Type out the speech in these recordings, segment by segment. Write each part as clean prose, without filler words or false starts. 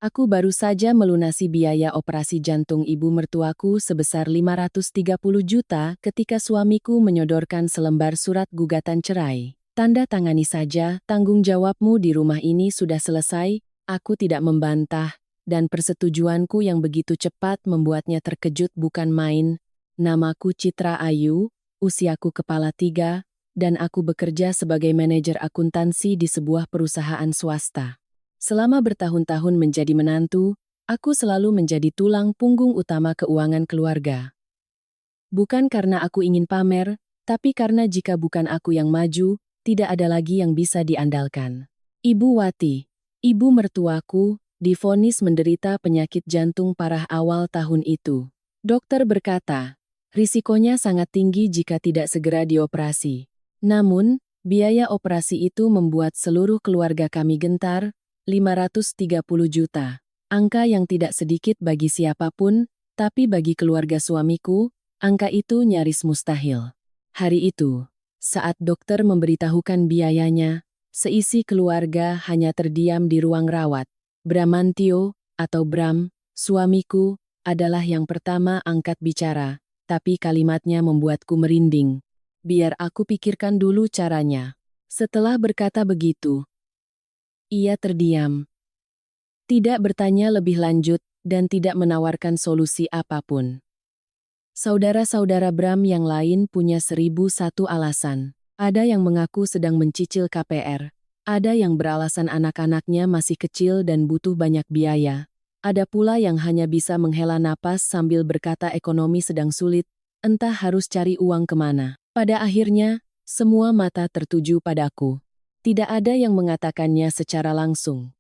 Aku baru saja melunasi biaya operasi jantung ibu mertuaku sebesar 530 juta ketika suamiku menyodorkan selembar surat gugatan cerai. Tanda tangani saja, tanggung jawabmu di rumah ini sudah selesai, aku tidak membantah, dan persetujuanku yang begitu cepat membuatnya terkejut bukan main. Namaku Citra Ayu, usiaku kepala 3, dan aku bekerja sebagai manajer akuntansi di sebuah perusahaan swasta. Selama bertahun-tahun menjadi menantu, aku selalu menjadi tulang punggung utama keuangan keluarga. Bukan karena aku ingin pamer, tapi karena jika bukan aku yang maju, tidak ada lagi yang bisa diandalkan. Ibu Wati, ibu mertuaku, divonis menderita penyakit jantung parah awal tahun itu. Dokter berkata, risikonya sangat tinggi jika tidak segera dioperasi. Namun, biaya operasi itu membuat seluruh keluarga kami gentar, 530 juta. Angka yang tidak sedikit bagi siapapun, tapi bagi keluarga suamiku, angka itu nyaris mustahil. Hari itu, saat dokter memberitahukan biayanya, seisi keluarga hanya terdiam di ruang rawat. Bramantio, atau Bram, suamiku, adalah yang pertama angkat bicara, tapi kalimatnya membuatku merinding. Biar aku pikirkan dulu caranya. Setelah berkata begitu, ia terdiam. Tidak bertanya lebih lanjut, dan tidak menawarkan solusi apapun. Saudara-saudara Bram yang lain punya 1001 alasan. Ada yang mengaku sedang mencicil KPR. Ada yang beralasan anak-anaknya masih kecil dan butuh banyak biaya. Ada pula yang hanya bisa menghela napas sambil berkata ekonomi sedang sulit, entah harus cari uang kemana. Pada akhirnya, semua mata tertuju padaku. Tidak ada yang mengatakannya secara langsung.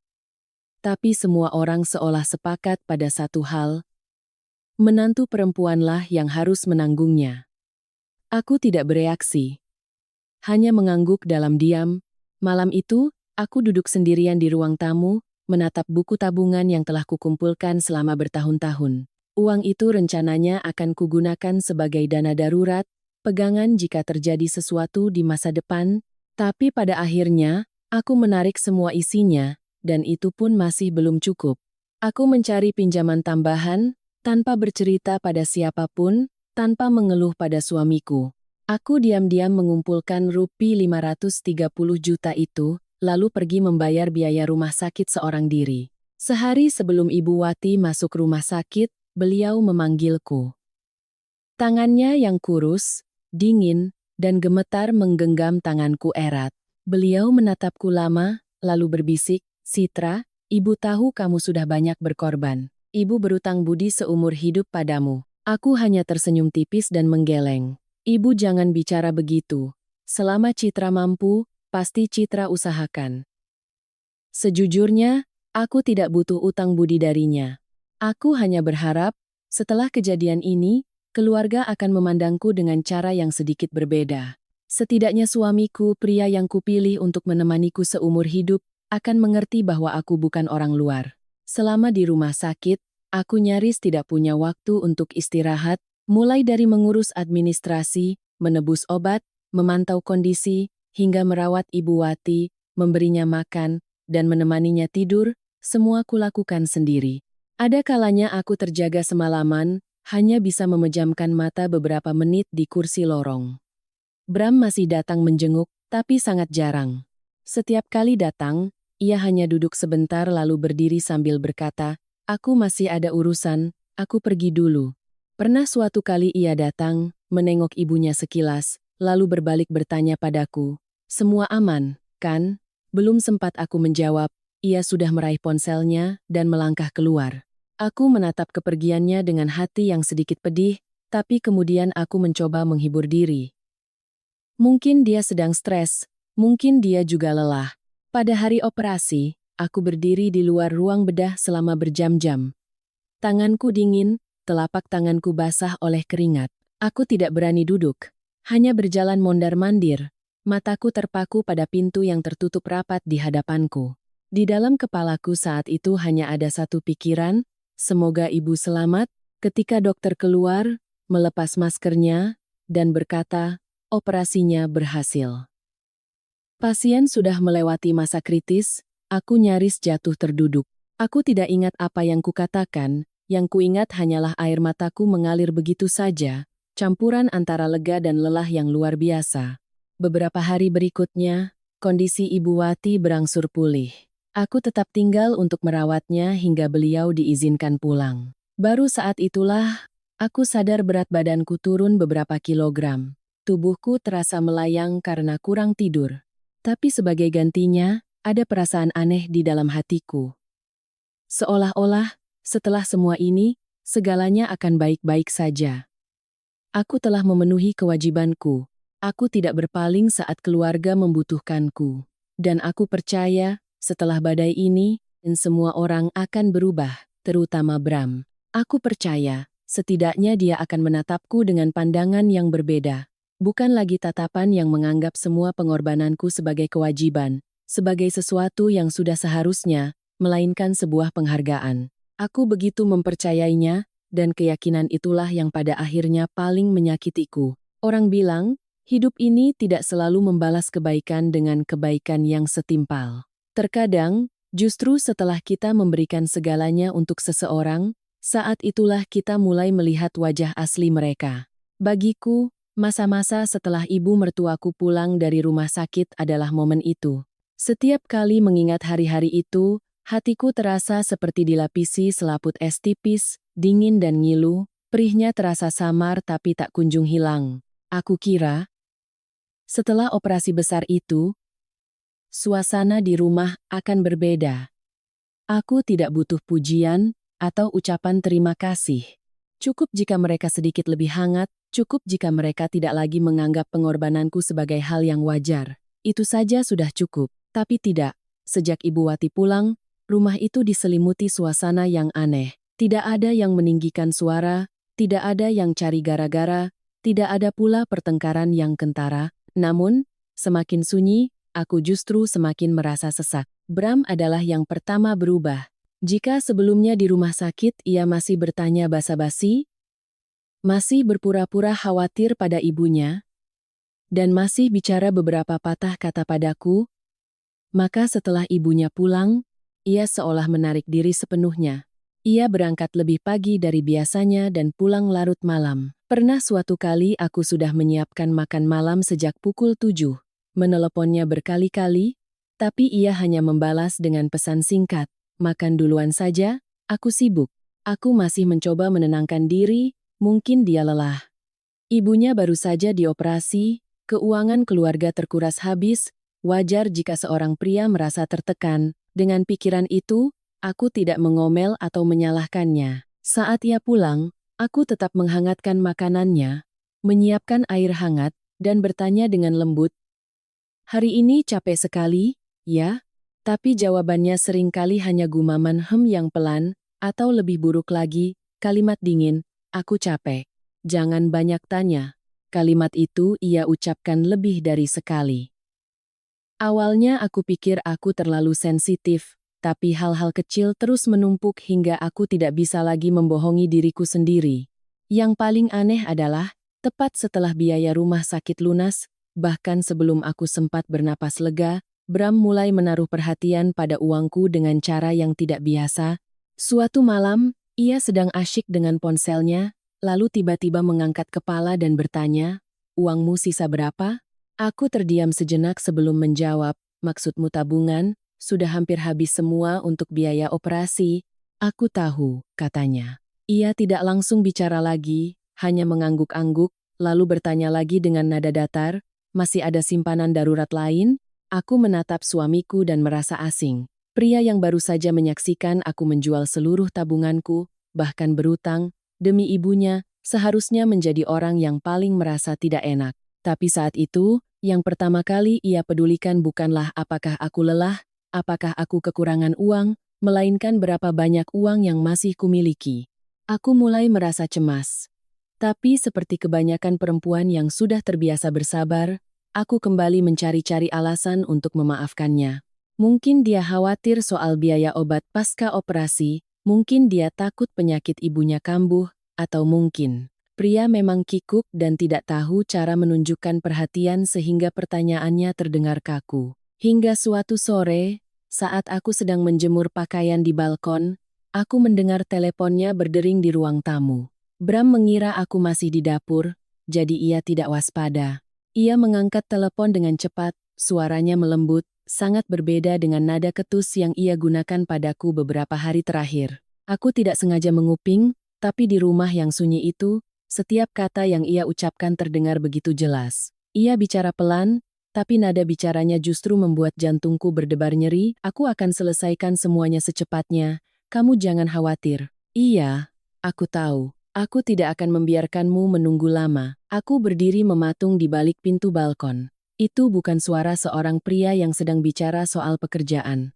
Tapi semua orang seolah sepakat pada satu hal, menantu perempuanlah yang harus menanggungnya. Aku tidak bereaksi. Hanya mengangguk dalam diam. Malam itu, aku duduk sendirian di ruang tamu, menatap buku tabungan yang telah kukumpulkan selama bertahun-tahun. Uang itu rencananya akan kugunakan sebagai dana darurat, pegangan jika terjadi sesuatu di masa depan, tapi pada akhirnya, aku menarik semua isinya, dan itu pun masih belum cukup. Aku mencari pinjaman tambahan, tanpa bercerita pada siapapun, tanpa mengeluh pada suamiku. Aku diam-diam mengumpulkan Rp 530 juta itu, lalu pergi membayar biaya rumah sakit seorang diri. Sehari sebelum Ibu Wati masuk rumah sakit, beliau memanggilku. Tangannya yang kurus, dingin, dan gemetar menggenggam tanganku erat. Beliau menatapku lama, lalu berbisik, "Citra, Ibu tahu kamu sudah banyak berkorban. Ibu berutang budi seumur hidup padamu." Aku hanya tersenyum tipis dan menggeleng. "Ibu jangan bicara begitu. Selama Citra mampu, pasti Citra usahakan." Sejujurnya, aku tidak butuh utang budi darinya. Aku hanya berharap, setelah kejadian ini, keluarga akan memandangku dengan cara yang sedikit berbeda. Setidaknya suamiku, pria yang kupilih untuk menemaniku seumur hidup, akan mengerti bahwa aku bukan orang luar. Selama di rumah sakit, aku nyaris tidak punya waktu untuk istirahat, mulai dari mengurus administrasi, menebus obat, memantau kondisi, hingga merawat Ibu Wati, memberinya makan, dan menemaninya tidur, semua kulakukan sendiri. Ada kalanya aku terjaga semalaman, hanya bisa memejamkan mata beberapa menit di kursi lorong. Bram masih datang menjenguk, tapi sangat jarang. Setiap kali datang, ia hanya duduk sebentar lalu berdiri sambil berkata, "Aku masih ada urusan, aku pergi dulu." Pernah suatu kali ia datang, menengok ibunya sekilas, lalu berbalik bertanya padaku, "Semua aman, kan?" Belum sempat aku menjawab, ia sudah meraih ponselnya dan melangkah keluar. Aku menatap kepergiannya dengan hati yang sedikit pedih, tapi kemudian aku mencoba menghibur diri. Mungkin dia sedang stres, mungkin dia juga lelah. Pada hari operasi, aku berdiri di luar ruang bedah selama berjam-jam. Tanganku dingin, telapak tanganku basah oleh keringat. Aku tidak berani duduk, hanya berjalan mondar-mandir. Mataku terpaku pada pintu yang tertutup rapat di hadapanku. Di dalam kepalaku saat itu hanya ada satu pikiran, semoga ibu selamat. Ketika dokter keluar, melepas maskernya, dan berkata, operasinya berhasil. Pasien sudah melewati masa kritis, aku nyaris jatuh terduduk. Aku tidak ingat apa yang kukatakan, yang kuingat hanyalah air mataku mengalir begitu saja, campuran antara lega dan lelah yang luar biasa. Beberapa hari berikutnya, kondisi Ibu Wati berangsur pulih. Aku tetap tinggal untuk merawatnya hingga beliau diizinkan pulang. Baru saat itulah, aku sadar berat badanku turun beberapa kilogram. Tubuhku terasa melayang karena kurang tidur. Tapi sebagai gantinya, ada perasaan aneh di dalam hatiku. Seolah-olah, setelah semua ini, segalanya akan baik-baik saja. Aku telah memenuhi kewajibanku. Aku tidak berpaling saat keluarga membutuhkanku. Dan aku percaya, setelah badai ini, semua orang akan berubah, terutama Bram. Aku percaya, setidaknya dia akan menatapku dengan pandangan yang berbeda. Bukan lagi tatapan yang menganggap semua pengorbananku sebagai kewajiban, sebagai sesuatu yang sudah seharusnya, melainkan sebuah penghargaan. Aku begitu mempercayainya, dan keyakinan itulah yang pada akhirnya paling menyakitiku. Orang bilang, hidup ini tidak selalu membalas kebaikan dengan kebaikan yang setimpal. Terkadang, justru setelah kita memberikan segalanya untuk seseorang, saat itulah kita mulai melihat wajah asli mereka. Bagiku, masa-masa setelah ibu mertuaku pulang dari rumah sakit adalah momen itu. Setiap kali mengingat hari-hari itu, hatiku terasa seperti dilapisi selaput es tipis, dingin dan ngilu, perihnya terasa samar tapi tak kunjung hilang. Aku kira, setelah operasi besar itu, suasana di rumah akan berbeda. Aku tidak butuh pujian atau ucapan terima kasih. Cukup jika mereka sedikit lebih hangat, cukup jika mereka tidak lagi menganggap pengorbananku sebagai hal yang wajar. Itu saja sudah cukup. Tapi tidak, sejak Ibu Wati pulang, rumah itu diselimuti suasana yang aneh. Tidak ada yang meninggikan suara, tidak ada yang cari gara-gara, tidak ada pula pertengkaran yang kentara. Namun, semakin sunyi, aku justru semakin merasa sesak. Bram adalah yang pertama berubah. Jika sebelumnya di rumah sakit ia masih bertanya basa-basi, masih berpura-pura khawatir pada ibunya, dan masih bicara beberapa patah kata padaku, maka setelah ibunya pulang, ia seolah menarik diri sepenuhnya. Ia berangkat lebih pagi dari biasanya dan pulang larut malam. Pernah suatu kali aku sudah menyiapkan makan malam sejak pukul 7, meneleponnya berkali-kali, tapi ia hanya membalas dengan pesan singkat. Makan duluan saja, aku sibuk. Aku masih mencoba menenangkan diri, mungkin dia lelah. Ibunya baru saja dioperasi, keuangan keluarga terkuras habis, wajar jika seorang pria merasa tertekan. Dengan pikiran itu, aku tidak mengomel atau menyalahkannya. Saat ia pulang, aku tetap menghangatkan makanannya, menyiapkan air hangat, dan bertanya dengan lembut, "Hari ini capek sekali, ya?" Tapi jawabannya seringkali hanya gumaman yang pelan, atau lebih buruk lagi, kalimat dingin, "Aku capek. Jangan banyak tanya." Kalimat itu ia ucapkan lebih dari sekali. Awalnya aku pikir aku terlalu sensitif, tapi hal-hal kecil terus menumpuk hingga aku tidak bisa lagi membohongi diriku sendiri. Yang paling aneh adalah, tepat setelah biaya rumah sakit lunas, bahkan sebelum aku sempat bernapas lega, Bram mulai menaruh perhatian pada uangku dengan cara yang tidak biasa. Suatu malam, ia sedang asyik dengan ponselnya, lalu tiba-tiba mengangkat kepala dan bertanya, "Uangmu sisa berapa?" Aku terdiam sejenak sebelum menjawab, "Maksudmu tabungan? Sudah hampir habis semua untuk biaya operasi." "Aku tahu," katanya. Ia tidak langsung bicara lagi, hanya mengangguk-angguk, lalu bertanya lagi dengan nada datar, "Masih ada simpanan darurat lain?" Aku menatap suamiku dan merasa asing. Pria yang baru saja menyaksikan aku menjual seluruh tabunganku, bahkan berutang, demi ibunya, seharusnya menjadi orang yang paling merasa tidak enak. Tapi saat itu, yang pertama kali ia pedulikan bukanlah apakah aku lelah, apakah aku kekurangan uang, melainkan berapa banyak uang yang masih kumiliki. Aku mulai merasa cemas. Tapi seperti kebanyakan perempuan yang sudah terbiasa bersabar, aku kembali mencari-cari alasan untuk memaafkannya. Mungkin dia khawatir soal biaya obat pasca operasi, mungkin dia takut penyakit ibunya kambuh, atau mungkin pria memang kikuk dan tidak tahu cara menunjukkan perhatian sehingga pertanyaannya terdengar kaku. Hingga suatu sore, Saat aku sedang menjemur pakaian di balkon, aku mendengar teleponnya berdering di ruang tamu. Bram mengira aku masih di dapur, jadi ia tidak waspada. Ia mengangkat telepon dengan cepat, suaranya melembut, sangat berbeda dengan nada ketus yang ia gunakan padaku beberapa hari terakhir. Aku tidak sengaja menguping, tapi di rumah yang sunyi itu, setiap kata yang ia ucapkan terdengar begitu jelas. Ia bicara pelan, tapi nada bicaranya justru membuat jantungku berdebar nyeri. Aku akan selesaikan semuanya secepatnya. Kamu jangan khawatir. Iya, aku tahu. Aku tidak akan membiarkanmu menunggu lama. Aku berdiri mematung di balik pintu balkon. Itu bukan suara seorang pria yang sedang bicara soal pekerjaan.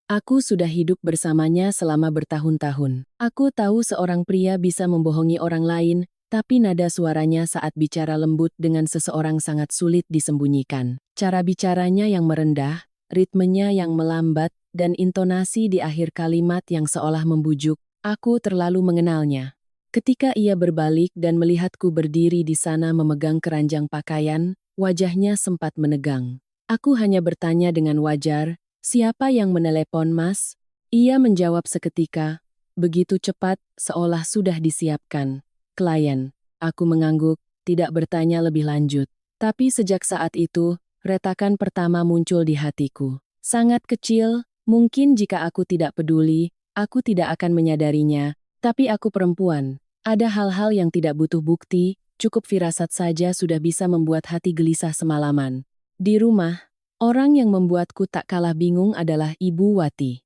Aku sudah hidup bersamanya selama bertahun-tahun. Aku tahu seorang pria bisa membohongi orang lain, tapi nada suaranya saat bicara lembut dengan seseorang sangat sulit disembunyikan. Cara bicaranya yang merendah, ritmenya yang melambat, dan intonasi di akhir kalimat yang seolah membujuk. Aku terlalu mengenalnya. Ketika ia berbalik dan melihatku berdiri di sana memegang keranjang pakaian, wajahnya sempat menegang. Aku hanya bertanya dengan wajar, "Siapa yang menelepon, Mas?" Ia menjawab seketika, begitu cepat, seolah sudah disiapkan. "Klien." Aku mengangguk, tidak bertanya lebih lanjut. Tapi sejak saat itu, retakan pertama muncul di hatiku. Sangat kecil, mungkin jika aku tidak peduli, aku tidak akan menyadarinya, tapi aku perempuan. Ada hal-hal yang tidak butuh bukti, cukup firasat saja sudah bisa membuat hati gelisah semalaman. Di rumah, orang yang membuatku tak kalah bingung adalah Ibu Wati.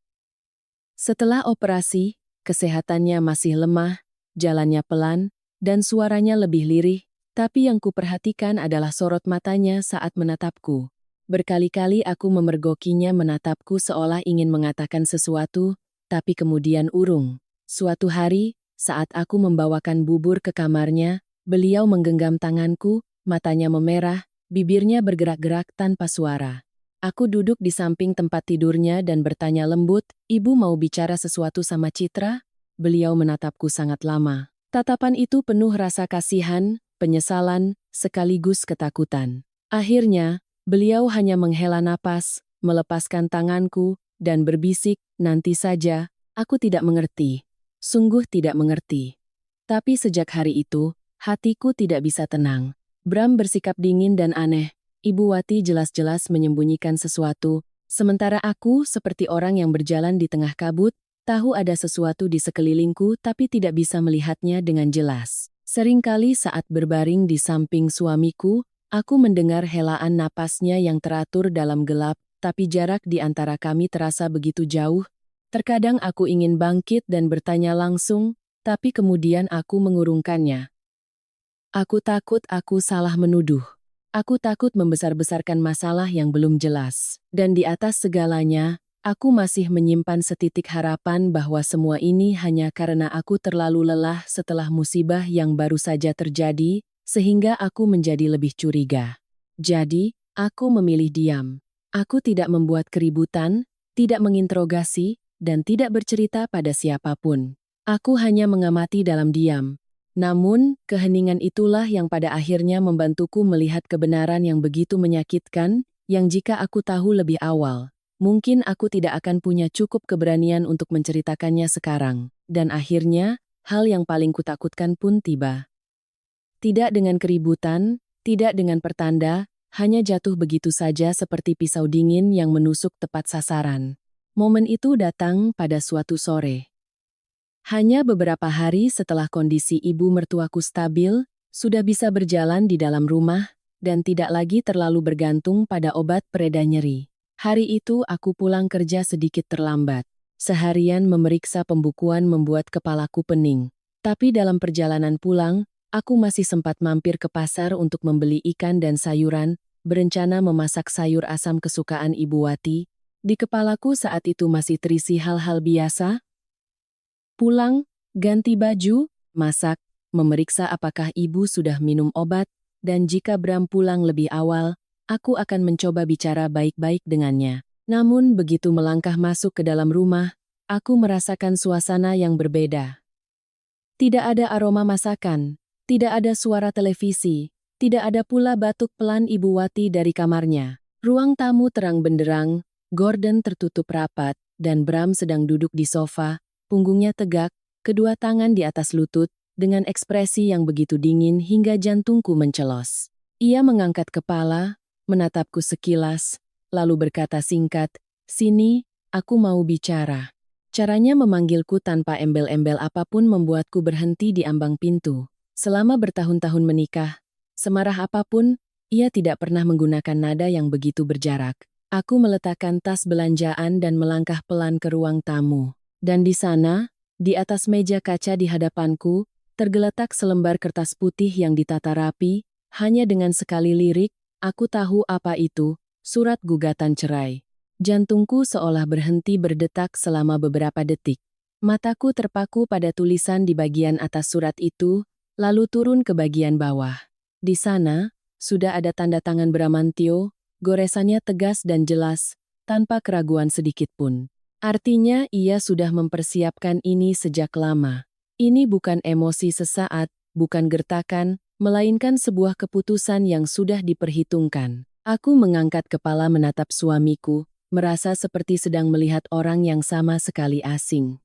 Setelah operasi, kesehatannya masih lemah, jalannya pelan, dan suaranya lebih lirih, tapi yang kuperhatikan adalah sorot matanya saat menatapku. Berkali-kali aku memergokinya menatapku seolah ingin mengatakan sesuatu, tapi kemudian urung. Suatu hari, saat aku membawakan bubur ke kamarnya, beliau menggenggam tanganku, matanya memerah, bibirnya bergerak-gerak tanpa suara. Aku duduk di samping tempat tidurnya dan bertanya lembut, "Ibu mau bicara sesuatu sama Citra?" Beliau menatapku sangat lama. Tatapan itu penuh rasa kasihan, penyesalan, sekaligus ketakutan. Akhirnya, beliau hanya menghela napas, melepaskan tanganku, dan berbisik, "Nanti saja, aku tidak mengerti. Sungguh tidak mengerti." Tapi sejak hari itu, hatiku tidak bisa tenang. Bram bersikap dingin dan aneh. Ibu Wati jelas-jelas menyembunyikan sesuatu, sementara aku seperti orang yang berjalan di tengah kabut, tahu ada sesuatu di sekelilingku tapi tidak bisa melihatnya dengan jelas. Seringkali saat berbaring di samping suamiku, aku mendengar helaan napasnya yang teratur dalam gelap, tapi jarak di antara kami terasa begitu jauh. Terkadang aku ingin bangkit dan bertanya langsung, tapi kemudian aku mengurungkannya. Aku takut aku salah menuduh. Aku takut membesar-besarkan masalah yang belum jelas. Dan di atas segalanya, aku masih menyimpan setitik harapan bahwa semua ini hanya karena aku terlalu lelah setelah musibah yang baru saja terjadi, sehingga aku menjadi lebih curiga. Jadi, aku memilih diam. Aku tidak membuat keributan, tidak menginterogasi, dan tidak bercerita pada siapapun. Aku hanya mengamati dalam diam. Namun, keheningan itulah yang pada akhirnya membantuku melihat kebenaran yang begitu menyakitkan, yang jika aku tahu lebih awal, mungkin aku tidak akan punya cukup keberanian untuk menceritakannya sekarang. Dan akhirnya, hal yang paling kutakutkan pun tiba. Tidak dengan keributan, tidak dengan pertanda, hanya jatuh begitu saja seperti pisau dingin yang menusuk tepat sasaran. Momen itu datang pada suatu sore. Hanya beberapa hari setelah kondisi ibu mertuaku stabil, sudah bisa berjalan di dalam rumah, dan tidak lagi terlalu bergantung pada obat pereda nyeri. Hari itu aku pulang kerja sedikit terlambat. Seharian memeriksa pembukuan membuat kepalaku pening. Tapi dalam perjalanan pulang, aku masih sempat mampir ke pasar untuk membeli ikan dan sayuran, berencana memasak sayur asam kesukaan Ibu Wati. Di kepalaku saat itu masih terisi hal-hal biasa, pulang, ganti baju, masak, memeriksa apakah ibu sudah minum obat, dan jika Bram pulang lebih awal, aku akan mencoba bicara baik-baik dengannya. Namun begitu melangkah masuk ke dalam rumah, aku merasakan suasana yang berbeda. Tidak ada aroma masakan, tidak ada suara televisi, tidak ada pula batuk pelan Ibu Wati dari kamarnya. Ruang tamu terang benderang, Gordon tertutup rapat, dan Bram sedang duduk di sofa, punggungnya tegak, kedua tangan di atas lutut, dengan ekspresi yang begitu dingin hingga jantungku mencelos. Ia mengangkat kepala, menatapku sekilas, lalu berkata singkat, "Sini, aku mau bicara." Caranya memanggilku tanpa embel-embel apapun membuatku berhenti di ambang pintu. Selama bertahun-tahun menikah, semarah apapun, ia tidak pernah menggunakan nada yang begitu berjarak. Aku meletakkan tas belanjaan dan melangkah pelan ke ruang tamu. Dan di sana, di atas meja kaca di hadapanku, tergeletak selembar kertas putih yang ditata rapi, hanya dengan sekali lirik, aku tahu apa itu, surat gugatan cerai. Jantungku seolah berhenti berdetak selama beberapa detik. Mataku terpaku pada tulisan di bagian atas surat itu, lalu turun ke bagian bawah. Di sana, sudah ada tanda tangan Bramantio, goresannya tegas dan jelas, tanpa keraguan sedikit pun. Artinya ia sudah mempersiapkan ini sejak lama. Ini bukan emosi sesaat, bukan gertakan, melainkan sebuah keputusan yang sudah diperhitungkan. Aku mengangkat kepala menatap suamiku, merasa seperti sedang melihat orang yang sama sekali asing.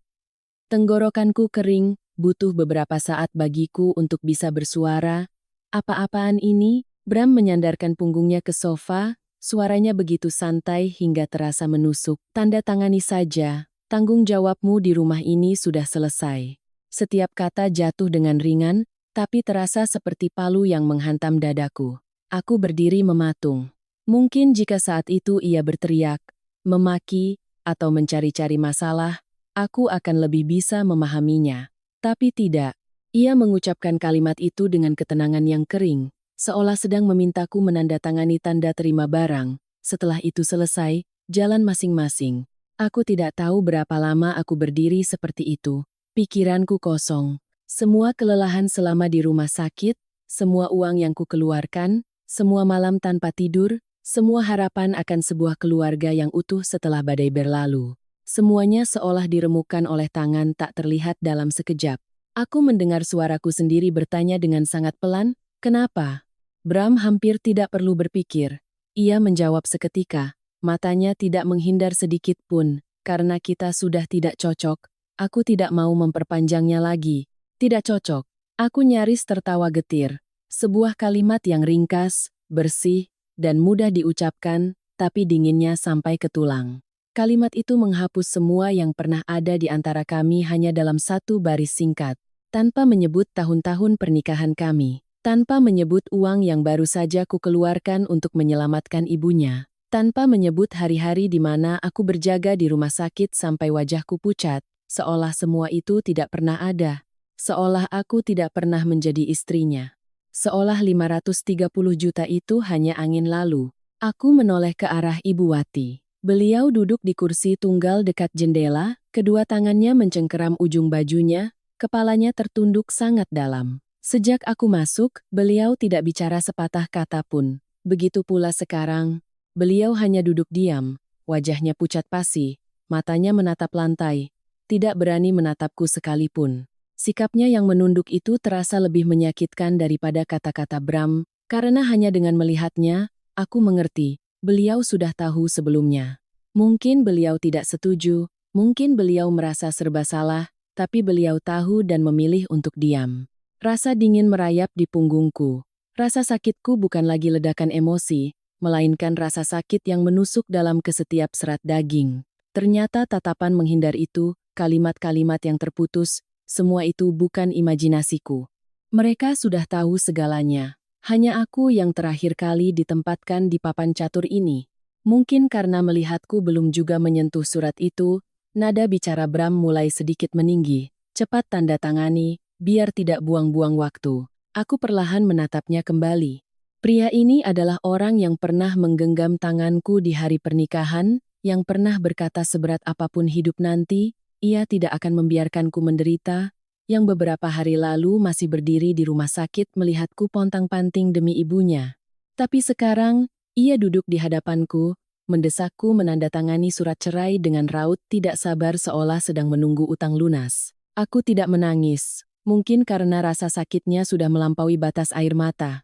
Tenggorokanku kering, butuh beberapa saat bagiku untuk bisa bersuara. "Apa-apaan ini?" Bram menyandarkan punggungnya ke sofa, suaranya begitu santai hingga terasa menusuk. "Tanda tangani saja, tanggung jawabmu di rumah ini sudah selesai." Setiap kata jatuh dengan ringan, tapi terasa seperti palu yang menghantam dadaku. Aku berdiri mematung. Mungkin jika saat itu ia berteriak, memaki, atau mencari-cari masalah, aku akan lebih bisa memahaminya. Tapi tidak. Ia mengucapkan kalimat itu dengan ketenangan yang kering, seolah sedang memintaku menandatangani tanda terima barang. Setelah itu selesai, jalan masing-masing. Aku tidak tahu berapa lama aku berdiri seperti itu. Pikiranku kosong. Semua kelelahan selama di rumah sakit, semua uang yang kukeluarkan, semua malam tanpa tidur, semua harapan akan sebuah keluarga yang utuh setelah badai berlalu. Semuanya seolah diremukkan oleh tangan tak terlihat dalam sekejap. Aku mendengar suaraku sendiri bertanya dengan sangat pelan, "Kenapa?" Bram hampir tidak perlu berpikir. Ia menjawab seketika, matanya tidak menghindar sedikit pun, "Karena kita sudah tidak cocok, aku tidak mau memperpanjangnya lagi." "Tidak cocok." Aku nyaris tertawa getir. Sebuah kalimat yang ringkas, bersih, dan mudah diucapkan, tapi dinginnya sampai ke tulang. Kalimat itu menghapus semua yang pernah ada di antara kami hanya dalam satu baris singkat, tanpa menyebut tahun-tahun pernikahan kami. Tanpa menyebut uang yang baru saja kukeluarkan untuk menyelamatkan ibunya. Tanpa menyebut hari-hari di mana aku berjaga di rumah sakit sampai wajahku pucat, seolah semua itu tidak pernah ada. Seolah aku tidak pernah menjadi istrinya. Seolah 530 juta itu hanya angin lalu. Aku menoleh ke arah Ibu Wati. Beliau duduk di kursi tunggal dekat jendela, kedua tangannya mencengkeram ujung bajunya, kepalanya tertunduk sangat dalam. Sejak aku masuk, beliau tidak bicara sepatah kata pun. Begitu pula sekarang, beliau hanya duduk diam, wajahnya pucat pasi, matanya menatap lantai, tidak berani menatapku sekalipun. Sikapnya yang menunduk itu terasa lebih menyakitkan daripada kata-kata Bram, karena hanya dengan melihatnya, aku mengerti, beliau sudah tahu sebelumnya. Mungkin beliau tidak setuju, mungkin beliau merasa serba salah, tapi beliau tahu dan memilih untuk diam. Rasa dingin merayap di punggungku. Rasa sakitku bukan lagi ledakan emosi, melainkan rasa sakit yang menusuk dalam ke setiap serat daging. Ternyata tatapan menghindar itu, kalimat-kalimat yang terputus, semua itu bukan imajinasiku. Mereka sudah tahu segalanya. Hanya aku yang terakhir kali ditempatkan di papan catur ini. Mungkin karena melihatku belum juga menyentuh surat itu, nada bicara Bram mulai sedikit meninggi. "Cepat tanda tangani, biar tidak buang-buang waktu." Aku perlahan menatapnya kembali. Pria ini adalah orang yang pernah menggenggam tanganku di hari pernikahan, yang pernah berkata seberat apapun hidup nanti, ia tidak akan membiarkanku menderita, yang beberapa hari lalu masih berdiri di rumah sakit melihatku pontang-panting demi ibunya. Tapi sekarang, ia duduk di hadapanku, mendesakku menandatangani surat cerai dengan raut tidak sabar seolah sedang menunggu utang lunas. Aku tidak menangis, mungkin karena rasa sakitnya sudah melampaui batas air mata.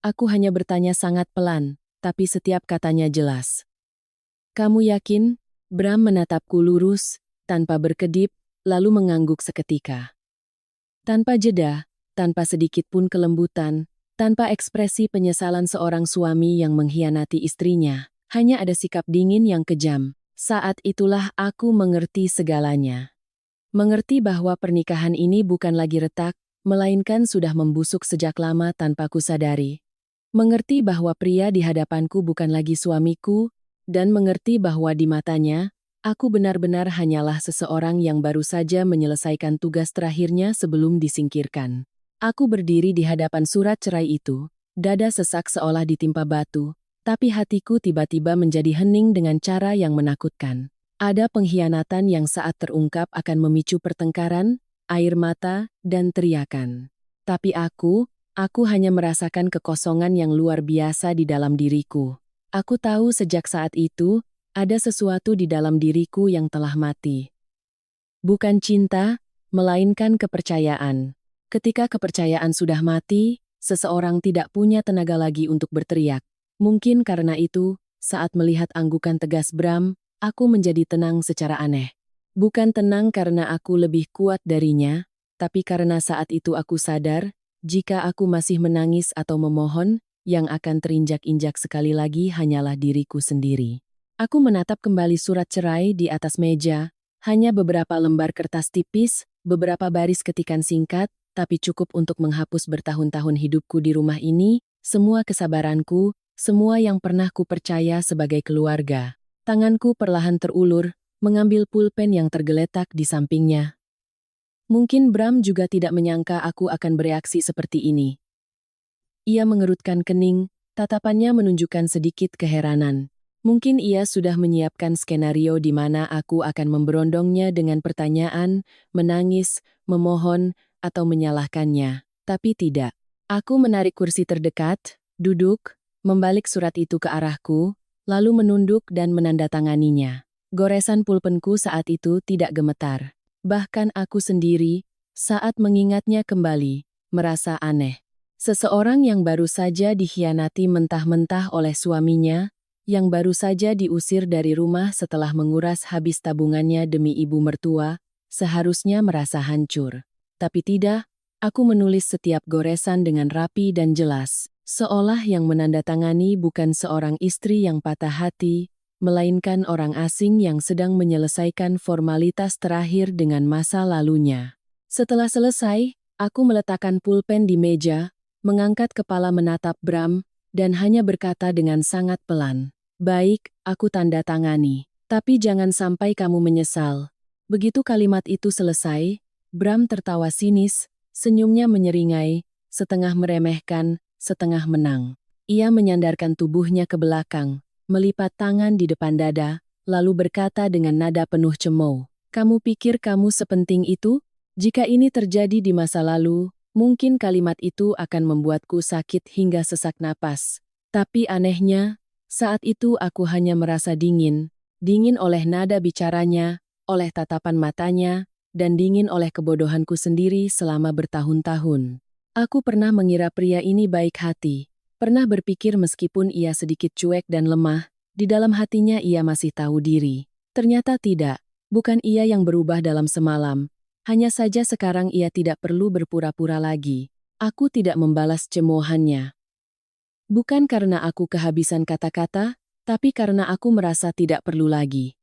Aku hanya bertanya sangat pelan, tapi setiap katanya jelas. Kamu yakin? Bram menatapku lurus, tanpa berkedip, lalu mengangguk seketika. Tanpa jeda, tanpa sedikit pun kelembutan, tanpa ekspresi penyesalan seorang suami yang mengkhianati istrinya, hanya ada sikap dingin yang kejam. Saat itulah aku mengerti segalanya. Mengerti bahwa pernikahan ini bukan lagi retak, melainkan sudah membusuk sejak lama tanpa kusadari. Mengerti bahwa pria di hadapanku bukan lagi suamiku, dan mengerti bahwa di matanya, aku benar-benar hanyalah seseorang yang baru saja menyelesaikan tugas terakhirnya sebelum disingkirkan. Aku berdiri di hadapan surat cerai itu, dada sesak seolah ditimpa batu, tapi hatiku tiba-tiba menjadi hening dengan cara yang menakutkan. Ada pengkhianatan yang saat terungkap akan memicu pertengkaran, air mata, dan teriakan. Tapi aku hanya merasakan kekosongan yang luar biasa di dalam diriku. Aku tahu sejak saat itu, ada sesuatu di dalam diriku yang telah mati. Bukan cinta, melainkan kepercayaan. Ketika kepercayaan sudah mati, seseorang tidak punya tenaga lagi untuk berteriak. Mungkin karena itu, saat melihat anggukan tegas Bram, aku menjadi tenang secara aneh. Bukan tenang karena aku lebih kuat darinya, tapi karena saat itu aku sadar, jika aku masih menangis atau memohon, yang akan terinjak-injak sekali lagi hanyalah diriku sendiri. Aku menatap kembali surat cerai di atas meja, hanya beberapa lembar kertas tipis, beberapa baris ketikan singkat, tapi cukup untuk menghapus bertahun-tahun hidupku di rumah ini, semua kesabaranku, semua yang pernah kupercaya sebagai keluarga. Tanganku perlahan terulur, mengambil pulpen yang tergeletak di sampingnya. Mungkin Bram juga tidak menyangka aku akan bereaksi seperti ini. Ia mengerutkan kening, tatapannya menunjukkan sedikit keheranan. Mungkin ia sudah menyiapkan skenario di mana aku akan memberondongnya dengan pertanyaan, menangis, memohon, atau menyalahkannya. Tapi tidak. Aku menarik kursi terdekat, duduk, membalik surat itu ke arahku, lalu menunduk dan menandatanganinya. Goresan pulpenku saat itu tidak gemetar. Bahkan aku sendiri, saat mengingatnya kembali, merasa aneh. Seseorang yang baru saja dikhianati mentah-mentah oleh suaminya, yang baru saja diusir dari rumah setelah menguras habis tabungannya demi ibu mertua, seharusnya merasa hancur. Tapi tidak, aku menulis setiap goresan dengan rapi dan jelas, seolah yang menandatangani bukan seorang istri yang patah hati, melainkan orang asing yang sedang menyelesaikan formalitas terakhir dengan masa lalunya. Setelah selesai, aku meletakkan pulpen di meja, mengangkat kepala menatap Bram, dan hanya berkata dengan sangat pelan, "Baik, aku tanda tangani. Tapi jangan sampai kamu menyesal." Begitu kalimat itu selesai, Bram tertawa sinis, senyumnya menyeringai, setengah meremehkan, setengah menang. Ia menyandarkan tubuhnya ke belakang, melipat tangan di depan dada, lalu berkata dengan nada penuh cemooh, "Kamu pikir kamu sepenting itu? Jika ini terjadi di masa lalu, mungkin kalimat itu akan membuatku sakit hingga sesak napas. Tapi anehnya, saat itu aku hanya merasa dingin. Dingin oleh nada bicaranya, oleh tatapan matanya, dan dingin oleh kebodohanku sendiri selama bertahun-tahun. Aku pernah mengira pria ini baik hati. Pernah berpikir meskipun ia sedikit cuek dan lemah, di dalam hatinya ia masih tahu diri. Ternyata tidak. Bukan ia yang berubah dalam semalam. Hanya saja sekarang ia tidak perlu berpura-pura lagi. Aku tidak membalas cemoohannya. Bukan karena aku kehabisan kata-kata, tapi karena aku merasa tidak perlu lagi.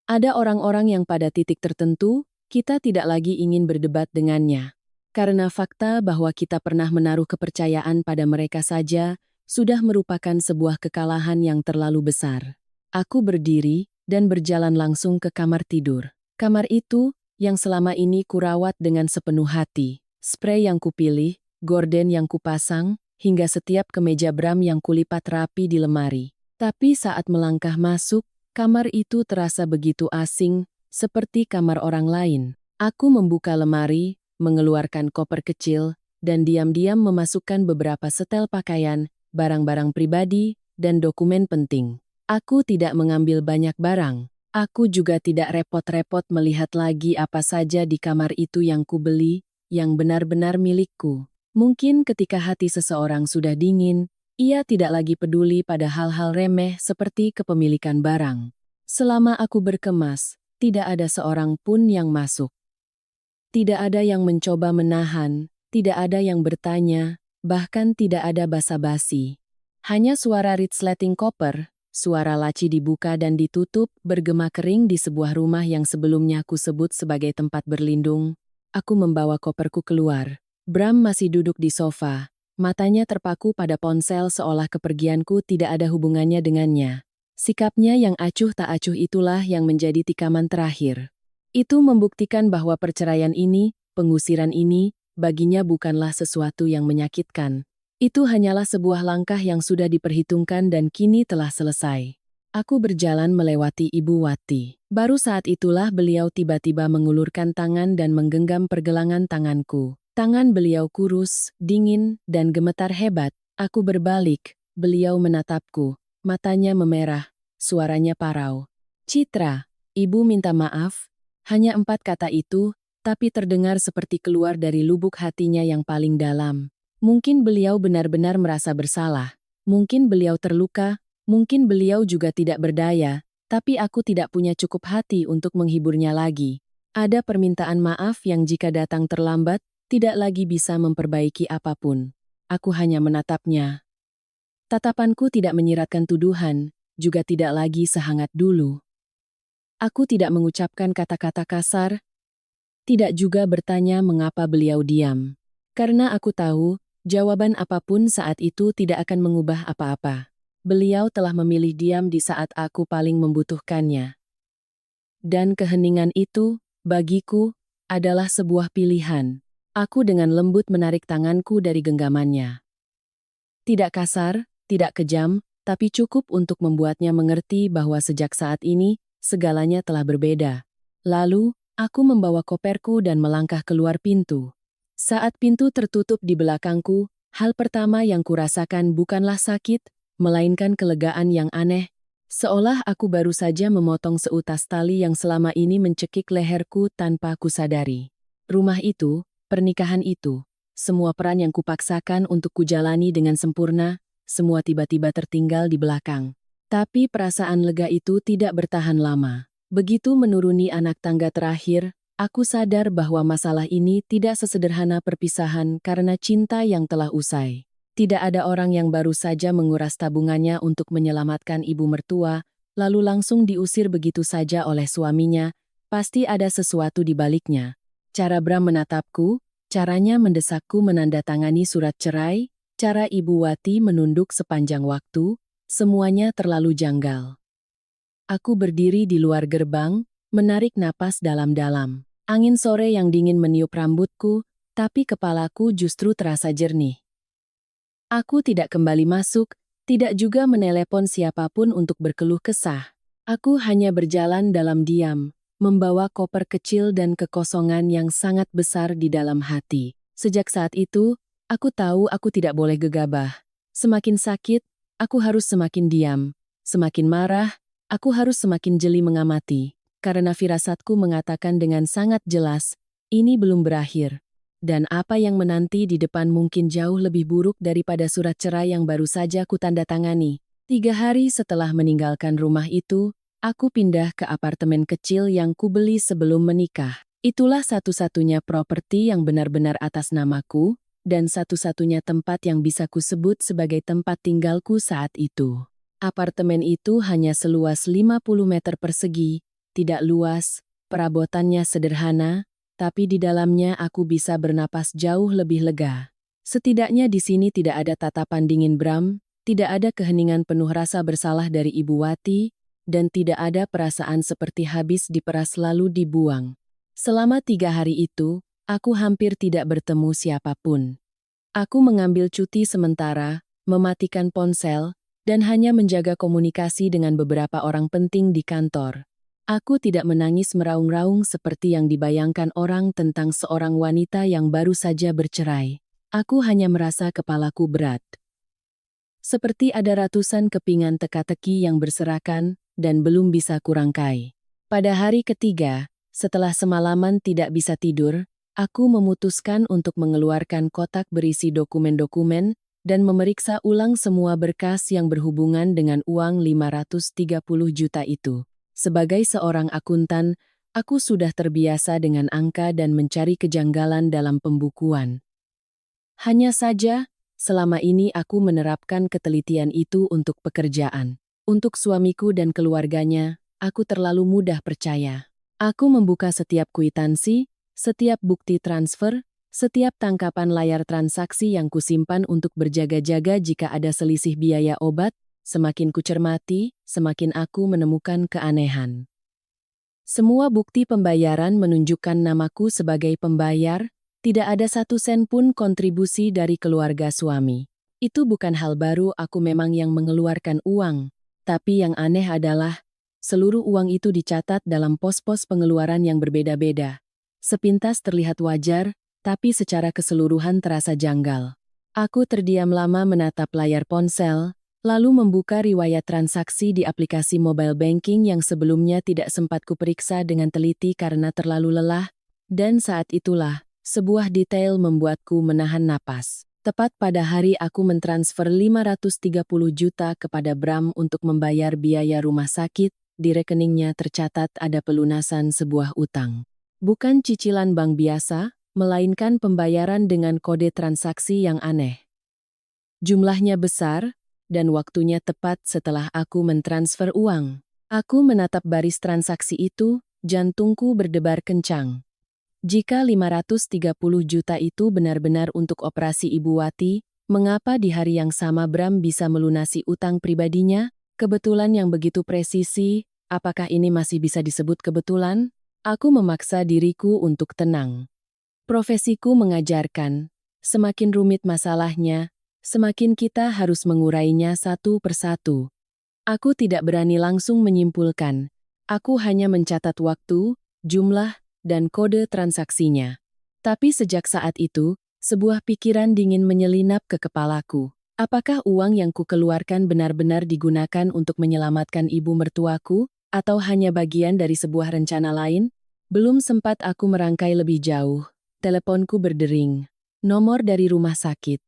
Ada orang-orang yang pada titik tertentu, kita tidak lagi ingin berdebat dengannya. Karena fakta bahwa kita pernah menaruh kepercayaan pada mereka saja, sudah merupakan sebuah kekalahan yang terlalu besar. Aku berdiri, dan berjalan langsung ke kamar tidur. Kamar itu, yang selama ini kurawat dengan sepenuh hati. Spray yang kupilih, gorden yang kupasang, hingga setiap kemeja Bram yang kulipat rapi di lemari. Tapi saat melangkah masuk, kamar itu terasa begitu asing, seperti kamar orang lain. Aku membuka lemari, mengeluarkan koper kecil, dan diam-diam memasukkan beberapa setel pakaian, barang-barang pribadi, dan dokumen penting. Aku tidak mengambil banyak barang. Aku juga tidak repot-repot melihat lagi apa saja di kamar itu yang kubeli, yang benar-benar milikku. Mungkin ketika hati seseorang sudah dingin, Ia tidak lagi peduli pada hal-hal remeh seperti kepemilikan barang. Selama aku berkemas, tidak ada seorang pun yang masuk. Tidak ada yang mencoba menahan, tidak ada yang bertanya, bahkan tidak ada basa-basi. Hanya suara resleting koper, suara laci dibuka dan ditutup bergema kering di sebuah rumah yang sebelumnya aku sebut sebagai tempat berlindung. Aku membawa koperku keluar. Bram masih duduk di sofa, matanya terpaku pada ponsel seolah kepergianku tidak ada hubungannya dengannya. Sikapnya yang acuh tak acuh itulah yang menjadi tikaman terakhir. Itu membuktikan bahwa perceraian ini, pengusiran ini, baginya bukanlah sesuatu yang menyakitkan. Itu hanyalah sebuah langkah yang sudah diperhitungkan dan kini telah selesai. Aku berjalan melewati Ibu Wati. Baru saat itulah beliau tiba-tiba mengulurkan tangan dan menggenggam pergelangan tanganku. Tangan beliau kurus, dingin, dan gemetar hebat. Aku berbalik, beliau menatapku. Matanya memerah, suaranya parau. "Citra, Ibu minta maaf." Hanya 4 kata itu, tapi terdengar seperti keluar dari lubuk hatinya yang paling dalam. Mungkin beliau benar-benar merasa bersalah. Mungkin beliau terluka, mungkin beliau juga tidak berdaya, tapi aku tidak punya cukup hati untuk menghiburnya lagi. Ada permintaan maaf yang jika datang terlambat, tidak lagi bisa memperbaiki apapun. Aku hanya menatapnya. Tatapanku tidak menyiratkan tuduhan, juga tidak lagi sehangat dulu. Aku tidak mengucapkan kata-kata kasar, tidak juga bertanya mengapa beliau diam. Karena aku tahu, jawaban apapun saat itu tidak akan mengubah apa-apa. Beliau telah memilih diam di saat aku paling membutuhkannya. Dan keheningan itu, bagiku, adalah sebuah pilihan. Aku dengan lembut menarik tanganku dari genggamannya. Tidak kasar, tidak kejam, tapi cukup untuk membuatnya mengerti bahwa sejak saat ini, segalanya telah berbeda. Lalu, aku membawa koperku dan melangkah keluar pintu. Saat pintu tertutup di belakangku, hal pertama yang kurasakan bukanlah sakit, melainkan kelegaan yang aneh, seolah aku baru saja memotong seutas tali yang selama ini mencekik leherku tanpa aku sadari. Rumah itu, pernikahan itu, semua peran yang kupaksakan untuk kujalani dengan sempurna, semua tiba-tiba tertinggal di belakang. Tapi perasaan lega itu tidak bertahan lama. Begitu menuruni anak tangga terakhir, aku sadar bahwa masalah ini tidak sesederhana perpisahan karena cinta yang telah usai. Tidak ada orang yang baru saja menguras tabungannya untuk menyelamatkan ibu mertua, lalu langsung diusir begitu saja oleh suaminya, pasti ada sesuatu di baliknya. Cara Bram menatapku, caranya mendesakku menandatangani surat cerai, cara Ibu Wati menunduk sepanjang waktu, semuanya terlalu janggal. Aku berdiri di luar gerbang, menarik napas dalam-dalam. Angin sore yang dingin meniup rambutku, tapi kepalaku justru terasa jernih. Aku tidak kembali masuk, tidak juga menelepon siapapun untuk berkeluh kesah. Aku hanya berjalan dalam diam, membawa koper kecil dan kekosongan yang sangat besar di dalam hati. Sejak saat itu, aku tahu aku tidak boleh gegabah. Semakin sakit, aku harus semakin diam. Semakin marah, aku harus semakin jeli mengamati. Karena firasatku mengatakan dengan sangat jelas, ini belum berakhir. Dan apa yang menanti di depan mungkin jauh lebih buruk daripada surat cerai yang baru saja kutandatangani. 3 hari setelah meninggalkan rumah itu, aku pindah ke apartemen kecil yang kubeli sebelum menikah. Itulah satu-satunya properti yang benar-benar atas namaku, dan satu-satunya tempat yang bisa kusebut sebagai tempat tinggalku saat itu. Apartemen itu hanya seluas 50 meter persegi, tidak luas, perabotannya sederhana, tapi di dalamnya aku bisa bernapas jauh lebih lega. Setidaknya di sini tidak ada tatapan dingin Bram, tidak ada keheningan penuh rasa bersalah dari Ibu Wati, dan tidak ada perasaan seperti habis diperas lalu dibuang. Selama 3 hari itu, aku hampir tidak bertemu siapapun. Aku mengambil cuti sementara, mematikan ponsel, dan hanya menjaga komunikasi dengan beberapa orang penting di kantor. Aku tidak menangis meraung-raung seperti yang dibayangkan orang tentang seorang wanita yang baru saja bercerai. Aku hanya merasa kepalaku berat. Seperti ada ratusan kepingan teka-teki yang berserakan, dan belum bisa kurangkai. Pada hari ketiga, setelah semalaman tidak bisa tidur, aku memutuskan untuk mengeluarkan kotak berisi dokumen-dokumen, dan memeriksa ulang semua berkas yang berhubungan dengan uang 530 juta itu. Sebagai seorang akuntan, aku sudah terbiasa dengan angka dan mencari kejanggalan dalam pembukuan. Hanya saja, selama ini aku menerapkan ketelitian itu untuk pekerjaan. Untuk suamiku dan keluarganya, aku terlalu mudah percaya. Aku membuka setiap kwitansi, setiap bukti transfer, setiap tangkapan layar transaksi yang kusimpan untuk berjaga-jaga jika ada selisih biaya obat. Semakin kucermati, semakin aku menemukan keanehan. Semua bukti pembayaran menunjukkan namaku sebagai pembayar, tidak ada 1 sen pun kontribusi dari keluarga suami. Itu bukan hal baru, aku memang yang mengeluarkan uang. Tapi yang aneh adalah, seluruh uang itu dicatat dalam pos-pos pengeluaran yang berbeda-beda. Sepintas terlihat wajar, tapi secara keseluruhan terasa janggal. Aku terdiam lama menatap layar ponsel, lalu membuka riwayat transaksi di aplikasi mobile banking yang sebelumnya tidak sempat kuperiksa dengan teliti karena terlalu lelah, dan saat itulah, sebuah detail membuatku menahan napas. Tepat pada hari aku mentransfer 530 juta kepada Bram untuk membayar biaya rumah sakit, di rekeningnya tercatat ada pelunasan sebuah utang. Bukan cicilan bank biasa, melainkan pembayaran dengan kode transaksi yang aneh. Jumlahnya besar, dan waktunya tepat setelah aku mentransfer uang. Aku menatap baris transaksi itu, jantungku berdebar kencang. Jika 530 juta itu benar-benar untuk operasi Ibu Wati, mengapa di hari yang sama Bram bisa melunasi utang pribadinya? Kebetulan yang begitu presisi, apakah ini masih bisa disebut kebetulan? Aku memaksa diriku untuk tenang. Profesiku mengajarkan, semakin rumit masalahnya, semakin kita harus mengurainya satu persatu. Aku tidak berani langsung menyimpulkan. Aku hanya mencatat waktu, jumlah, dan kode transaksinya. Tapi sejak saat itu, sebuah pikiran dingin menyelinap ke kepalaku. Apakah uang yang kukeluarkan benar-benar digunakan untuk menyelamatkan ibu mertuaku, atau hanya bagian dari sebuah rencana lain? Belum sempat aku merangkai lebih jauh. Teleponku berdering. Nomor dari rumah sakit.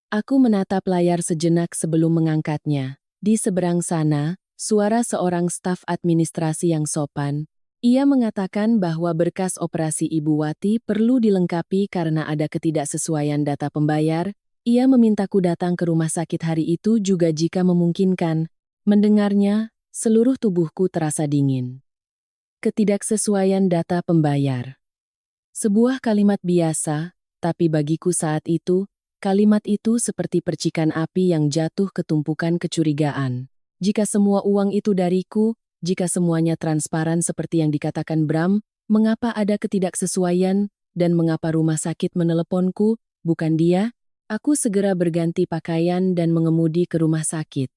Aku menatap layar sejenak sebelum mengangkatnya. Di seberang sana, suara seorang staf administrasi yang sopan. Ia mengatakan bahwa berkas operasi Ibu Wati perlu dilengkapi karena ada ketidaksesuaian data pembayar. Ia memintaku datang ke rumah sakit hari itu juga jika memungkinkan. Mendengarnya, seluruh tubuhku terasa dingin. Ketidaksesuaian data pembayar. Sebuah kalimat biasa, tapi bagiku saat itu, kalimat itu seperti percikan api yang jatuh ke tumpukan kecurigaan. Jika semua uang itu dariku, jika semuanya transparan seperti yang dikatakan Bram, mengapa ada ketidaksesuaian, dan mengapa rumah sakit meneleponku, bukan dia? Aku segera berganti pakaian dan mengemudi ke rumah sakit.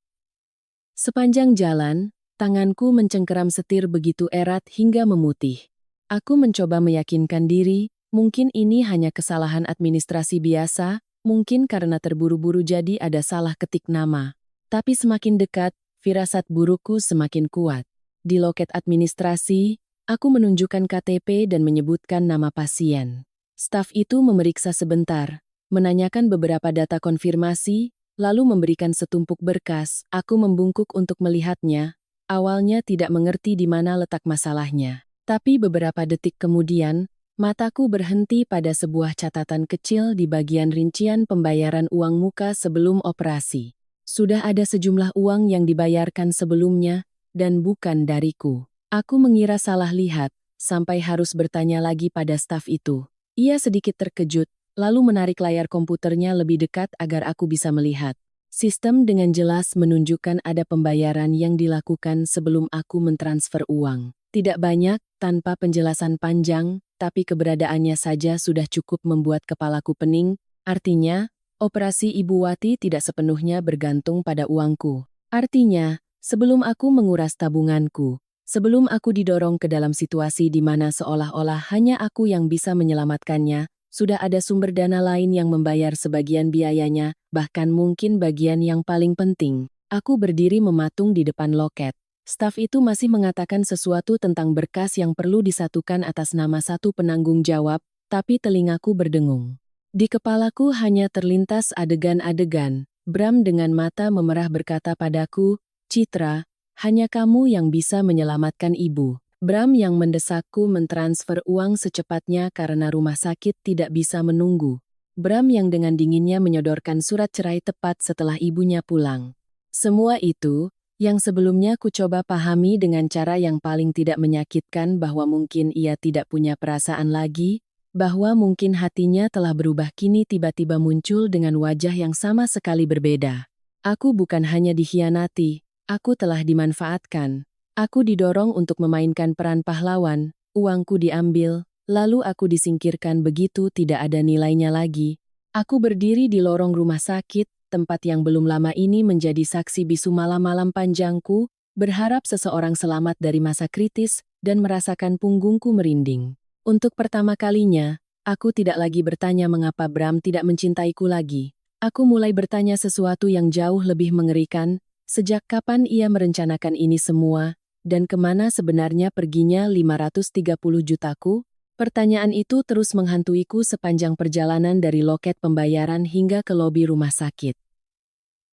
Sepanjang jalan, tanganku mencengkeram setir begitu erat hingga memutih. Aku mencoba meyakinkan diri, mungkin ini hanya kesalahan administrasi biasa, mungkin karena terburu-buru jadi ada salah ketik nama. Tapi semakin dekat, firasat burukku semakin kuat. Di loket administrasi, aku menunjukkan KTP dan menyebutkan nama pasien. Staf itu memeriksa sebentar, menanyakan beberapa data konfirmasi, lalu memberikan setumpuk berkas. Aku membungkuk untuk melihatnya. Awalnya tidak mengerti di mana letak masalahnya. Tapi beberapa detik kemudian, mataku berhenti pada sebuah catatan kecil di bagian rincian pembayaran uang muka sebelum operasi. Sudah ada sejumlah uang yang dibayarkan sebelumnya, dan bukan dariku. Aku mengira salah lihat, sampai harus bertanya lagi pada staf itu. Ia sedikit terkejut, lalu menarik layar komputernya lebih dekat agar aku bisa melihat. Sistem dengan jelas menunjukkan ada pembayaran yang dilakukan sebelum aku mentransfer uang. Tidak banyak, tanpa penjelasan panjang, tapi keberadaannya saja sudah cukup membuat kepalaku pening. Artinya, operasi Ibu Wati tidak sepenuhnya bergantung pada uangku. Artinya, sebelum aku menguras tabunganku, sebelum aku didorong ke dalam situasi di mana seolah-olah hanya aku yang bisa menyelamatkannya, sudah ada sumber dana lain yang membayar sebagian biayanya, bahkan mungkin bagian yang paling penting. Aku berdiri mematung di depan loket. Staf itu masih mengatakan sesuatu tentang berkas yang perlu disatukan atas nama satu penanggung jawab, tapi telingaku berdengung. Di kepalaku hanya terlintas adegan-adegan. Bram dengan mata memerah berkata padaku, "Citra, hanya kamu yang bisa menyelamatkan ibu." Bram yang mendesakku mentransfer uang secepatnya karena rumah sakit tidak bisa menunggu. Bram yang dengan dinginnya menyodorkan surat cerai tepat setelah ibunya pulang. Semua itu, yang sebelumnya ku coba pahami dengan cara yang paling tidak menyakitkan bahwa mungkin ia tidak punya perasaan lagi, bahwa mungkin hatinya telah berubah kini tiba-tiba muncul dengan wajah yang sama sekali berbeda. Aku bukan hanya dikhianati, aku telah dimanfaatkan. Aku didorong untuk memainkan peran pahlawan, uangku diambil, lalu aku disingkirkan begitu tidak ada nilainya lagi. Aku berdiri di lorong rumah sakit, tempat yang belum lama ini menjadi saksi bisu malam-malam panjangku, berharap seseorang selamat dari masa kritis dan merasakan punggungku merinding. Untuk pertama kalinya, aku tidak lagi bertanya mengapa Bram tidak mencintaiku lagi. Aku mulai bertanya sesuatu yang jauh lebih mengerikan, sejak kapan ia merencanakan ini semua, dan kemana sebenarnya perginya 530 jutaku? Pertanyaan itu terus menghantuiku sepanjang perjalanan dari loket pembayaran hingga ke lobi rumah sakit.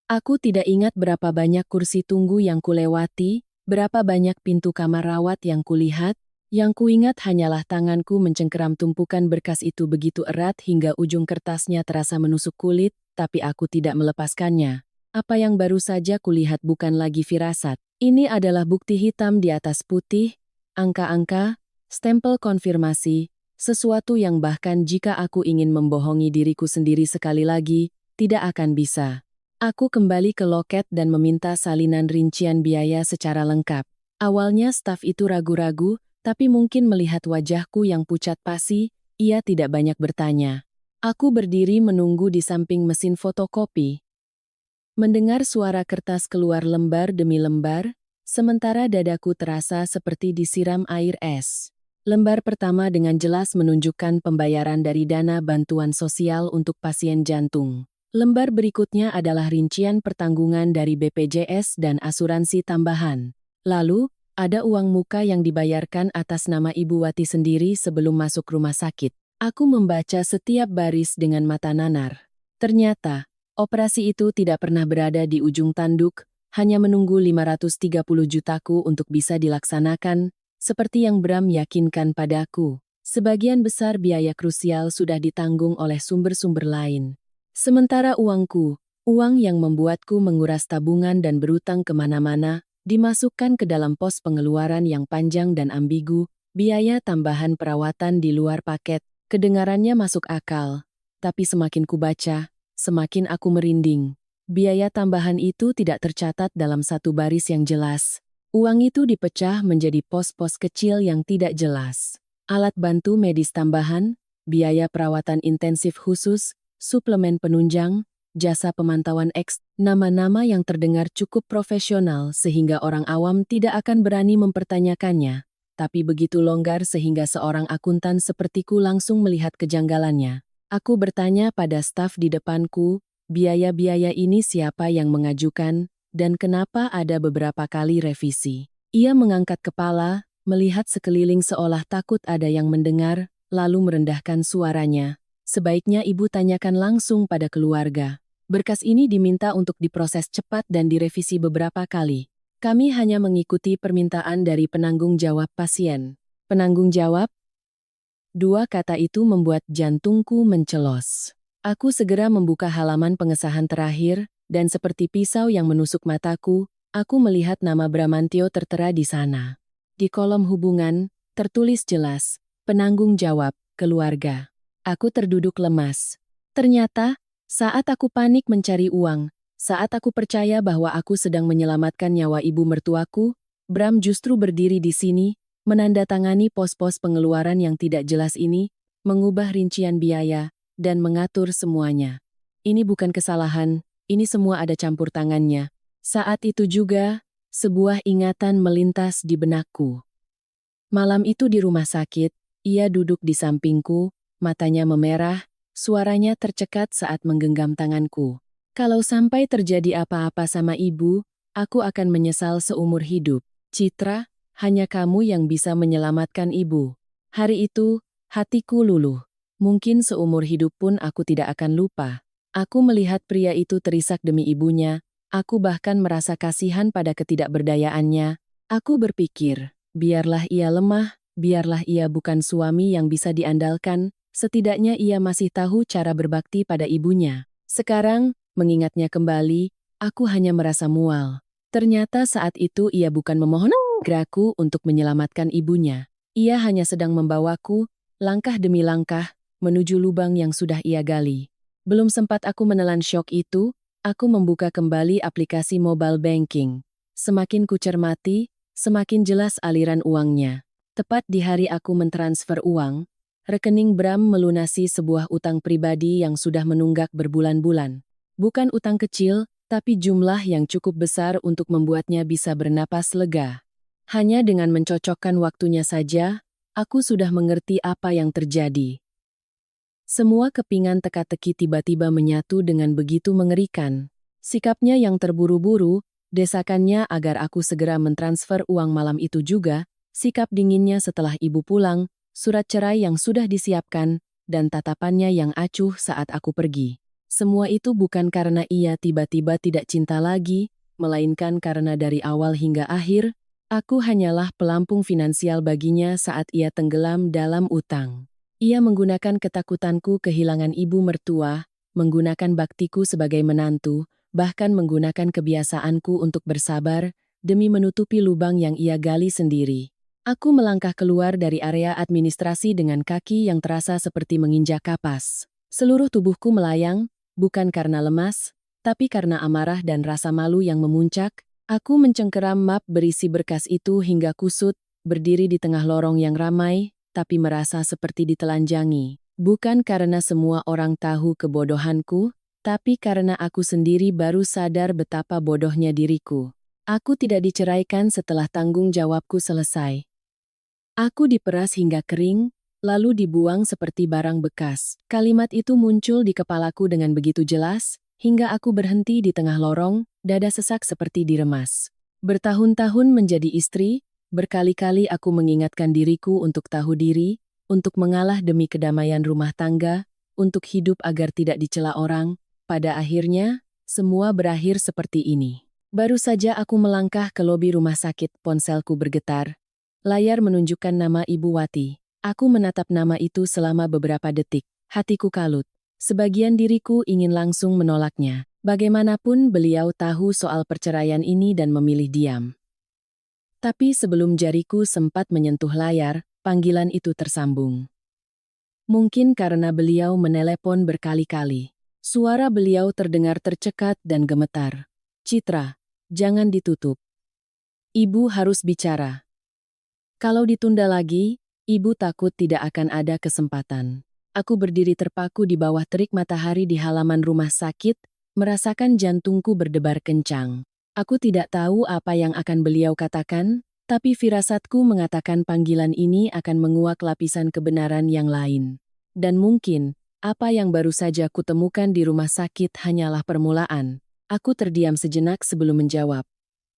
Aku tidak ingat berapa banyak kursi tunggu yang kulewati, berapa banyak pintu kamar rawat yang kulihat. Yang kuingat hanyalah tanganku mencengkeram tumpukan berkas itu begitu erat hingga ujung kertasnya terasa menusuk kulit, tapi aku tidak melepaskannya. Apa yang baru saja kulihat bukan lagi firasat. Ini adalah bukti hitam di atas putih, angka-angka, stempel konfirmasi, sesuatu yang bahkan jika aku ingin membohongi diriku sendiri sekali lagi, tidak akan bisa. Aku kembali ke loket dan meminta salinan rincian biaya secara lengkap. Awalnya staf itu ragu-ragu, tapi mungkin melihat wajahku yang pucat pasi, ia tidak banyak bertanya. Aku berdiri menunggu di samping mesin fotokopi. Mendengar suara kertas keluar lembar demi lembar, sementara dadaku terasa seperti disiram air es. Lembar pertama dengan jelas menunjukkan pembayaran dari dana bantuan sosial untuk pasien jantung. Lembar berikutnya adalah rincian pertanggungan dari BPJS dan asuransi tambahan. Lalu, ada uang muka yang dibayarkan atas nama Ibu Wati sendiri sebelum masuk rumah sakit. Aku membaca setiap baris dengan mata nanar. Ternyata, operasi itu tidak pernah berada di ujung tanduk, hanya menunggu 530 jutaku untuk bisa dilaksanakan, seperti yang Bram yakinkan padaku. Sebagian besar biaya krusial sudah ditanggung oleh sumber-sumber lain. Sementara uangku, uang yang membuatku menguras tabungan dan berutang kemana-mana, dimasukkan ke dalam pos pengeluaran yang panjang dan ambigu, biaya tambahan perawatan di luar paket, kedengarannya masuk akal. Tapi semakin kubaca, semakin aku merinding. Biaya tambahan itu tidak tercatat dalam satu baris yang jelas. Uang itu dipecah menjadi pos-pos kecil yang tidak jelas. Alat bantu medis tambahan, biaya perawatan intensif khusus, suplemen penunjang, jasa pemantauan X, nama-nama yang terdengar cukup profesional sehingga orang awam tidak akan berani mempertanyakannya, tapi begitu longgar sehingga seorang akuntan sepertiku langsung melihat kejanggalannya. Aku bertanya pada staf di depanku, biaya-biaya ini siapa yang mengajukan, dan kenapa ada beberapa kali revisi. Ia mengangkat kepala, melihat sekeliling seolah takut ada yang mendengar, lalu merendahkan suaranya. Sebaiknya ibu tanyakan langsung pada keluarga. Berkas ini diminta untuk diproses cepat dan direvisi beberapa kali. Kami hanya mengikuti permintaan dari penanggung jawab pasien. Penanggung jawab? Dua kata itu membuat jantungku mencelos. Aku segera membuka halaman pengesahan terakhir, dan seperti pisau yang menusuk mataku, aku melihat nama Bramantio tertera di sana. Di kolom hubungan, tertulis jelas, penanggung jawab, keluarga. Aku terduduk lemas. Ternyata, saat aku panik mencari uang, saat aku percaya bahwa aku sedang menyelamatkan nyawa ibu mertuaku, Bram justru berdiri di sini, menandatangani pos-pos pengeluaran yang tidak jelas ini, mengubah rincian biaya, dan mengatur semuanya. Ini bukan kesalahan, ini semua ada campur tangannya. Saat itu juga, sebuah ingatan melintas di benakku. Malam itu di rumah sakit, ia duduk di sampingku, matanya memerah, suaranya tercekat saat menggenggam tanganku. Kalau sampai terjadi apa-apa sama ibu, aku akan menyesal seumur hidup. Citra, hanya kamu yang bisa menyelamatkan ibu. Hari itu, hatiku luluh. Mungkin seumur hidup pun aku tidak akan lupa. Aku melihat pria itu terisak demi ibunya, aku bahkan merasa kasihan pada ketidakberdayaannya. Aku berpikir, biarlah ia lemah, biarlah ia bukan suami yang bisa diandalkan, setidaknya ia masih tahu cara berbakti pada ibunya. Sekarang, mengingatnya kembali, aku hanya merasa mual. Ternyata saat itu ia bukan memohon segeraku untuk menyelamatkan ibunya. Ia hanya sedang membawaku, langkah demi langkah, menuju lubang yang sudah ia gali. Belum sempat aku menelan syok itu, aku membuka kembali aplikasi mobile banking. Semakin kucermati, semakin jelas aliran uangnya. Tepat di hari aku mentransfer uang, rekening Bram melunasi sebuah utang pribadi yang sudah menunggak berbulan-bulan. Bukan utang kecil, tapi jumlah yang cukup besar untuk membuatnya bisa bernapas lega. Hanya dengan mencocokkan waktunya saja, aku sudah mengerti apa yang terjadi. Semua kepingan teka-teki tiba-tiba menyatu dengan begitu mengerikan. Sikapnya yang terburu-buru, desakannya agar aku segera mentransfer uang malam itu juga, sikap dinginnya setelah ibu pulang, surat cerai yang sudah disiapkan, dan tatapannya yang acuh saat aku pergi. Semua itu bukan karena ia tiba-tiba tidak cinta lagi, melainkan karena dari awal hingga akhir, aku hanyalah pelampung finansial baginya saat ia tenggelam dalam utang. Ia menggunakan ketakutanku kehilangan ibu mertua, menggunakan baktiku sebagai menantu, bahkan menggunakan kebiasaanku untuk bersabar, demi menutupi lubang yang ia gali sendiri. Aku melangkah keluar dari area administrasi dengan kaki yang terasa seperti menginjak kapas. Seluruh tubuhku melayang, bukan karena lemas, tapi karena amarah dan rasa malu yang memuncak. Aku mencengkeram map berisi berkas itu hingga kusut, berdiri di tengah lorong yang ramai, tapi merasa seperti ditelanjangi. Bukan karena semua orang tahu kebodohanku, tapi karena aku sendiri baru sadar betapa bodohnya diriku. Aku tidak diceraikan setelah tanggung jawabku selesai. Aku diperas hingga kering, lalu dibuang seperti barang bekas. Kalimat itu muncul di kepalaku dengan begitu jelas, hingga aku berhenti di tengah lorong, dada sesak seperti diremas. Bertahun-tahun menjadi istri, berkali-kali aku mengingatkan diriku untuk tahu diri, untuk mengalah demi kedamaian rumah tangga, untuk hidup agar tidak dicela orang. Pada akhirnya, semua berakhir seperti ini. Baru saja aku melangkah ke lobi rumah sakit, ponselku bergetar. Layar menunjukkan nama Ibu Wati. Aku menatap nama itu selama beberapa detik. Hatiku kalut. Sebagian diriku ingin langsung menolaknya. Bagaimanapun beliau tahu soal perceraian ini dan memilih diam. Tapi sebelum jariku sempat menyentuh layar, panggilan itu tersambung. Mungkin karena beliau menelepon berkali-kali. Suara beliau terdengar tercekat dan gemetar. Citra, jangan ditutup. Ibu harus bicara. Kalau ditunda lagi, ibu takut tidak akan ada kesempatan. Aku berdiri terpaku di bawah terik matahari di halaman rumah sakit, merasakan jantungku berdebar kencang. Aku tidak tahu apa yang akan beliau katakan, tapi firasatku mengatakan panggilan ini akan menguak lapisan kebenaran yang lain. Dan mungkin, apa yang baru saja kutemukan di rumah sakit hanyalah permulaan. Aku terdiam sejenak sebelum menjawab.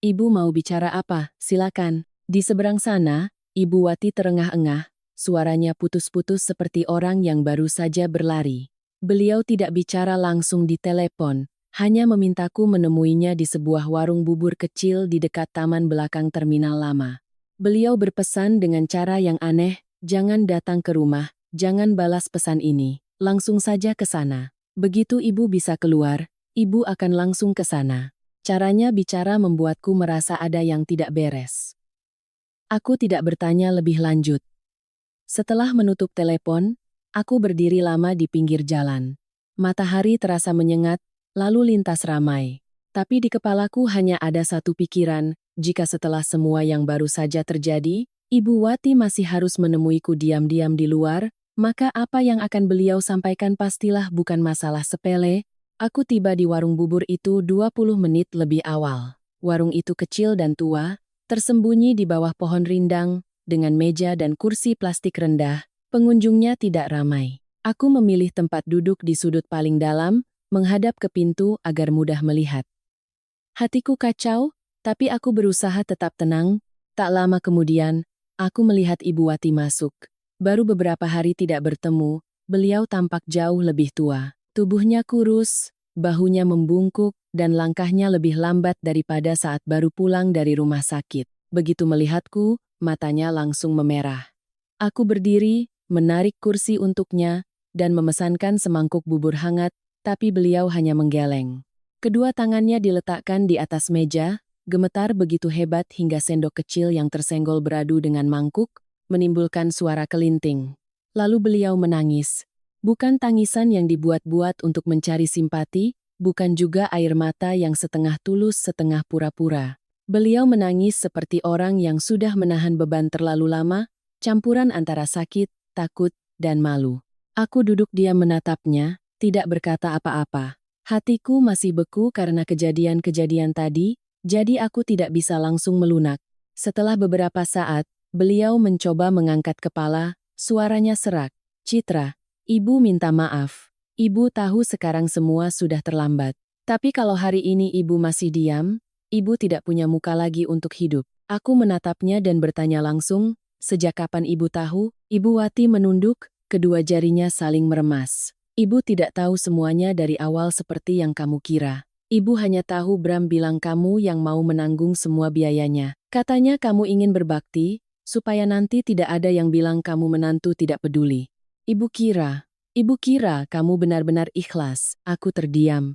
Ibu mau bicara apa? Silakan. Di seberang sana, Ibu Wati terengah-engah, suaranya putus-putus seperti orang yang baru saja berlari. Beliau tidak bicara langsung di telepon, hanya memintaku menemuinya di sebuah warung bubur kecil di dekat taman belakang terminal lama. Beliau berpesan dengan cara yang aneh, jangan datang ke rumah, jangan balas pesan ini, langsung saja ke sana. Begitu ibu bisa keluar, ibu akan langsung ke sana. Caranya bicara membuatku merasa ada yang tidak beres. Aku tidak bertanya lebih lanjut. Setelah menutup telepon, aku berdiri lama di pinggir jalan. Matahari terasa menyengat, lalu lintas ramai. Tapi di kepalaku hanya ada satu pikiran, jika setelah semua yang baru saja terjadi, Ibu Wati masih harus menemuiku diam-diam di luar, maka apa yang akan beliau sampaikan pastilah bukan masalah sepele. Aku tiba di warung bubur itu 20 menit lebih awal. Warung itu kecil dan tua, tersembunyi di bawah pohon rindang, dengan meja dan kursi plastik rendah, pengunjungnya tidak ramai. Aku memilih tempat duduk di sudut paling dalam, menghadap ke pintu agar mudah melihat. Hatiku kacau, tapi aku berusaha tetap tenang. Tak lama kemudian, aku melihat Ibu Wati masuk. Baru beberapa hari tidak bertemu, Beliau tampak jauh lebih tua. Tubuhnya kurus, bahunya membungkuk, dan langkahnya lebih lambat daripada saat baru pulang dari rumah sakit. Begitu melihatku, matanya langsung memerah. Aku berdiri, menarik kursi untuknya, dan memesankan semangkuk bubur hangat, tapi beliau hanya menggeleng. Kedua tangannya diletakkan di atas meja, gemetar begitu hebat hingga sendok kecil yang tersenggol beradu dengan mangkuk, menimbulkan suara kelinting. Lalu beliau menangis. Bukan tangisan yang dibuat-buat untuk mencari simpati, bukan juga air mata yang setengah tulus setengah pura-pura. Beliau menangis seperti orang yang sudah menahan beban terlalu lama, campuran antara sakit, takut, dan malu. Aku duduk diam menatapnya, tidak berkata apa-apa. Hatiku masih beku karena kejadian-kejadian tadi, jadi aku tidak bisa langsung melunak. Setelah beberapa saat, beliau mencoba mengangkat kepala, suaranya serak. "Citra, Ibu minta maaf. Ibu tahu sekarang semua sudah terlambat. Tapi kalau hari ini Ibu masih diam, Ibu tidak punya muka lagi untuk hidup." Aku menatapnya dan bertanya langsung, "Sejak kapan Ibu tahu?" Ibu Wati menunduk, kedua jarinya saling meremas. "Ibu tidak tahu semuanya dari awal seperti yang kamu kira. Ibu hanya tahu Bram bilang kamu yang mau menanggung semua biayanya. Katanya kamu ingin berbakti, supaya nanti tidak ada yang bilang kamu menantu tidak peduli. Ibu kira kamu benar-benar ikhlas." Aku terdiam.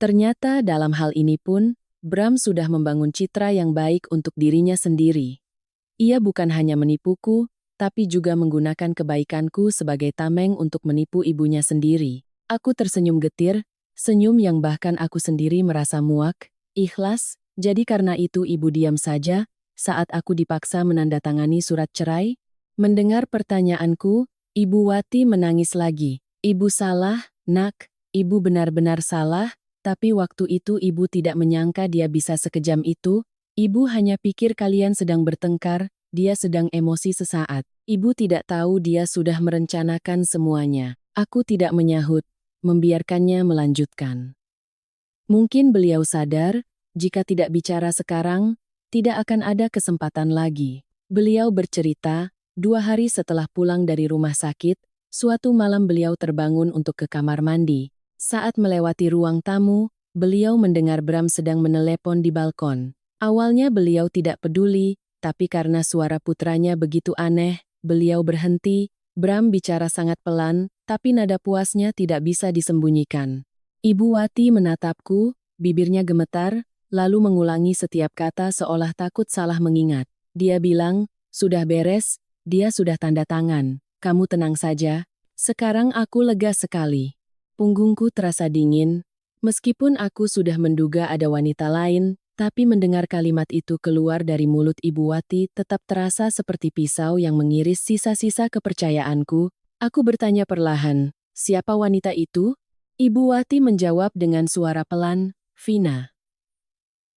Ternyata dalam hal ini pun, Bram sudah membangun citra yang baik untuk dirinya sendiri. Ia bukan hanya menipuku, tapi juga menggunakan kebaikanku sebagai tameng untuk menipu ibunya sendiri. Aku tersenyum getir, senyum yang bahkan aku sendiri merasa muak. Ikhlas, jadi karena itu Ibu diam saja saat aku dipaksa menandatangani surat cerai? Mendengar pertanyaanku, Ibu Wati menangis lagi. "Ibu salah, Nak. Ibu benar-benar salah, tapi waktu itu Ibu tidak menyangka dia bisa sekejam itu. Ibu hanya pikir kalian sedang bertengkar, dia sedang emosi sesaat. Ibu tidak tahu dia sudah merencanakan semuanya." Aku tidak menyahut, membiarkannya melanjutkan. Mungkin beliau sadar, jika tidak bicara sekarang, tidak akan ada kesempatan lagi. Beliau bercerita, 2 hari setelah pulang dari rumah sakit, suatu malam beliau terbangun untuk ke kamar mandi. Saat melewati ruang tamu, beliau mendengar Bram sedang menelepon di balkon. Awalnya beliau tidak peduli, tapi karena suara putranya begitu aneh, beliau berhenti. Bram bicara sangat pelan, tapi nada puasnya tidak bisa disembunyikan. Ibu Wati menatapku, bibirnya gemetar, lalu mengulangi setiap kata seolah takut salah mengingat. Dia bilang, "Sudah beres, dia sudah tanda tangan. Kamu tenang saja." Sekarang aku lega sekali. Punggungku terasa dingin. Meskipun aku sudah menduga ada wanita lain, tapi mendengar kalimat itu keluar dari mulut Ibu Wati tetap terasa seperti pisau yang mengiris sisa-sisa kepercayaanku. Aku bertanya perlahan, "Siapa wanita itu?" Ibu Wati menjawab dengan suara pelan, "Vina."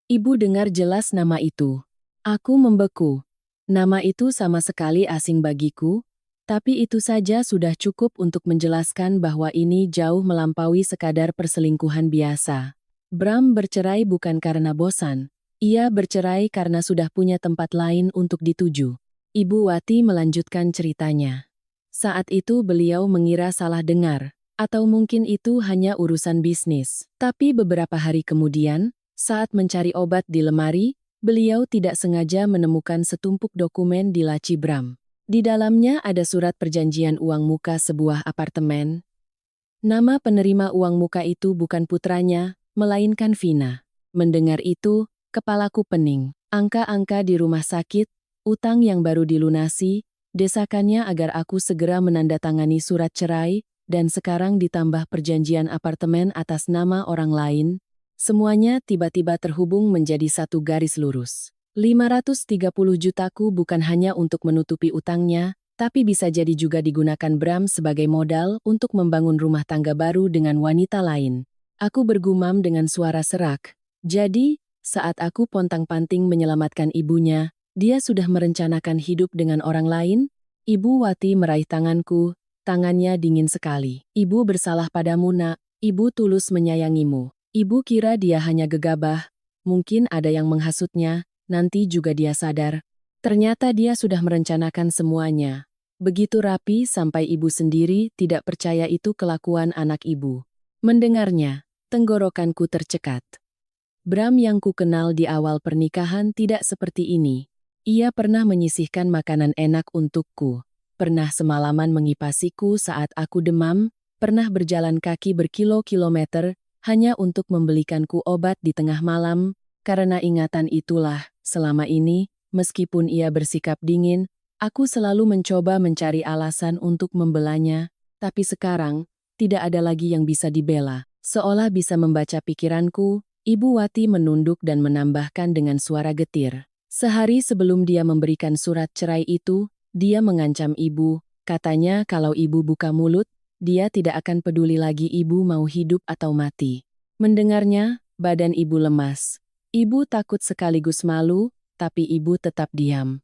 Ibu dengar jelas nama itu. Aku membeku. Nama itu sama sekali asing bagiku, tapi itu saja sudah cukup untuk menjelaskan bahwa ini jauh melampaui sekadar perselingkuhan biasa. Bram bercerai bukan karena bosan. Ia bercerai karena sudah punya tempat lain untuk dituju. Ibu Wati melanjutkan ceritanya. Saat itu beliau mengira salah dengar, atau mungkin itu hanya urusan bisnis. Tapi beberapa hari kemudian, saat mencari obat di lemari, beliau tidak sengaja menemukan setumpuk dokumen di laci Bram. Di dalamnya ada surat perjanjian uang muka sebuah apartemen. Nama penerima uang muka itu bukan putranya, melainkan Vina. Mendengar itu, kepalaku pening. Angka-angka di rumah sakit, utang yang baru dilunasi, desakannya agar aku segera menandatangani surat cerai, dan sekarang ditambah perjanjian apartemen atas nama orang lain. Semuanya tiba-tiba terhubung menjadi satu garis lurus. 530 jutaku bukan hanya untuk menutupi utangnya, tapi bisa jadi juga digunakan Bram sebagai modal untuk membangun rumah tangga baru dengan wanita lain. Aku bergumam dengan suara serak. Jadi, saat aku pontang-panting menyelamatkan ibunya, dia sudah merencanakan hidup dengan orang lain? Ibu Wati meraih tanganku, tangannya dingin sekali. "Ibu bersalah padamu, Nak. Ibu tulus menyayangimu. Ibu kira dia hanya gegabah, mungkin ada yang menghasutnya, nanti juga dia sadar. Ternyata dia sudah merencanakan semuanya. Begitu rapi sampai ibu sendiri tidak percaya itu kelakuan anak ibu. Mendengarnya, tenggorokanku tercekat. Bram yang ku kenal di awal pernikahan tidak seperti ini. Ia pernah menyisihkan makanan enak untukku, pernah semalaman mengipasiku saat aku demam, pernah berjalan kaki berkilo-kilometer hanya untuk membelikanku obat di tengah malam. Karena ingatan itulah, selama ini, meskipun ia bersikap dingin, aku selalu mencoba mencari alasan untuk membelanya, tapi sekarang, tidak ada lagi yang bisa dibela. Seolah bisa membaca pikiranku, Ibu Wati menunduk dan menambahkan dengan suara getir. Sehari sebelum dia memberikan surat cerai itu, dia mengancam ibu, katanya kalau ibu buka mulut, dia tidak akan peduli lagi ibu mau hidup atau mati. Mendengarnya, badan ibu lemas. Ibu takut sekaligus malu, tapi ibu tetap diam.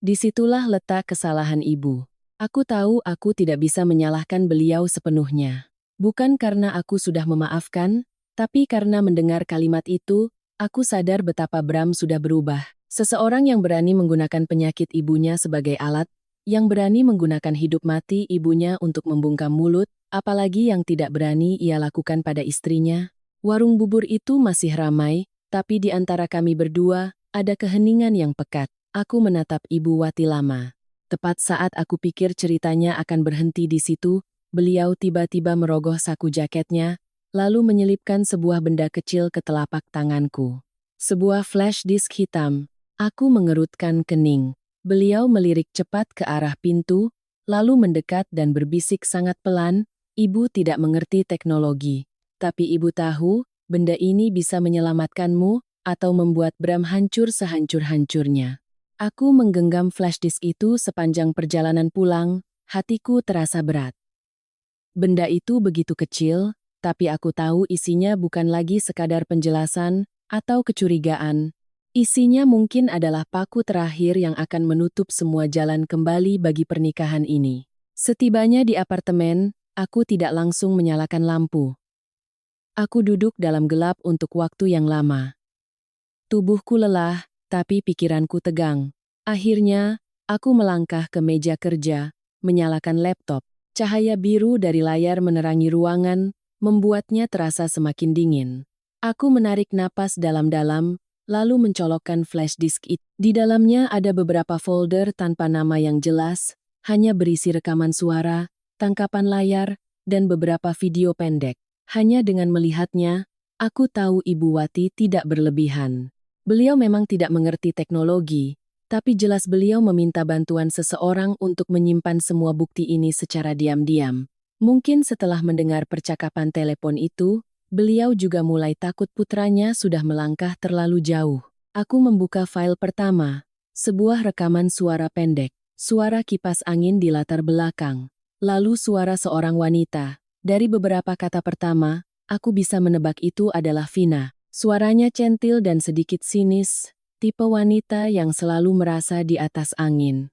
Disitulah letak kesalahan ibu. Aku tahu aku tidak bisa menyalahkan beliau sepenuhnya. Bukan karena aku sudah memaafkan, tapi karena mendengar kalimat itu, aku sadar betapa Bram sudah berubah. Seseorang yang berani menggunakan penyakit ibunya sebagai alat, yang berani menggunakan hidup mati ibunya untuk membungkam mulut, apalagi yang tidak berani ia lakukan pada istrinya. Warung bubur itu masih ramai, tapi di antara kami berdua, ada keheningan yang pekat. Aku menatap Ibu Wati lama. Tepat saat aku pikir ceritanya akan berhenti di situ, beliau tiba-tiba merogoh saku jaketnya, lalu menyelipkan sebuah benda kecil ke telapak tanganku. Sebuah flash disk hitam. Aku mengerutkan kening. Beliau melirik cepat ke arah pintu, lalu mendekat dan berbisik sangat pelan, "Ibu tidak mengerti teknologi. Tapi ibu tahu, benda ini bisa menyelamatkanmu, atau membuat Bram hancur sehancur-hancurnya." Aku menggenggam flash disk itu sepanjang perjalanan pulang, hatiku terasa berat. Benda itu begitu kecil, tapi aku tahu isinya bukan lagi sekadar penjelasan atau kecurigaan. Isinya mungkin adalah paku terakhir yang akan menutup semua jalan kembali bagi pernikahan ini. Setibanya di apartemen, aku tidak langsung menyalakan lampu. Aku duduk dalam gelap untuk waktu yang lama. Tubuhku lelah, tapi pikiranku tegang. Akhirnya, aku melangkah ke meja kerja, menyalakan laptop. Cahaya biru dari layar menerangi ruangan, membuatnya terasa semakin dingin. Aku menarik napas dalam-dalam, lalu mencolokkan flash disk itu. Di dalamnya ada beberapa folder tanpa nama yang jelas, hanya berisi rekaman suara, tangkapan layar, dan beberapa video pendek. Hanya dengan melihatnya, aku tahu Ibu Wati tidak berlebihan. Beliau memang tidak mengerti teknologi, tapi jelas beliau meminta bantuan seseorang untuk menyimpan semua bukti ini secara diam-diam. Mungkin setelah mendengar percakapan telepon itu, beliau juga mulai takut putranya sudah melangkah terlalu jauh. Aku membuka file pertama, sebuah rekaman suara pendek, suara kipas angin di latar belakang, lalu suara seorang wanita. Dari beberapa kata pertama, aku bisa menebak itu adalah Vina. Suaranya centil dan sedikit sinis, tipe wanita yang selalu merasa di atas angin.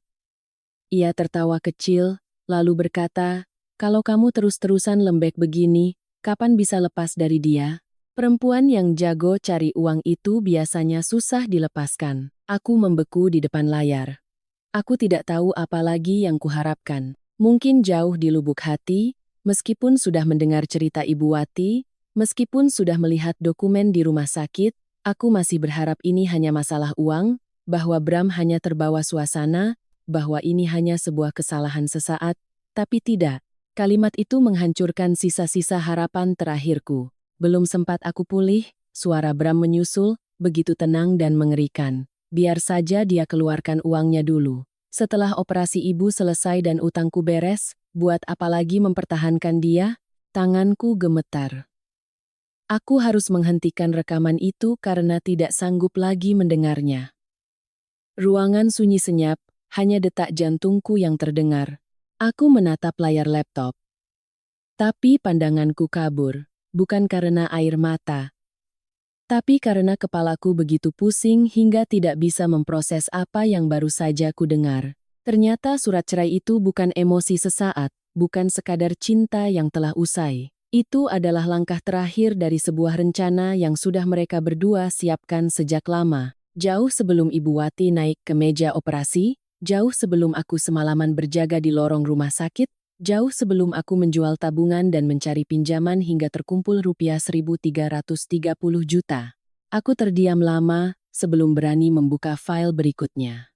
Ia tertawa kecil, lalu berkata, "Kalau kamu terus-terusan lembek begini, kapan bisa lepas dari dia?" Perempuan yang jago cari uang itu biasanya susah dilepaskan. Aku membeku di depan layar. Aku tidak tahu apa lagi yang kuharapkan. Mungkin jauh di lubuk hati, meskipun sudah mendengar cerita Ibu Wati, meskipun sudah melihat dokumen di rumah sakit, aku masih berharap ini hanya masalah uang, bahwa Bram hanya terbawa suasana, bahwa ini hanya sebuah kesalahan sesaat, tapi tidak. Kalimat itu menghancurkan sisa-sisa harapan terakhirku. Belum sempat aku pulih, suara Bram menyusul, begitu tenang dan mengerikan. Biar saja dia keluarkan uangnya dulu. Setelah operasi ibu selesai dan utangku beres, buat apa lagi mempertahankan dia? Tanganku gemetar. Aku harus menghentikan rekaman itu karena tidak sanggup lagi mendengarnya. Ruangan sunyi senyap, hanya detak jantungku yang terdengar. Aku menatap layar laptop. Tapi pandanganku kabur, bukan karena air mata, tapi karena kepalaku begitu pusing hingga tidak bisa memproses apa yang baru saja ku dengar. Ternyata surat cerai itu bukan emosi sesaat, bukan sekadar cinta yang telah usai. Itu adalah langkah terakhir dari sebuah rencana yang sudah mereka berdua siapkan sejak lama. Jauh sebelum Ibu Wati naik ke meja operasi, jauh sebelum aku semalaman berjaga di lorong rumah sakit, jauh sebelum aku menjual tabungan dan mencari pinjaman hingga terkumpul rupiah 1.330 juta. Aku terdiam lama sebelum berani membuka file berikutnya.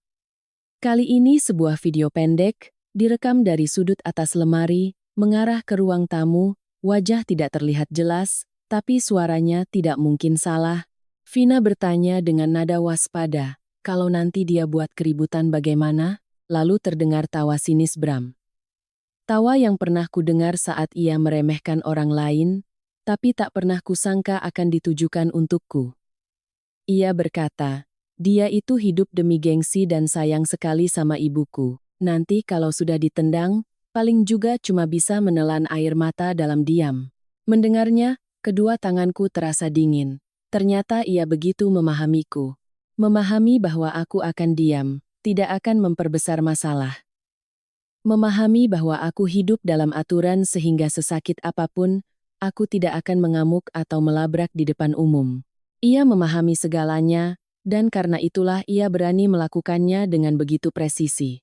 Kali ini sebuah video pendek, direkam dari sudut atas lemari, mengarah ke ruang tamu, wajah tidak terlihat jelas, tapi suaranya tidak mungkin salah. Vina bertanya dengan nada waspada, kalau nanti dia buat keributan bagaimana? Lalu terdengar tawa sinis Bram. Tawa yang pernah kudengar saat ia meremehkan orang lain, tapi tak pernah kusangka akan ditujukan untukku. Ia berkata, dia itu hidup demi gengsi dan sayang sekali sama ibuku. Nanti kalau sudah ditendang, paling juga cuma bisa menelan air mata dalam diam. Mendengarnya, kedua tanganku terasa dingin. Ternyata ia begitu memahamiku. Memahami bahwa aku akan diam, tidak akan memperbesar masalah. Memahami bahwa aku hidup dalam aturan sehingga sesakit apapun, aku tidak akan mengamuk atau melabrak di depan umum. Ia memahami segalanya, dan karena itulah ia berani melakukannya dengan begitu presisi.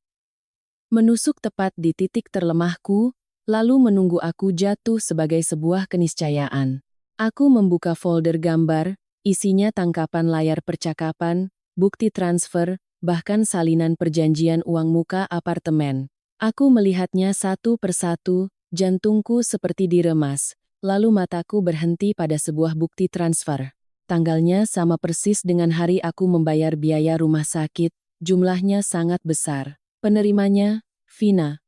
Menusuk tepat di titik terlemahku, lalu menunggu aku jatuh sebagai sebuah keniscayaan. Aku membuka folder gambar, isinya tangkapan layar percakapan, bukti transfer, bahkan salinan perjanjian uang muka apartemen. Aku melihatnya satu persatu, jantungku seperti diremas, lalu mataku berhenti pada sebuah bukti transfer. Tanggalnya sama persis dengan hari aku membayar biaya rumah sakit, jumlahnya sangat besar. Penerimanya, Vina.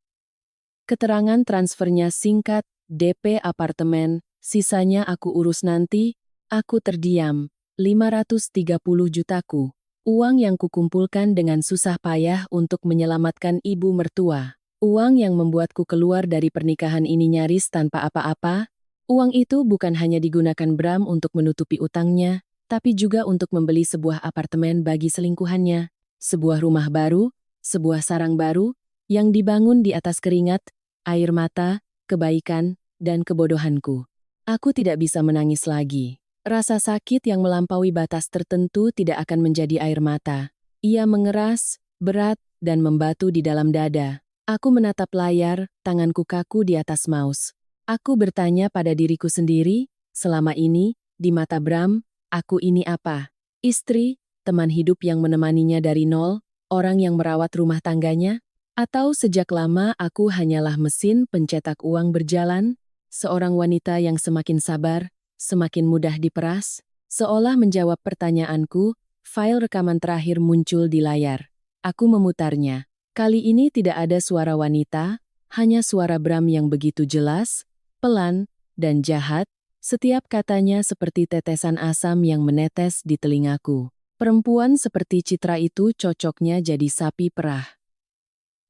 Keterangan transfernya singkat, DP apartemen, sisanya aku urus nanti. Aku terdiam, 530 jutaku. Uang yang kukumpulkan dengan susah payah untuk menyelamatkan ibu mertua. Uang yang membuatku keluar dari pernikahan ini nyaris tanpa apa-apa. Uang itu bukan hanya digunakan Bram untuk menutupi utangnya, tapi juga untuk membeli sebuah apartemen bagi selingkuhannya. Sebuah rumah baru, sebuah sarang baru, yang dibangun di atas keringat, air mata, kebaikan, dan kebodohanku. Aku tidak bisa menangis lagi. Rasa sakit yang melampaui batas tertentu tidak akan menjadi air mata. Ia mengeras, berat, dan membatu di dalam dada. Aku menatap layar, tanganku kaku di atas mouse. Aku bertanya pada diriku sendiri, selama ini, di mata Bram, aku ini apa? Istri, teman hidup yang menemaninya dari nol, orang yang merawat rumah tangganya? Atau sejak lama aku hanyalah mesin pencetak uang berjalan? Seorang wanita yang semakin sabar, semakin mudah diperas? Seolah menjawab pertanyaanku, file rekaman terakhir muncul di layar. Aku memutarnya. Kali ini tidak ada suara wanita, hanya suara Bram yang begitu jelas, pelan, dan jahat. Setiap katanya seperti tetesan asam yang menetes di telingaku. Perempuan seperti Citra itu cocoknya jadi sapi perah.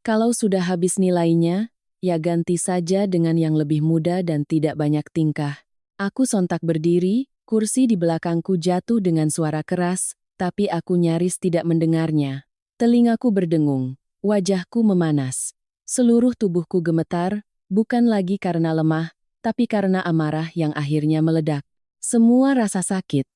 Kalau sudah habis nilainya, ya ganti saja dengan yang lebih muda dan tidak banyak tingkah. Aku sontak berdiri, kursi di belakangku jatuh dengan suara keras, tapi aku nyaris tidak mendengarnya. Telingaku berdengung, wajahku memanas. Seluruh tubuhku gemetar, bukan lagi karena lemah, tapi karena amarah yang akhirnya meledak. Semua rasa sakit,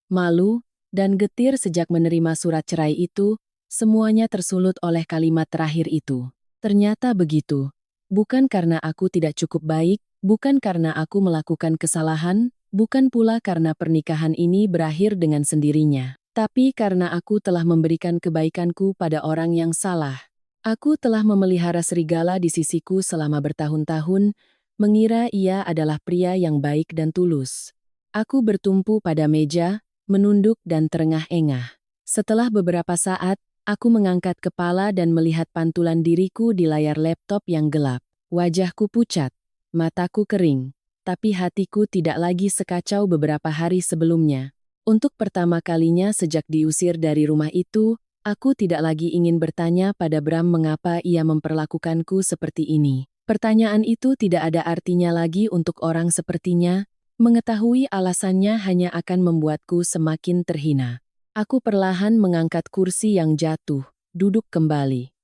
malu, dan getir sejak menerima surat cerai itu, semuanya tersulut oleh kalimat terakhir itu. Ternyata begitu. Bukan karena aku tidak cukup baik, bukan karena aku melakukan kesalahan, bukan pula karena pernikahan ini berakhir dengan sendirinya. Tapi karena aku telah memberikan kebaikanku pada orang yang salah. Aku telah memelihara serigala di sisiku selama bertahun-tahun, mengira ia adalah pria yang baik dan tulus. Aku bertumpu pada meja, menunduk dan terengah-engah. Setelah beberapa saat, aku mengangkat kepala dan melihat pantulan diriku di layar laptop yang gelap. Wajahku pucat, mataku kering, tapi hatiku tidak lagi sekacau beberapa hari sebelumnya. Untuk pertama kalinya sejak diusir dari rumah itu, aku tidak lagi ingin bertanya pada Bram mengapa ia memperlakukanku seperti ini. Pertanyaan itu tidak ada artinya lagi untuk orang sepertinya. Mengetahui alasannya hanya akan membuatku semakin terhina. Aku perlahan mengangkat kursi yang jatuh, duduk kembali.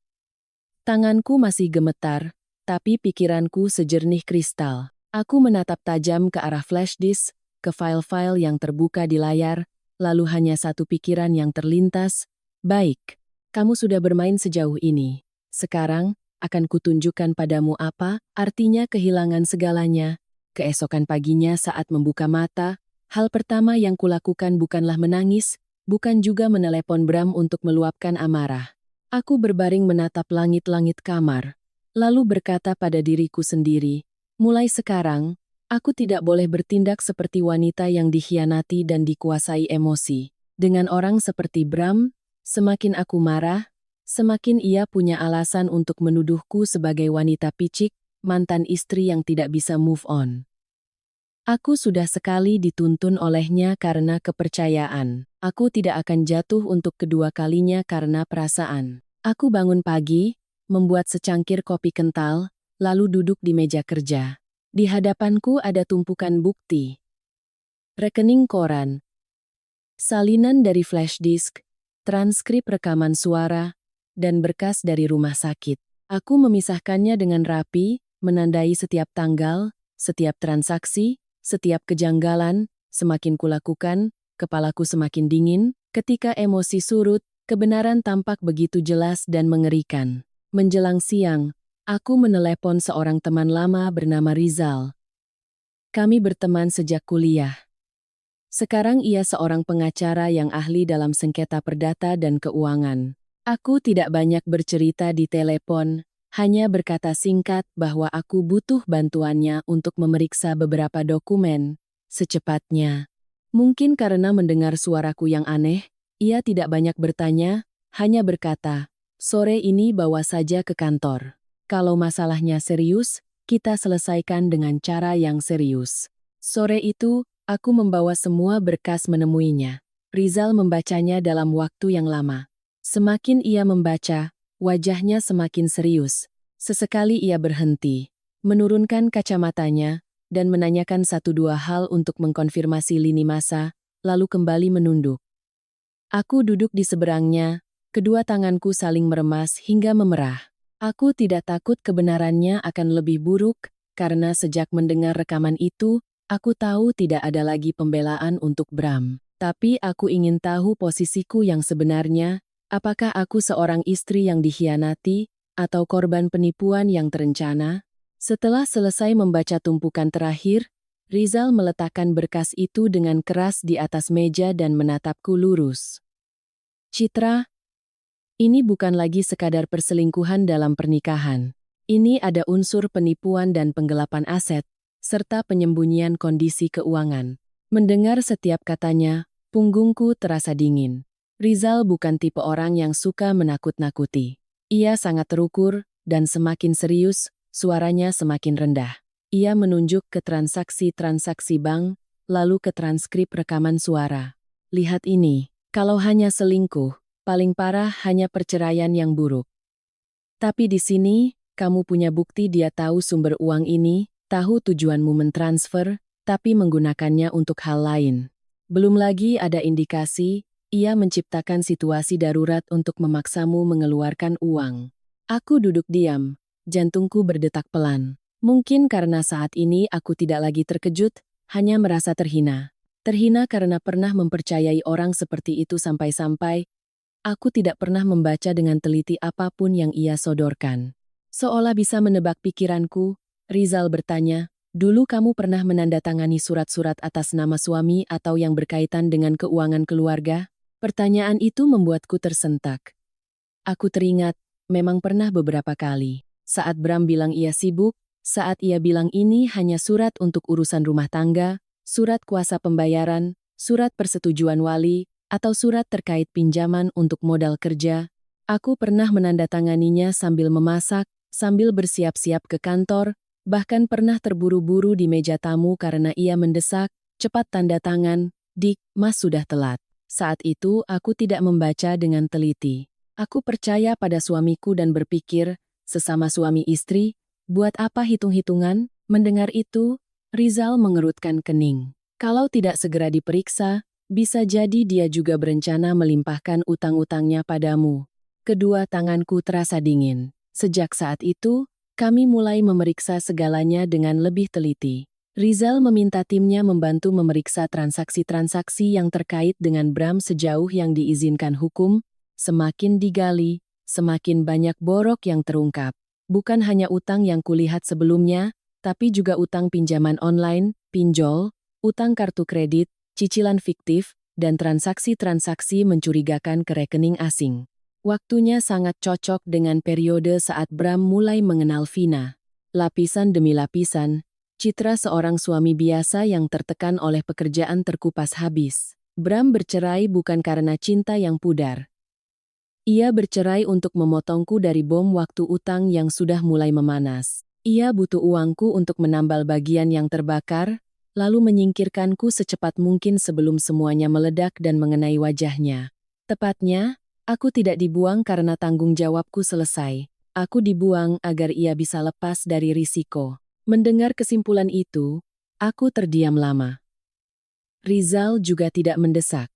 Tanganku masih gemetar, tapi pikiranku sejernih kristal. Aku menatap tajam ke arah flash disk, ke file-file yang terbuka di layar, lalu hanya satu pikiran yang terlintas, baik. Kamu sudah bermain sejauh ini. Sekarang, akan kutunjukkan padamu apa artinya kehilangan segalanya. Keesokan paginya saat membuka mata, hal pertama yang kulakukan bukanlah menangis, bukan juga menelepon Bram untuk meluapkan amarah. Aku berbaring menatap langit-langit kamar, lalu berkata pada diriku sendiri, mulai sekarang, aku tidak boleh bertindak seperti wanita yang dikhianati dan dikuasai emosi. Dengan orang seperti Bram, semakin aku marah, semakin ia punya alasan untuk menuduhku sebagai wanita picik, mantan istri yang tidak bisa move on. Aku sudah sekali dituntun olehnya karena kepercayaan. Aku tidak akan jatuh untuk kedua kalinya karena perasaan. Aku bangun pagi, membuat secangkir kopi kental, lalu duduk di meja kerja. Di hadapanku ada tumpukan bukti. Rekening koran, salinan dari flash disk, transkrip rekaman suara, dan berkas dari rumah sakit. Aku memisahkannya dengan rapi, menandai setiap tanggal, setiap transaksi, setiap kejanggalan. Semakin kulakukan, kepalaku semakin dingin. Ketika emosi surut, kebenaran tampak begitu jelas dan mengerikan. Menjelang siang, aku menelepon seorang teman lama bernama Rizal. Kami berteman sejak kuliah. Sekarang ia seorang pengacara yang ahli dalam sengketa perdata dan keuangan. Aku tidak banyak bercerita di telepon, hanya berkata singkat bahwa aku butuh bantuannya untuk memeriksa beberapa dokumen secepatnya. Mungkin karena mendengar suaraku yang aneh, ia tidak banyak bertanya, hanya berkata, "Sore ini bawa saja ke kantor. Kalau masalahnya serius, kita selesaikan dengan cara yang serius." Sore itu, aku membawa semua berkas menemuinya. Rizal membacanya dalam waktu yang lama. Semakin ia membaca, wajahnya semakin serius. Sesekali ia berhenti, menurunkan kacamatanya, dan menanyakan satu dua hal untuk mengkonfirmasi lini masa, lalu kembali menunduk. Aku duduk di seberangnya, kedua tanganku saling meremas hingga memerah. Aku tidak takut kebenarannya akan lebih buruk, karena sejak mendengar rekaman itu, aku tahu tidak ada lagi pembelaan untuk Bram. Tapi aku ingin tahu posisiku yang sebenarnya. Apakah aku seorang istri yang dikhianati, atau korban penipuan yang terencana? Setelah selesai membaca tumpukan terakhir, Rizal meletakkan berkas itu dengan keras di atas meja dan menatapku lurus. Citra, ini bukan lagi sekadar perselingkuhan dalam pernikahan. Ini ada unsur penipuan dan penggelapan aset, serta penyembunyian kondisi keuangan. Mendengar setiap katanya, punggungku terasa dingin. Rizal bukan tipe orang yang suka menakut-nakuti. Ia sangat terukur, dan semakin serius, suaranya semakin rendah. Ia menunjuk ke transaksi-transaksi bank, lalu ke transkrip rekaman suara. Lihat ini, kalau hanya selingkuh, paling parah hanya perceraian yang buruk. Tapi di sini, kamu punya bukti dia tahu sumber uang ini, tahu tujuanmu mentransfer, tapi menggunakannya untuk hal lain. Belum lagi ada indikasi, ia menciptakan situasi darurat untuk memaksamu mengeluarkan uang. Aku duduk diam, jantungku berdetak pelan. Mungkin karena saat ini aku tidak lagi terkejut, hanya merasa terhina. Terhina karena pernah mempercayai orang seperti itu sampai-sampai, aku tidak pernah membaca dengan teliti apapun yang ia sodorkan. Seolah bisa menebak pikiranku, Rizal bertanya, dulu kamu pernah menandatangani surat-surat atas nama suami atau yang berkaitan dengan keuangan keluarga? Pertanyaan itu membuatku tersentak. Aku teringat, memang pernah beberapa kali. Saat Bram bilang ia sibuk, saat ia bilang ini hanya surat untuk urusan rumah tangga, surat kuasa pembayaran, surat persetujuan wali, atau surat terkait pinjaman untuk modal kerja, aku pernah menandatanganinya sambil memasak, sambil bersiap-siap ke kantor, bahkan pernah terburu-buru di meja tamu karena ia mendesak, cepat tanda tangan, Dik, Mas sudah telat. Saat itu aku tidak membaca dengan teliti. Aku percaya pada suamiku dan berpikir, sesama suami istri, buat apa hitung-hitungan? Mendengar itu, Rizal mengerutkan kening. Kalau tidak segera diperiksa, bisa jadi dia juga berencana melimpahkan utang-utangnya padamu. Kedua tanganku terasa dingin. Sejak saat itu, kami mulai memeriksa segalanya dengan lebih teliti. Rizal meminta timnya membantu memeriksa transaksi-transaksi yang terkait dengan Bram sejauh yang diizinkan hukum, Semakin digali, semakin banyak borok yang terungkap. Bukan hanya utang yang kulihat sebelumnya, tapi juga utang pinjaman online, pinjol, utang kartu kredit, cicilan fiktif, dan transaksi-transaksi mencurigakan ke rekening asing. Waktunya sangat cocok dengan periode saat Bram mulai mengenal Vina. Lapisan demi lapisan, citra seorang suami biasa yang tertekan oleh pekerjaan terkupas habis. Bram bercerai bukan karena cinta yang pudar. Ia bercerai untuk memotongku dari bom waktu utang yang sudah mulai memanas. Ia butuh uangku untuk menambal bagian yang terbakar, lalu menyingkirkanku secepat mungkin sebelum semuanya meledak dan mengenai wajahnya. Tepatnya, aku tidak dibuang karena tanggung jawabku selesai. Aku dibuang agar ia bisa lepas dari risiko. Mendengar kesimpulan itu, aku terdiam lama. Rizal juga tidak mendesak.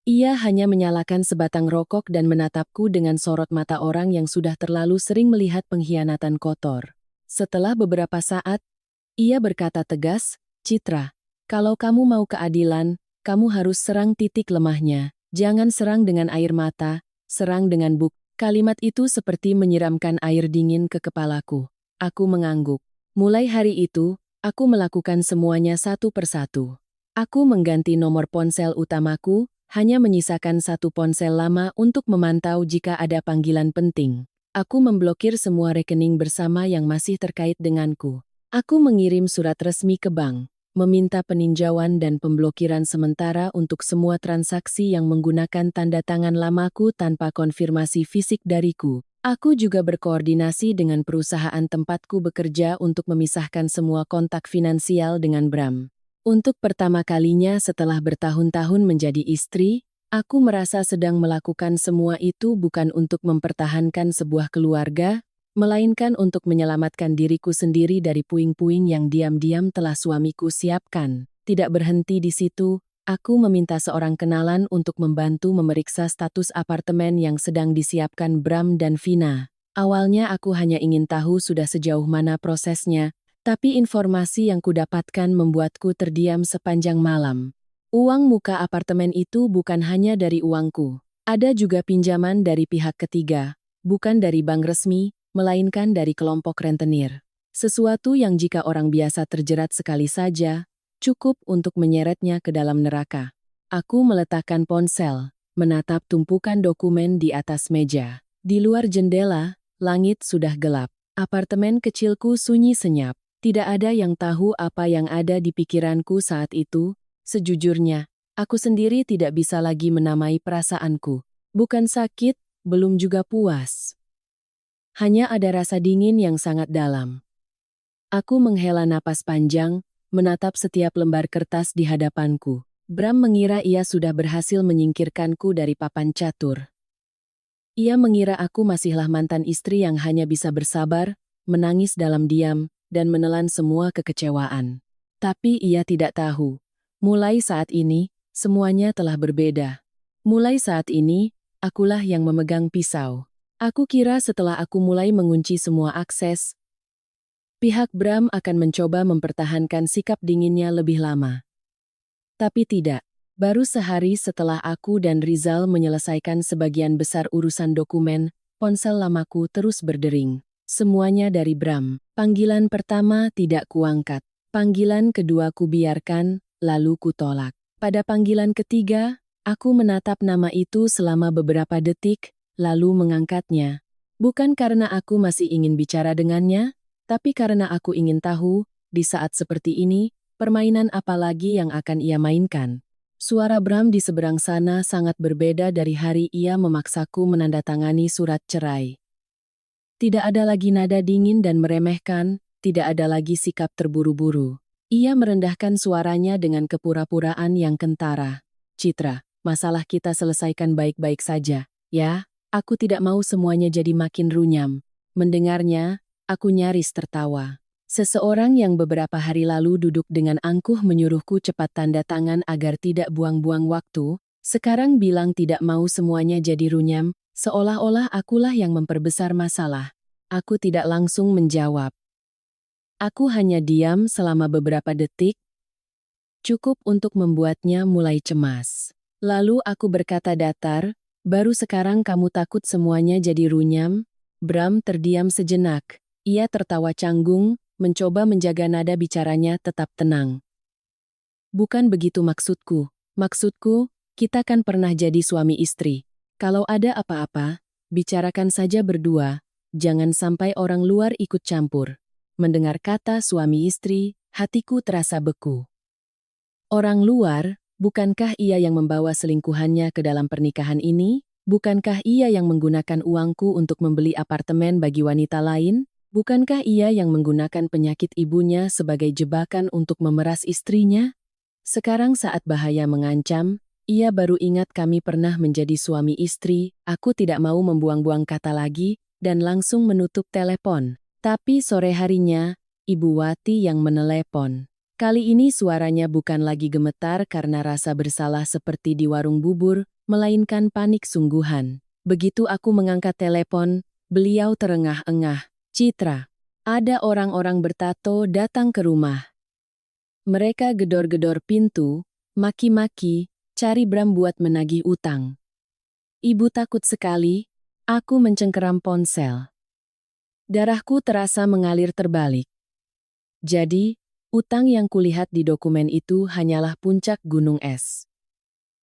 Ia hanya menyalakan sebatang rokok dan menatapku dengan sorot mata orang yang sudah terlalu sering melihat pengkhianatan kotor. Setelah beberapa saat, ia berkata tegas, "Citra, kalau kamu mau keadilan, kamu harus serang titik lemahnya. Jangan serang dengan air mata, serang dengan bukti." Kalimat itu seperti menyiramkan air dingin ke kepalaku. Aku mengangguk. Mulai hari itu, aku melakukan semuanya satu persatu. Aku mengganti nomor ponsel utamaku, hanya menyisakan satu ponsel lama untuk memantau jika ada panggilan penting. Aku memblokir semua rekening bersama yang masih terkait denganku. Aku mengirim surat resmi ke bank, meminta peninjauan dan pemblokiran sementara untuk semua transaksi yang menggunakan tanda tangan lamaku tanpa konfirmasi fisik dariku. Aku juga berkoordinasi dengan perusahaan tempatku bekerja untuk memisahkan semua kontak finansial dengan Bram. Untuk pertama kalinya setelah bertahun-tahun menjadi istri, aku merasa sedang melakukan semua itu bukan untuk mempertahankan sebuah keluarga, melainkan untuk menyelamatkan diriku sendiri dari puing-puing yang diam-diam telah suamiku siapkan. Tidak berhenti di situ, aku meminta seorang kenalan untuk membantu memeriksa status apartemen yang sedang disiapkan Bram dan Vina. Awalnya aku hanya ingin tahu sudah sejauh mana prosesnya, tapi informasi yang kudapatkan membuatku terdiam sepanjang malam. Uang muka apartemen itu bukan hanya dari uangku. Ada juga pinjaman dari pihak ketiga, bukan dari bank resmi, melainkan dari kelompok rentenir. Sesuatu yang jika orang biasa terjerat sekali saja, cukup untuk menyeretnya ke dalam neraka. Aku meletakkan ponsel, menatap tumpukan dokumen di atas meja. Di luar jendela, langit sudah gelap. Apartemen kecilku sunyi senyap. Tidak ada yang tahu apa yang ada di pikiranku saat itu. Sejujurnya, aku sendiri tidak bisa lagi menamai perasaanku. Bukan sakit, belum juga puas. Hanya ada rasa dingin yang sangat dalam. Aku menghela napas panjang, menatap setiap lembar kertas di hadapanku. Bram mengira ia sudah berhasil menyingkirkanku dari papan catur. Ia mengira aku masihlah mantan istri yang hanya bisa bersabar, menangis dalam diam, dan menelan semua kekecewaan. Tapi ia tidak tahu. Mulai saat ini, semuanya telah berbeda. Mulai saat ini, akulah yang memegang pisau. Aku kira setelah aku mulai mengunci semua akses, pihak Bram akan mencoba mempertahankan sikap dinginnya lebih lama. Tapi tidak. Baru sehari setelah aku dan Rizal menyelesaikan sebagian besar urusan dokumen, ponsel lamaku terus berdering. Semuanya dari Bram. Panggilan pertama tidak kuangkat. Panggilan kedua kubiarkan, lalu kutolak. Pada panggilan ketiga, aku menatap nama itu selama beberapa detik, lalu mengangkatnya. Bukan karena aku masih ingin bicara dengannya, tapi karena aku ingin tahu, di saat seperti ini, permainan apa lagi yang akan ia mainkan. Suara Bram di seberang sana sangat berbeda dari hari ia memaksaku menandatangani surat cerai. Tidak ada lagi nada dingin dan meremehkan, tidak ada lagi sikap terburu-buru. Ia merendahkan suaranya dengan kepura-puraan yang kentara. "Citra, masalah kita selesaikan baik-baik saja, ya? Aku tidak mau semuanya jadi makin runyam." Mendengarnya, aku nyaris tertawa. Seseorang yang beberapa hari lalu duduk dengan angkuh menyuruhku cepat tanda tangan agar tidak buang-buang waktu, sekarang bilang tidak mau semuanya jadi runyam, seolah-olah akulah yang memperbesar masalah. Aku tidak langsung menjawab. Aku hanya diam selama beberapa detik, cukup untuk membuatnya mulai cemas. Lalu aku berkata datar, Baru sekarang kamu takut semuanya jadi runyam? Bram terdiam sejenak. Ia tertawa canggung, mencoba menjaga nada bicaranya tetap tenang. Bukan begitu maksudku. Maksudku, kita kan pernah jadi suami istri. Kalau ada apa-apa, bicarakan saja berdua, jangan sampai orang luar ikut campur. Mendengar kata suami istri, hatiku terasa beku. Orang luar, bukankah ia yang membawa selingkuhannya ke dalam pernikahan ini? Bukankah ia yang menggunakan uangku untuk membeli apartemen bagi wanita lain? Bukankah ia yang menggunakan penyakit ibunya sebagai jebakan untuk memeras istrinya? Sekarang saat bahaya mengancam, ia baru ingat kami pernah menjadi suami istri. Aku tidak mau membuang-buang kata lagi, dan langsung menutup telepon. Tapi sore harinya, Ibu Wati yang menelepon. Kali ini suaranya bukan lagi gemetar karena rasa bersalah seperti di warung bubur, melainkan panik sungguhan. Begitu aku mengangkat telepon, beliau terengah-engah. Citra, ada orang-orang bertato datang ke rumah. Mereka gedor-gedor pintu, maki-maki, cari Bram buat menagih utang. Ibu takut sekali, aku mencengkeram ponsel. Darahku terasa mengalir terbalik. Jadi, utang yang kulihat di dokumen itu hanyalah puncak gunung es.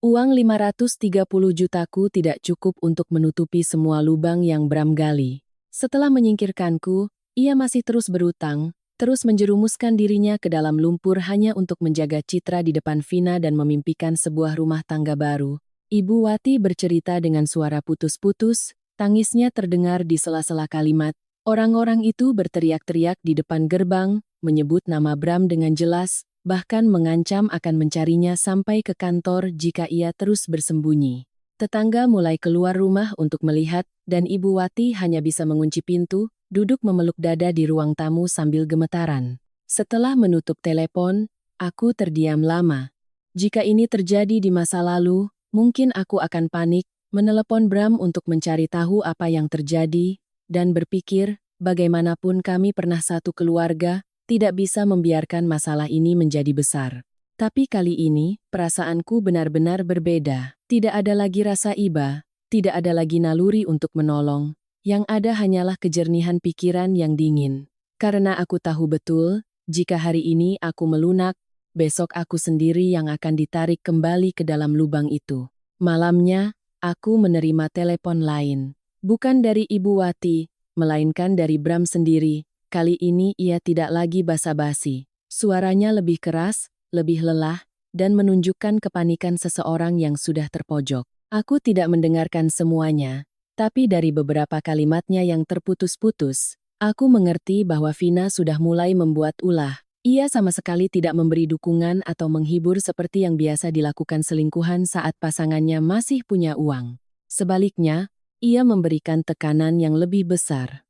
Uang 530 jutaku tidak cukup untuk menutupi semua lubang yang Bram gali. Setelah menyingkirkanku, ia masih terus berutang, terus menjerumuskan dirinya ke dalam lumpur hanya untuk menjaga citra di depan Vina dan memimpikan sebuah rumah tangga baru. Ibu Wati bercerita dengan suara putus-putus, tangisnya terdengar di sela-sela kalimat. Orang-orang itu berteriak-teriak di depan gerbang, menyebut nama Bram dengan jelas, bahkan mengancam akan mencarinya sampai ke kantor jika ia terus bersembunyi. Tetangga mulai keluar rumah untuk melihat, dan Ibu Wati hanya bisa mengunci pintu, duduk memeluk dada di ruang tamu sambil gemetaran. Setelah menutup telepon, aku terdiam lama. Jika ini terjadi di masa lalu, mungkin aku akan panik, menelepon Bram untuk mencari tahu apa yang terjadi, dan berpikir, bagaimanapun kami pernah satu keluarga, tidak bisa membiarkan masalah ini menjadi besar. Tapi kali ini, perasaanku benar-benar berbeda. Tidak ada lagi rasa iba, tidak ada lagi naluri untuk menolong. Yang ada hanyalah kejernihan pikiran yang dingin. Karena aku tahu betul, jika hari ini aku melunak, besok aku sendiri yang akan ditarik kembali ke dalam lubang itu. Malamnya, aku menerima telepon lain. Bukan dari Ibu Wati, melainkan dari Bram sendiri. Kali ini ia tidak lagi basa-basi. Suaranya lebih keras, lebih lelah, dan menunjukkan kepanikan seseorang yang sudah terpojok. Aku tidak mendengarkan semuanya, tapi dari beberapa kalimatnya yang terputus-putus, aku mengerti bahwa Vina sudah mulai membuat ulah. Ia sama sekali tidak memberi dukungan atau menghibur seperti yang biasa dilakukan selingkuhan saat pasangannya masih punya uang. Sebaliknya, ia memberikan tekanan yang lebih besar.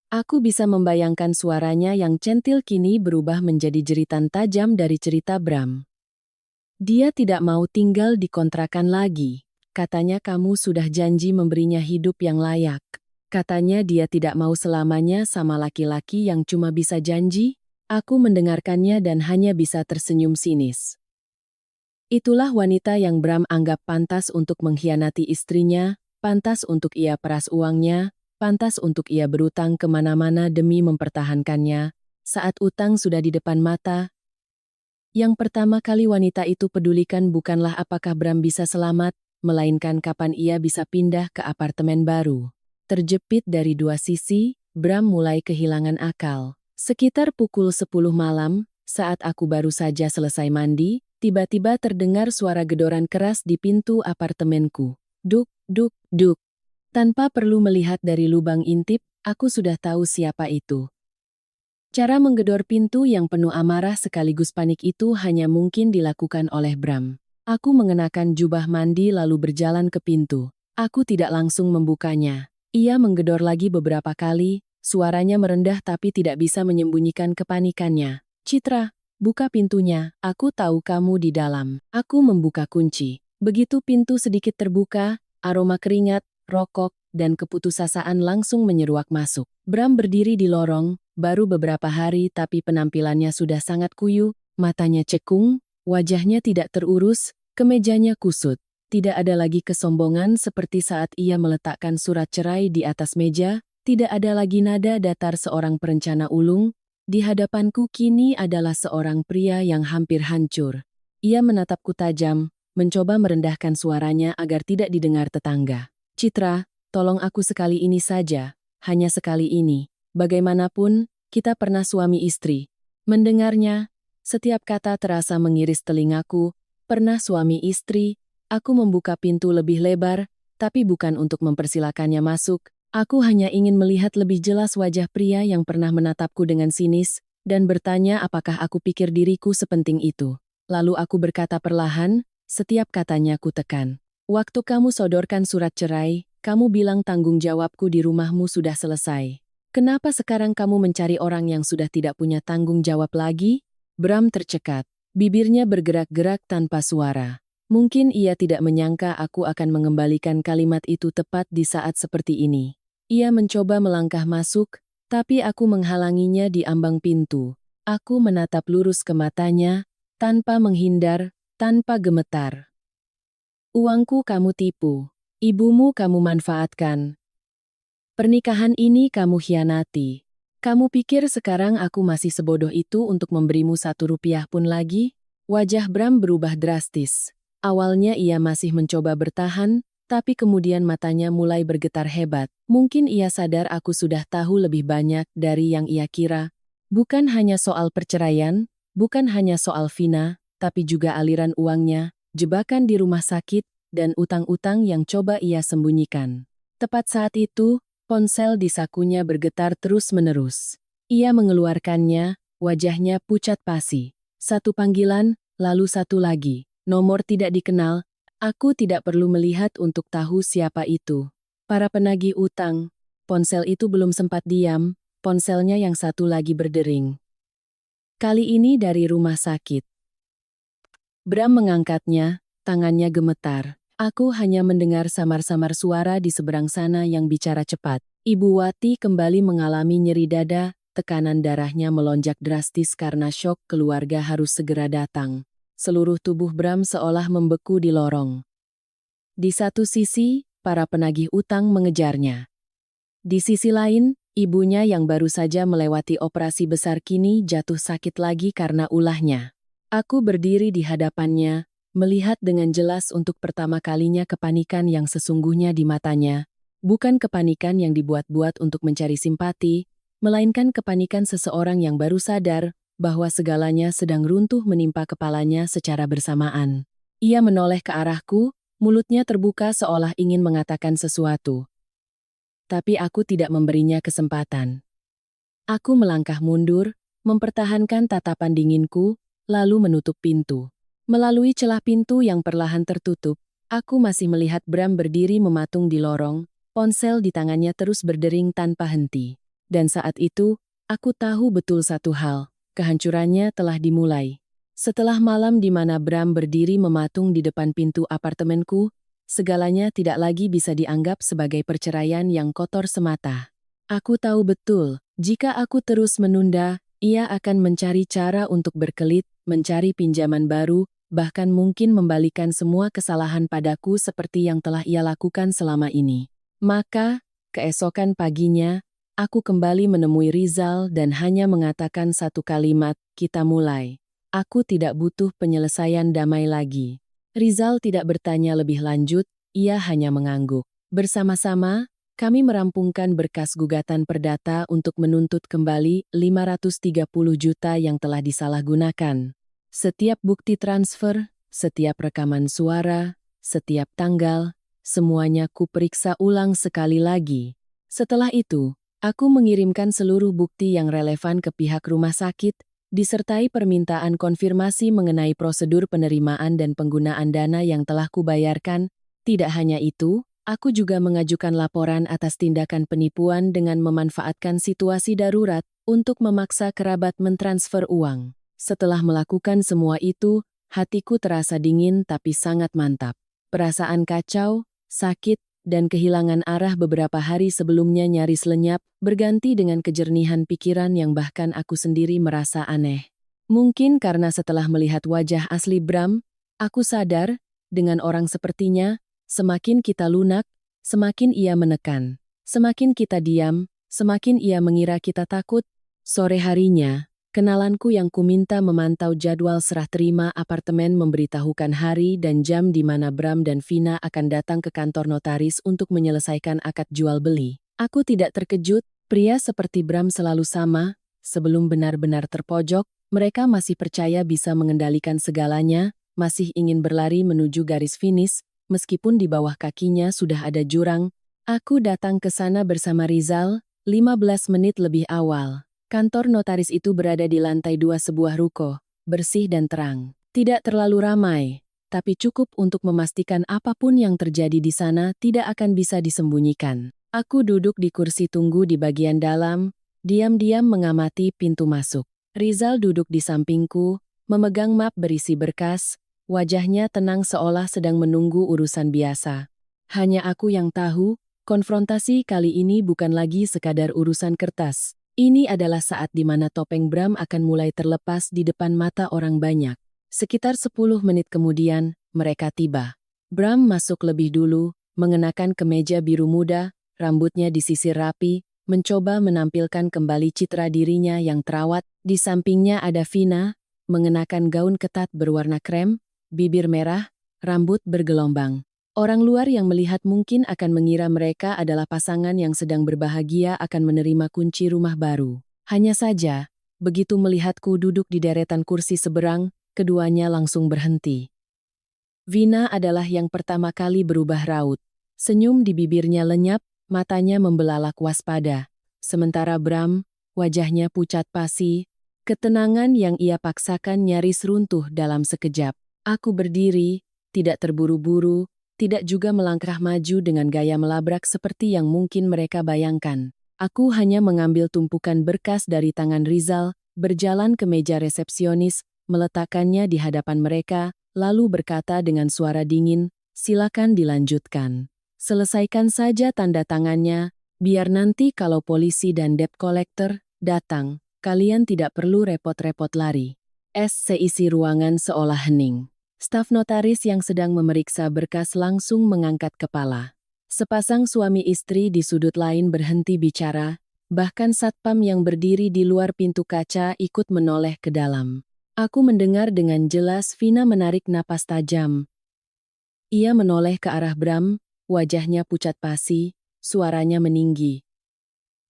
Aku bisa membayangkan suaranya yang centil kini berubah menjadi jeritan tajam dari cerita Bram. Dia tidak mau tinggal di kontrakan lagi. Katanya kamu sudah janji memberinya hidup yang layak. Katanya dia tidak mau selamanya sama laki-laki yang cuma bisa janji. Aku mendengarkannya dan hanya bisa tersenyum sinis. Itulah wanita yang Bram anggap pantas untuk mengkhianati istrinya, pantas untuk ia peras uangnya, pantas untuk ia berutang kemana-mana demi mempertahankannya. Saat utang sudah di depan mata, yang pertama kali wanita itu pedulikan bukanlah apakah Bram bisa selamat, melainkan kapan ia bisa pindah ke apartemen baru. Terjepit dari dua sisi, Bram mulai kehilangan akal. Sekitar pukul 10 malam, saat aku baru saja selesai mandi, tiba-tiba terdengar suara gedoran keras di pintu apartemenku. Duk, duk, duk. Tanpa perlu melihat dari lubang intip, aku sudah tahu siapa itu. Cara menggedor pintu yang penuh amarah sekaligus panik itu hanya mungkin dilakukan oleh Bram. Aku mengenakan jubah mandi lalu berjalan ke pintu. Aku tidak langsung membukanya. Ia menggedor lagi beberapa kali, suaranya merendah tapi tidak bisa menyembunyikan kepanikannya. Citra, buka pintunya, aku tahu kamu di dalam. Aku membuka kunci. Begitu pintu sedikit terbuka, aroma keringat, rokok, dan keputusasaan langsung menyeruak masuk. Bram berdiri di lorong, baru beberapa hari tapi penampilannya sudah sangat kuyu, matanya cekung, wajahnya tidak terurus, kemejanya kusut. Tidak ada lagi kesombongan seperti saat ia meletakkan surat cerai di atas meja, tidak ada lagi nada datar seorang perencana ulung. Di hadapanku kini adalah seorang pria yang hampir hancur. Ia menatapku tajam, mencoba merendahkan suaranya agar tidak didengar tetangga. Citra, tolong aku sekali ini saja, hanya sekali ini. Bagaimanapun, kita pernah suami istri. Mendengarnya, setiap kata terasa mengiris telingaku. Pernah suami istri, aku membuka pintu lebih lebar, tapi bukan untuk mempersilakannya masuk. Aku hanya ingin melihat lebih jelas wajah pria yang pernah menatapku dengan sinis, dan bertanya apakah aku pikir diriku sepenting itu. Lalu aku berkata perlahan, setiap katanya ku tekan. Waktu kamu sodorkan surat cerai, kamu bilang tanggung jawabku di rumahmu sudah selesai. Kenapa sekarang kamu mencari orang yang sudah tidak punya tanggung jawab lagi? Bram tercekat. Bibirnya bergerak-gerak tanpa suara. Mungkin ia tidak menyangka aku akan mengembalikan kalimat itu tepat di saat seperti ini. Ia mencoba melangkah masuk, tapi aku menghalanginya di ambang pintu. Aku menatap lurus ke matanya, tanpa menghindar, tanpa gemetar. Uangku kamu tipu. Ibumu kamu manfaatkan. Pernikahan ini kamu hianati. Kamu pikir sekarang aku masih sebodoh itu untuk memberimu 1 rupiah pun lagi? Wajah Bram berubah drastis. Awalnya ia masih mencoba bertahan, tapi kemudian matanya mulai bergetar hebat. Mungkin ia sadar aku sudah tahu lebih banyak dari yang ia kira. Bukan hanya soal perceraian, bukan hanya soal Vina, tapi juga aliran uangnya, jebakan di rumah sakit, dan utang-utang yang coba ia sembunyikan. Tepat saat itu, ponsel di sakunya bergetar terus-menerus. Ia mengeluarkannya, wajahnya pucat pasi. Satu panggilan, lalu satu lagi. Nomor tidak dikenal. Aku tidak perlu melihat untuk tahu siapa itu. Para penagih utang. Ponsel itu belum sempat diam, ponselnya yang satu lagi berdering. Kali ini dari rumah sakit. Bram mengangkatnya, tangannya gemetar. Aku hanya mendengar samar-samar suara di seberang sana yang bicara cepat. Ibu Wati kembali mengalami nyeri dada, tekanan darahnya melonjak drastis karena syok keluarga harus segera datang. Seluruh tubuh Bram seolah membeku di lorong. Di satu sisi, para penagih utang mengejarnya. Di sisi lain, ibunya yang baru saja melewati operasi besar kini jatuh sakit lagi karena ulahnya. Aku berdiri di hadapannya, melihat dengan jelas untuk pertama kalinya kepanikan yang sesungguhnya di matanya. Bukan kepanikan yang dibuat-buat untuk mencari simpati, melainkan kepanikan seseorang yang baru sadar bahwa segalanya sedang runtuh menimpa kepalanya secara bersamaan. Ia menoleh ke arahku, mulutnya terbuka seolah ingin mengatakan sesuatu. Tapi aku tidak memberinya kesempatan. Aku melangkah mundur, mempertahankan tatapan dinginku, lalu menutup pintu. Melalui celah pintu yang perlahan tertutup, aku masih melihat Bram berdiri mematung di lorong, ponsel di tangannya terus berdering tanpa henti. Dan saat itu, aku tahu betul satu hal. Kehancurannya telah dimulai. Setelah malam di mana Bram berdiri mematung di depan pintu apartemenku, segalanya tidak lagi bisa dianggap sebagai perceraian yang kotor semata. Aku tahu betul, jika aku terus menunda, ia akan mencari cara untuk berkelit, mencari pinjaman baru, bahkan mungkin membalikan semua kesalahan padaku seperti yang telah ia lakukan selama ini. Maka, keesokan paginya, aku kembali menemui Rizal dan hanya mengatakan satu kalimat, kita mulai. Aku tidak butuh penyelesaian damai lagi. Rizal tidak bertanya lebih lanjut, ia hanya mengangguk. Bersama-sama, kami merampungkan berkas gugatan perdata untuk menuntut kembali 530 juta yang telah disalahgunakan. Setiap bukti transfer, setiap rekaman suara, setiap tanggal, semuanya kuperiksa ulang sekali lagi. Setelah itu, aku mengirimkan seluruh bukti yang relevan ke pihak rumah sakit, disertai permintaan konfirmasi mengenai prosedur penerimaan dan penggunaan dana yang telah kubayarkan. Tidak hanya itu, aku juga mengajukan laporan atas tindakan penipuan dengan memanfaatkan situasi darurat untuk memaksa kerabat mentransfer uang. Setelah melakukan semua itu, hatiku terasa dingin tapi sangat mantap. Perasaan kacau, sakit, dan kehilangan arah beberapa hari sebelumnya nyaris lenyap, berganti dengan kejernihan pikiran yang bahkan aku sendiri merasa aneh. Mungkin karena setelah melihat wajah asli Bram, aku sadar, Dengan orang sepertinya, semakin kita lunak, semakin ia menekan. Semakin kita diam, semakin ia mengira kita takut. Sore harinya, kenalanku yang kuminta memantau jadwal serah terima apartemen memberitahukan hari dan jam di mana Bram dan Vina akan datang ke kantor notaris untuk menyelesaikan akad jual beli. Aku tidak terkejut, pria seperti Bram selalu sama, sebelum benar-benar terpojok, mereka masih percaya bisa mengendalikan segalanya, masih ingin berlari menuju garis finish, meskipun di bawah kakinya sudah ada jurang. Aku datang ke sana bersama Rizal, 15 menit lebih awal. Kantor notaris itu berada di lantai 2 sebuah ruko, bersih dan terang. Tidak terlalu ramai, tapi cukup untuk memastikan apapun yang terjadi di sana tidak akan bisa disembunyikan. Aku duduk di kursi tunggu di bagian dalam, diam-diam mengamati pintu masuk. Rizal duduk di sampingku, memegang map berisi berkas, wajahnya tenang seolah sedang menunggu urusan biasa. Hanya aku yang tahu, konfrontasi kali ini bukan lagi sekadar urusan kertas. Ini adalah saat di mana topeng Bram akan mulai terlepas di depan mata orang banyak. Sekitar 10 menit kemudian, mereka tiba. Bram masuk lebih dulu, mengenakan kemeja biru muda, rambutnya disisir rapi, mencoba menampilkan kembali citra dirinya yang terawat. Di sampingnya ada Vina, mengenakan gaun ketat berwarna krem, bibir merah, rambut bergelombang. Orang luar yang melihat mungkin akan mengira mereka adalah pasangan yang sedang berbahagia akan menerima kunci rumah baru. Hanya saja, begitu melihatku duduk di deretan kursi seberang, keduanya langsung berhenti. Vina adalah yang pertama kali berubah raut. Senyum di bibirnya lenyap, matanya membelalak waspada. Sementara Bram, wajahnya pucat pasi, ketenangan yang ia paksakan nyaris runtuh dalam sekejap. Aku berdiri, tidak terburu-buru, tidak juga melangkah maju dengan gaya melabrak seperti yang mungkin mereka bayangkan. Aku hanya mengambil tumpukan berkas dari tangan Rizal, berjalan ke meja resepsionis, meletakkannya di hadapan mereka, lalu berkata dengan suara dingin, "Silakan dilanjutkan. Selesaikan saja tanda tangannya, biar nanti kalau polisi dan debt collector datang, kalian tidak perlu repot-repot lari." Seisi ruangan seolah hening. Staf notaris yang sedang memeriksa berkas langsung mengangkat kepala. Sepasang suami istri di sudut lain berhenti bicara, bahkan satpam yang berdiri di luar pintu kaca ikut menoleh ke dalam. Aku mendengar dengan jelas Vina menarik napas tajam. Ia menoleh ke arah Bram, wajahnya pucat pasi, suaranya meninggi.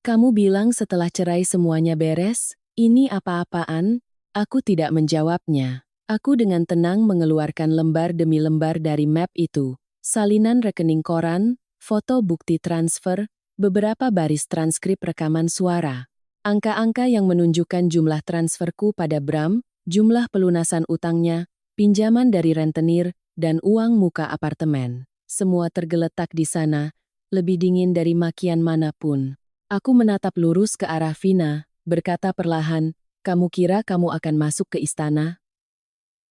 "Kamu bilang setelah cerai semuanya beres? Ini apa-apaan?" Aku tidak menjawabnya. Aku dengan tenang mengeluarkan lembar demi lembar dari map itu. Salinan rekening koran, foto bukti transfer, beberapa baris transkrip rekaman suara. Angka-angka yang menunjukkan jumlah transferku pada Bram, jumlah pelunasan utangnya, pinjaman dari rentenir, dan uang muka apartemen. Semua tergeletak di sana, lebih dingin dari makian manapun. Aku menatap lurus ke arah Vina, berkata perlahan, "Kamu kira kamu akan masuk ke istana?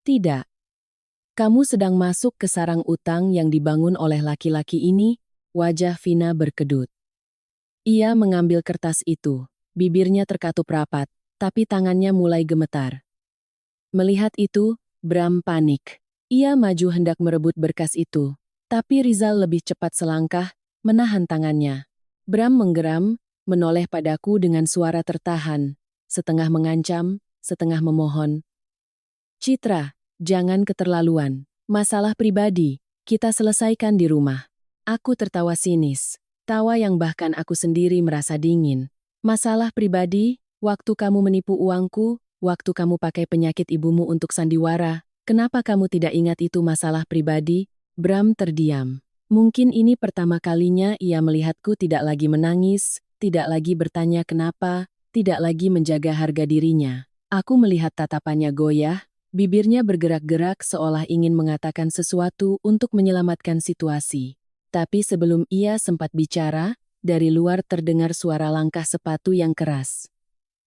Tidak. Kamu sedang masuk ke sarang utang yang dibangun oleh laki-laki ini." Wajah Vina berkedut. Ia mengambil kertas itu. Bibirnya terkatup rapat, tapi tangannya mulai gemetar. Melihat itu, Bram panik. Ia maju hendak merebut berkas itu. Tapi Rizal lebih cepat selangkah, menahan tangannya. Bram menggeram, menoleh padaku dengan suara tertahan, setengah mengancam, setengah memohon. "Citra, jangan keterlaluan. Masalah pribadi, kita selesaikan di rumah." Aku tertawa sinis. Tawa yang bahkan aku sendiri merasa dingin. "Masalah pribadi, waktu kamu menipu uangku, waktu kamu pakai penyakit ibumu untuk sandiwara, kenapa kamu tidak ingat itu masalah pribadi?" Bram terdiam. Mungkin ini pertama kalinya ia melihatku tidak lagi menangis, tidak lagi bertanya kenapa, tidak lagi menjaga harga dirinya. Aku melihat tatapannya goyah, bibirnya bergerak-gerak seolah ingin mengatakan sesuatu untuk menyelamatkan situasi. Tapi sebelum ia sempat bicara, dari luar terdengar suara langkah sepatu yang keras.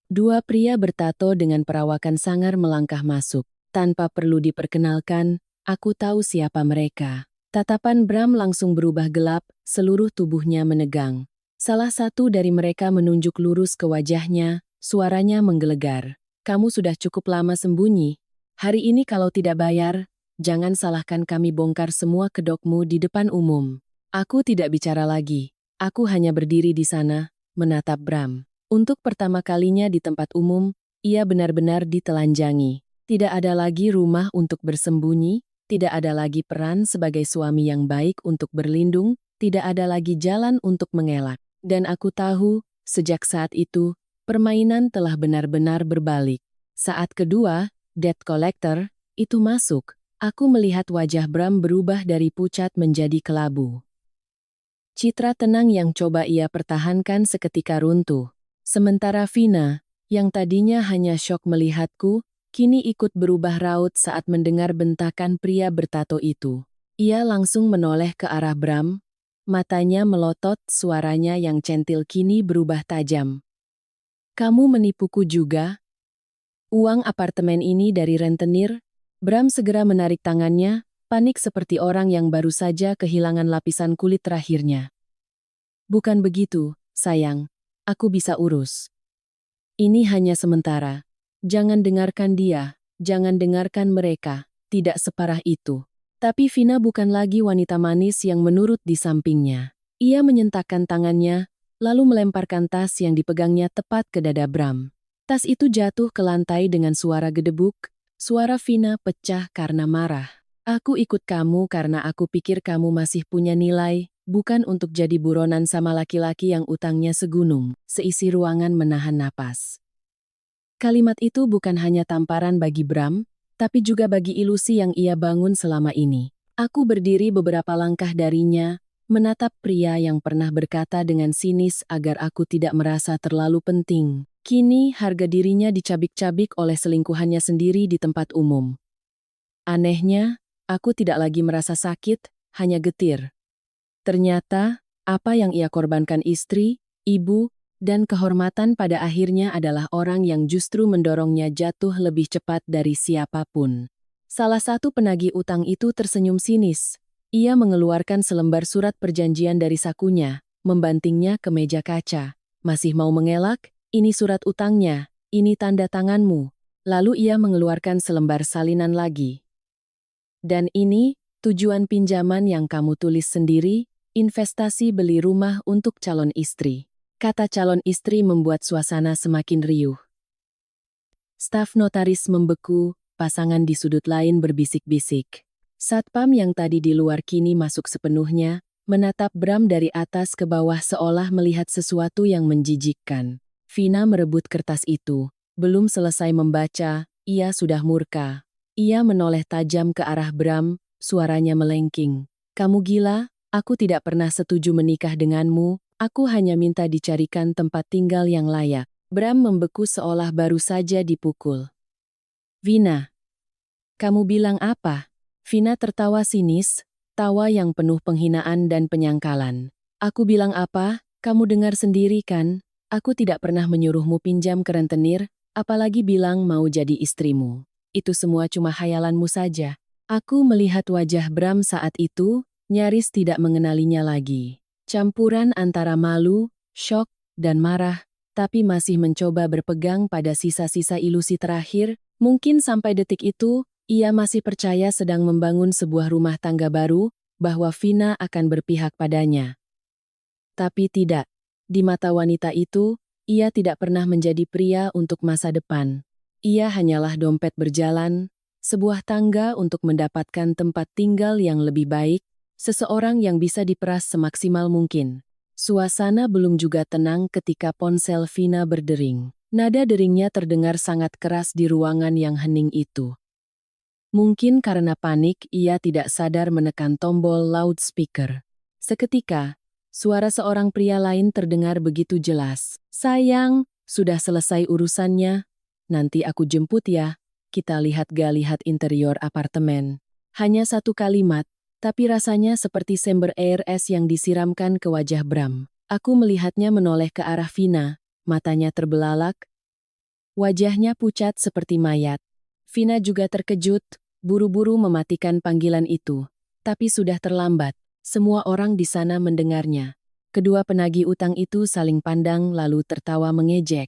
Dua pria bertato dengan perawakan sangar melangkah masuk. Tanpa perlu diperkenalkan, aku tahu siapa mereka. Tatapan Bram langsung berubah gelap, seluruh tubuhnya menegang. Salah satu dari mereka menunjuk lurus ke wajahnya, suaranya menggelegar. "Kamu sudah cukup lama sembunyi. Hari ini kalau tidak bayar, Jangan salahkan kami bongkar semua kedokmu di depan umum. Aku tidak bicara lagi. Aku hanya berdiri di sana, menatap Bram. Untuk pertama kalinya di tempat umum, ia benar-benar ditelanjangi. Tidak ada lagi rumah untuk bersembunyi, tidak ada lagi peran sebagai suami yang baik untuk berlindung, tidak ada lagi jalan untuk mengelak. Dan aku tahu, sejak saat itu, permainan telah benar-benar berbalik. Saat kedua, Debt Collector, itu masuk. Aku melihat wajah Bram berubah dari pucat menjadi kelabu. Citra tenang yang coba ia pertahankan seketika runtuh. Sementara Vina, yang tadinya hanya syok melihatku, kini ikut berubah raut saat mendengar bentakan pria bertato itu. Ia langsung menoleh ke arah Bram, matanya melotot, suaranya yang centil kini berubah tajam. Kamu menipuku juga? Uang apartemen ini dari rentenir? Bram segera menarik tangannya, panik seperti orang yang baru saja kehilangan lapisan kulit terakhirnya. Bukan begitu, sayang. Aku bisa urus. Ini hanya sementara. Jangan dengarkan dia, jangan dengarkan mereka, tidak separah itu. Tapi Vina bukan lagi wanita manis yang menurut di sampingnya. Ia menyentakkan tangannya, lalu melemparkan tas yang dipegangnya tepat ke dada Bram. Tas itu jatuh ke lantai dengan suara gedebuk, suara Vina pecah karena marah. Aku ikut kamu karena aku pikir kamu masih punya nilai, bukan untuk jadi buronan sama laki-laki yang utangnya segunung. Seisi ruangan menahan napas. Kalimat itu bukan hanya tamparan bagi Bram, tapi juga bagi ilusi yang ia bangun selama ini. Aku berdiri beberapa langkah darinya, menatap pria yang pernah berkata dengan sinis agar aku tidak merasa terlalu penting. Kini harga dirinya dicabik-cabik oleh selingkuhannya sendiri di tempat umum. Anehnya, aku tidak lagi merasa sakit, hanya getir. Ternyata, apa yang ia korbankan istri, ibu, dan kehormatan pada akhirnya adalah orang yang justru mendorongnya jatuh lebih cepat dari siapapun. Salah satu penagih utang itu tersenyum sinis. Ia mengeluarkan selembar surat perjanjian dari sakunya, membantingnya ke meja kaca. Masih mau mengelak? Ini surat utangnya, ini tanda tanganmu. Lalu ia mengeluarkan selembar salinan lagi. Dan ini, tujuan pinjaman yang kamu tulis sendiri, investasi beli rumah untuk calon istri. Kata calon istri membuat suasana semakin riuh. Staf notaris membeku, pasangan di sudut lain berbisik-bisik. Satpam yang tadi di luar kini masuk sepenuhnya, menatap Bram dari atas ke bawah seolah melihat sesuatu yang menjijikkan. Vina merebut kertas itu. Belum selesai membaca, ia sudah murka. Ia menoleh tajam ke arah Bram, suaranya melengking. Kamu gila? Aku tidak pernah setuju menikah denganmu, aku hanya minta dicarikan tempat tinggal yang layak. Bram membeku seolah baru saja dipukul. Vina, kamu bilang apa? Vina tertawa sinis, tawa yang penuh penghinaan dan penyangkalan. Aku bilang apa? Kamu dengar sendiri kan? Aku tidak pernah menyuruhmu pinjam ke rentenir, apalagi bilang mau jadi istrimu. Itu semua cuma khayalanmu saja. Aku melihat wajah Bram saat itu, nyaris tidak mengenalinya lagi. Campuran antara malu, syok, dan marah, tapi masih mencoba berpegang pada sisa-sisa ilusi terakhir. Mungkin sampai detik itu, ia masih percaya sedang membangun sebuah rumah tangga baru, bahwa Vina akan berpihak padanya. Tapi tidak. Di mata wanita itu, ia tidak pernah menjadi pria untuk masa depan. Ia hanyalah dompet berjalan, sebuah tangga untuk mendapatkan tempat tinggal yang lebih baik, seseorang yang bisa diperas semaksimal mungkin. Suasana belum juga tenang ketika ponsel Vina berdering. Nada deringnya terdengar sangat keras di ruangan yang hening itu. Mungkin karena panik, ia tidak sadar menekan tombol loudspeaker. Seketika, suara seorang pria lain terdengar begitu jelas. Sayang, sudah selesai urusannya. Nanti aku jemput ya. Kita lihat interior apartemen. Hanya satu kalimat, tapi rasanya seperti sember air es yang disiramkan ke wajah Bram. Aku melihatnya menoleh ke arah Vina, matanya terbelalak. Wajahnya pucat seperti mayat. Vina juga terkejut, buru-buru mematikan panggilan itu. Tapi sudah terlambat. Semua orang di sana mendengarnya. Kedua penagih utang itu saling pandang lalu tertawa mengejek.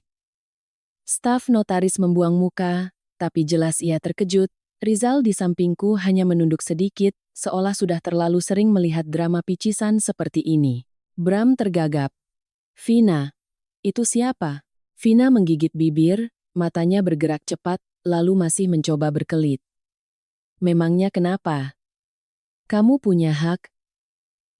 Staf notaris membuang muka, tapi jelas ia terkejut. Rizal di sampingku hanya menunduk sedikit, seolah sudah terlalu sering melihat drama picisan seperti ini. Bram tergagap. Vina, itu siapa? Vina menggigit bibir, matanya bergerak cepat, lalu masih mencoba berkelit. Memangnya kenapa? Kamu punya hak?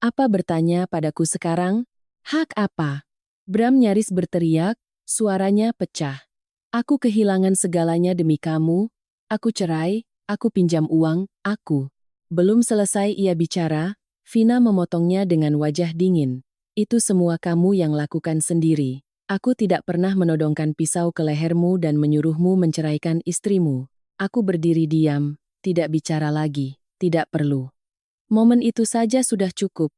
Apa bertanya padaku sekarang? Hak apa? Bram nyaris berteriak, suaranya pecah. Aku kehilangan segalanya demi kamu, aku cerai, aku pinjam uang, aku. Belum selesai ia bicara, Vina memotongnya dengan wajah dingin. Itu semua kamu yang lakukan sendiri. Aku tidak pernah menodongkan pisau ke lehermu dan menyuruhmu menceraikan istrimu. Aku berdiri diam, tidak bicara lagi, tidak perlu. Momen itu saja sudah cukup.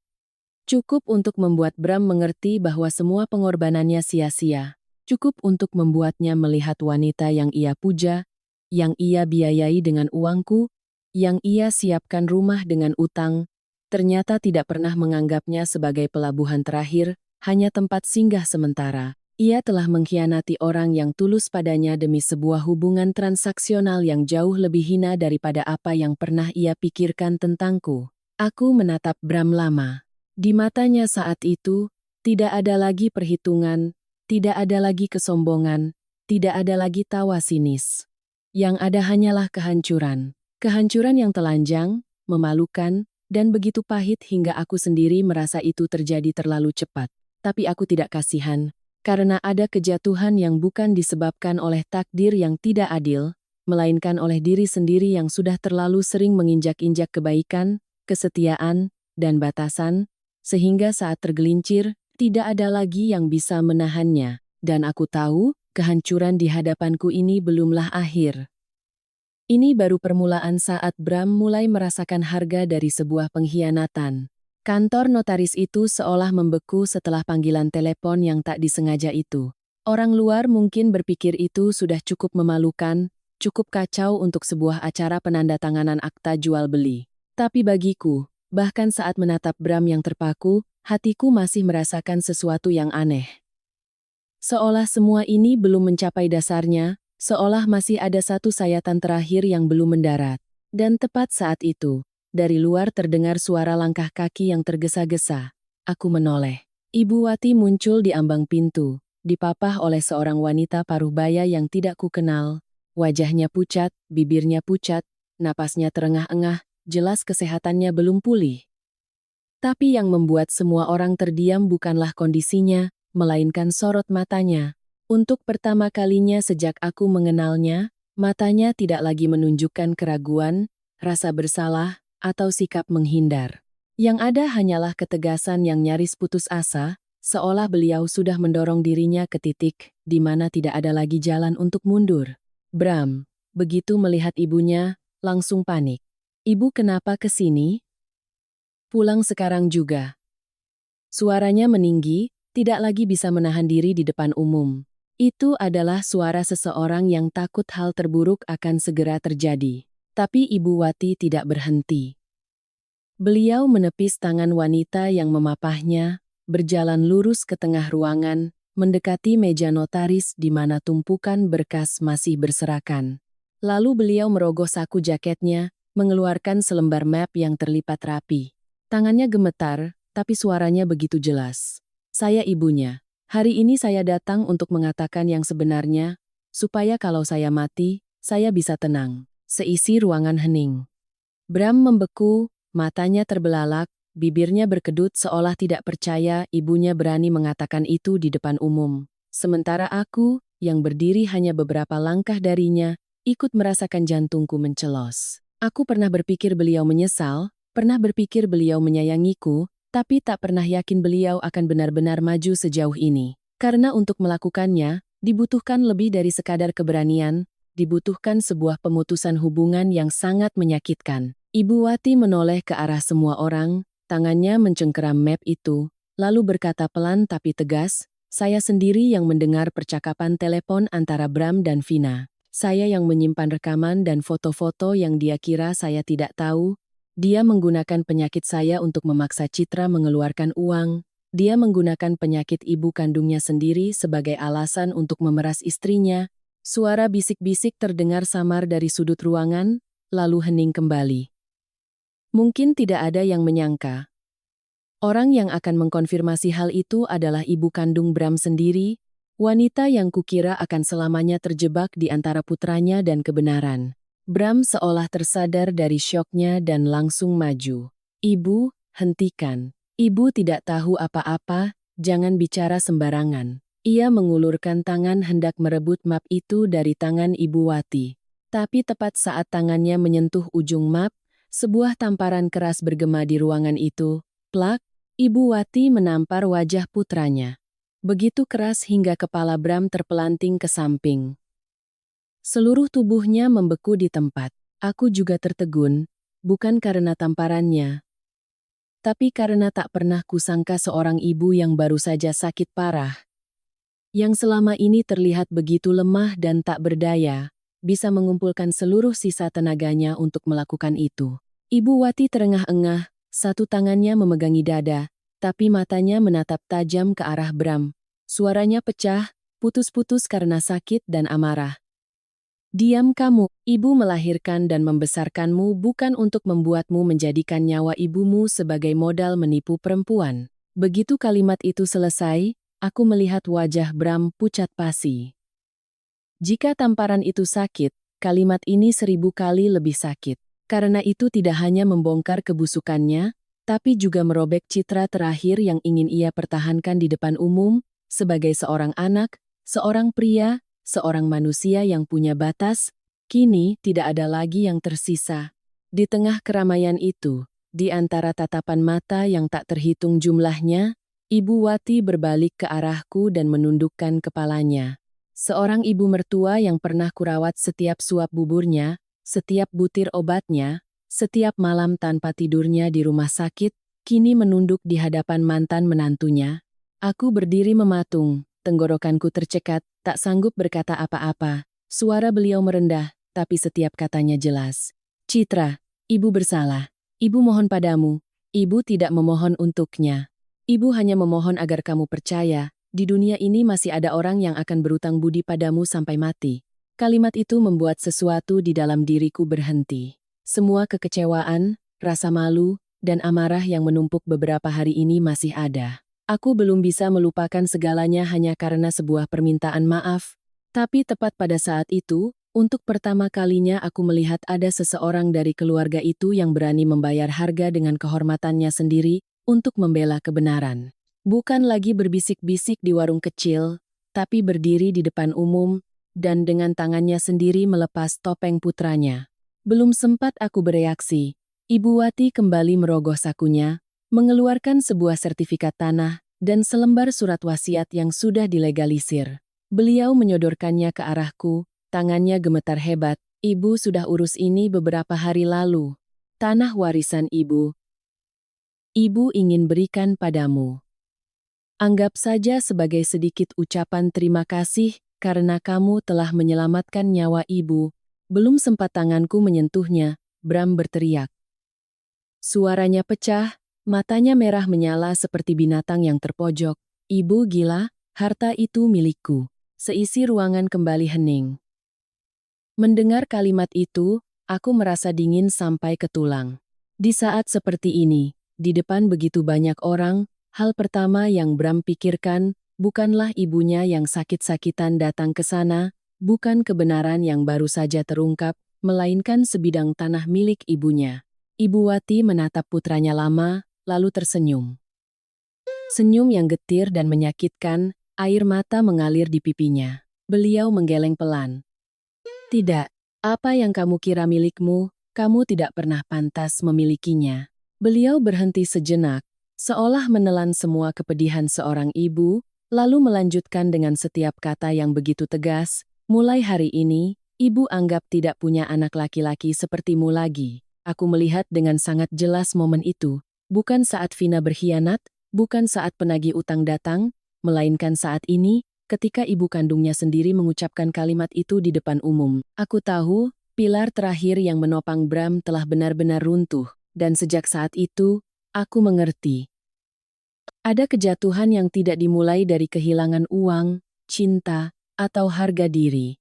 Cukup untuk membuat Bram mengerti bahwa semua pengorbanannya sia-sia. Cukup untuk membuatnya melihat wanita yang ia puja, yang ia biayai dengan uangku, yang ia siapkan rumah dengan utang, ternyata tidak pernah menganggapnya sebagai pelabuhan terakhir, hanya tempat singgah sementara. Ia telah mengkhianati orang yang tulus padanya demi sebuah hubungan transaksional yang jauh lebih hina daripada apa yang pernah ia pikirkan tentangku. Aku menatap Bram lama. Di matanya saat itu, tidak ada lagi perhitungan, tidak ada lagi kesombongan, tidak ada lagi tawa sinis. Yang ada hanyalah kehancuran. Kehancuran yang telanjang, memalukan, dan begitu pahit hingga aku sendiri merasa itu terjadi terlalu cepat. Tapi aku tidak kasihan, karena ada kejatuhan yang bukan disebabkan oleh takdir yang tidak adil, melainkan oleh diri sendiri yang sudah terlalu sering menginjak-injak kebaikan, kesetiaan, dan batasan, sehingga saat tergelincir, tidak ada lagi yang bisa menahannya. Dan aku tahu, kehancuran di hadapanku ini belumlah akhir. Ini baru permulaan saat Bram mulai merasakan harga dari sebuah pengkhianatan. Kantor notaris itu seolah membeku setelah panggilan telepon yang tak disengaja itu. Orang luar mungkin berpikir itu sudah cukup memalukan, cukup kacau untuk sebuah acara penandatanganan akta jual beli. Tapi bagiku, bahkan saat menatap Bram yang terpaku, hatiku masih merasakan sesuatu yang aneh. Seolah semua ini belum mencapai dasarnya, seolah masih ada satu sayatan terakhir yang belum mendarat. Dan tepat saat itu, dari luar terdengar suara langkah kaki yang tergesa-gesa. Aku menoleh. Ibu Wati muncul di ambang pintu, dipapah oleh seorang wanita paruh baya yang tidak kukenal. Wajahnya pucat, bibirnya pucat, napasnya terengah-engah, jelas kesehatannya belum pulih. Tapi yang membuat semua orang terdiam bukanlah kondisinya, melainkan sorot matanya. Untuk pertama kalinya sejak aku mengenalnya, matanya tidak lagi menunjukkan keraguan, rasa bersalah, atau sikap menghindar. Yang ada hanyalah ketegasan yang nyaris putus asa, seolah beliau sudah mendorong dirinya ke titik di mana tidak ada lagi jalan untuk mundur. Bram, begitu melihat ibunya, langsung panik. Ibu kenapa ke sini? Pulang sekarang juga. Suaranya meninggi, tidak lagi bisa menahan diri di depan umum. Itu adalah suara seseorang yang takut hal terburuk akan segera terjadi. Tapi Ibu Wati tidak berhenti. Beliau menepis tangan wanita yang memapahnya, berjalan lurus ke tengah ruangan, mendekati meja notaris di mana tumpukan berkas masih berserakan. Lalu beliau merogoh saku jaketnya, mengeluarkan selembar map yang terlipat rapi. Tangannya gemetar, tapi suaranya begitu jelas. Saya ibunya. Hari ini saya datang untuk mengatakan yang sebenarnya, supaya kalau saya mati, saya bisa tenang. Seisi ruangan hening. Bram membeku, matanya terbelalak, bibirnya berkedut seolah tidak percaya ibunya berani mengatakan itu di depan umum. Sementara aku, yang berdiri hanya beberapa langkah darinya, ikut merasakan jantungku mencelos. Aku pernah berpikir beliau menyesal, pernah berpikir beliau menyayangiku, tapi tak pernah yakin beliau akan benar-benar maju sejauh ini. Karena untuk melakukannya, dibutuhkan lebih dari sekadar keberanian, dibutuhkan sebuah pemutusan hubungan yang sangat menyakitkan. Ibu Wati menoleh ke arah semua orang, tangannya mencengkeram map itu, lalu berkata pelan tapi tegas, saya sendiri yang mendengar percakapan telepon antara Bram dan Vina. Saya yang menyimpan rekaman dan foto-foto yang dia kira saya tidak tahu. Dia menggunakan penyakit saya untuk memaksa Citra mengeluarkan uang. Dia menggunakan penyakit ibu kandungnya sendiri sebagai alasan untuk memeras istrinya. Suara bisik-bisik terdengar samar dari sudut ruangan, lalu hening kembali. Mungkin tidak ada yang menyangka. Orang yang akan mengkonfirmasi hal itu adalah ibu kandung Bram sendiri, wanita yang kukira akan selamanya terjebak di antara putranya dan kebenaran. Bram seolah tersadar dari syoknya dan langsung maju. Ibu, hentikan. Ibu tidak tahu apa-apa, jangan bicara sembarangan. Ia mengulurkan tangan hendak merebut map itu dari tangan Ibu Wati. Tapi tepat saat tangannya menyentuh ujung map, sebuah tamparan keras bergema di ruangan itu. Plak, Ibu Wati menampar wajah putranya. Begitu keras hingga kepala Bram terpelanting ke samping. Seluruh tubuhnya membeku di tempat. Aku juga tertegun, bukan karena tamparannya, tapi karena tak pernah kusangka seorang ibu yang baru saja sakit parah, yang selama ini terlihat begitu lemah dan tak berdaya, bisa mengumpulkan seluruh sisa tenaganya untuk melakukan itu. Ibu Wati terengah-engah, satu tangannya memegangi dada, tapi matanya menatap tajam ke arah Bram. Suaranya pecah, putus-putus karena sakit dan amarah. Diam kamu, ibu melahirkan dan membesarkanmu bukan untuk membuatmu menjadikan nyawa ibumu sebagai modal menipu perempuan. Begitu kalimat itu selesai, aku melihat wajah Bram pucat pasi. Jika tamparan itu sakit, kalimat ini 1000 kali lebih sakit. Karena itu tidak hanya membongkar kebusukannya, tapi juga merobek citra terakhir yang ingin ia pertahankan di depan umum, sebagai seorang anak, seorang pria, seorang manusia yang punya batas. Kini tidak ada lagi yang tersisa. Di tengah keramaian itu, di antara tatapan mata yang tak terhitung jumlahnya, Ibu Wati berbalik ke arahku dan menundukkan kepalanya. Seorang ibu mertua yang pernah kurawat setiap suap buburnya, setiap butir obatnya, setiap malam tanpa tidurnya di rumah sakit, kini menunduk di hadapan mantan menantunya. Aku berdiri mematung, tenggorokanku tercekat, tak sanggup berkata apa-apa. Suara beliau merendah, tapi setiap katanya jelas. Citra, ibu bersalah. Ibu mohon padamu. Ibu tidak memohon untuknya. Ibu hanya memohon agar kamu percaya, di dunia ini masih ada orang yang akan berutang budi padamu sampai mati. Kalimat itu membuat sesuatu di dalam diriku berhenti. Semua kekecewaan, rasa malu, dan amarah yang menumpuk beberapa hari ini masih ada. Aku belum bisa melupakan segalanya hanya karena sebuah permintaan maaf. Tapi tepat pada saat itu, untuk pertama kalinya aku melihat ada seseorang dari keluarga itu yang berani membayar harga dengan kehormatannya sendiri untuk membela kebenaran. Bukan lagi berbisik-bisik di warung kecil, tapi berdiri di depan umum, dan dengan tangannya sendiri melepas topeng putranya. Belum sempat aku bereaksi, Ibu Wati kembali merogoh sakunya, mengeluarkan sebuah sertifikat tanah dan selembar surat wasiat yang sudah dilegalisir. Beliau menyodorkannya ke arahku, tangannya gemetar hebat. Ibu sudah urus ini beberapa hari lalu. Tanah warisan ibu. Ibu ingin berikan padamu. Anggap saja sebagai sedikit ucapan terima kasih, karena kamu telah menyelamatkan nyawa ibu. Belum sempat tanganku menyentuhnya, Bram berteriak. Suaranya pecah, matanya merah menyala seperti binatang yang terpojok. Ibu gila, harta itu milikku. Seisi ruangan kembali hening. Mendengar kalimat itu, aku merasa dingin sampai ke tulang. Di saat seperti ini, di depan begitu banyak orang, hal pertama yang Bram pikirkan, bukanlah ibunya yang sakit-sakitan datang ke sana, bukan kebenaran yang baru saja terungkap, melainkan sebidang tanah milik ibunya. Ibu Wati menatap putranya lama, lalu tersenyum. Senyum yang getir dan menyakitkan, air mata mengalir di pipinya. Beliau menggeleng pelan. Tidak, apa yang kamu kira milikmu, kamu tidak pernah pantas memilikinya. Beliau berhenti sejenak, seolah menelan semua kepedihan seorang ibu, lalu melanjutkan dengan setiap kata yang begitu tegas, mulai hari ini, ibu anggap tidak punya anak laki-laki sepertimu lagi. Aku melihat dengan sangat jelas momen itu, bukan saat Vina berkhianat, bukan saat penagih utang datang, melainkan saat ini, ketika ibu kandungnya sendiri mengucapkan kalimat itu di depan umum. Aku tahu, pilar terakhir yang menopang Bram telah benar-benar runtuh, dan sejak saat itu, aku mengerti. Ada kejatuhan yang tidak dimulai dari kehilangan uang, cinta, atau harga diri.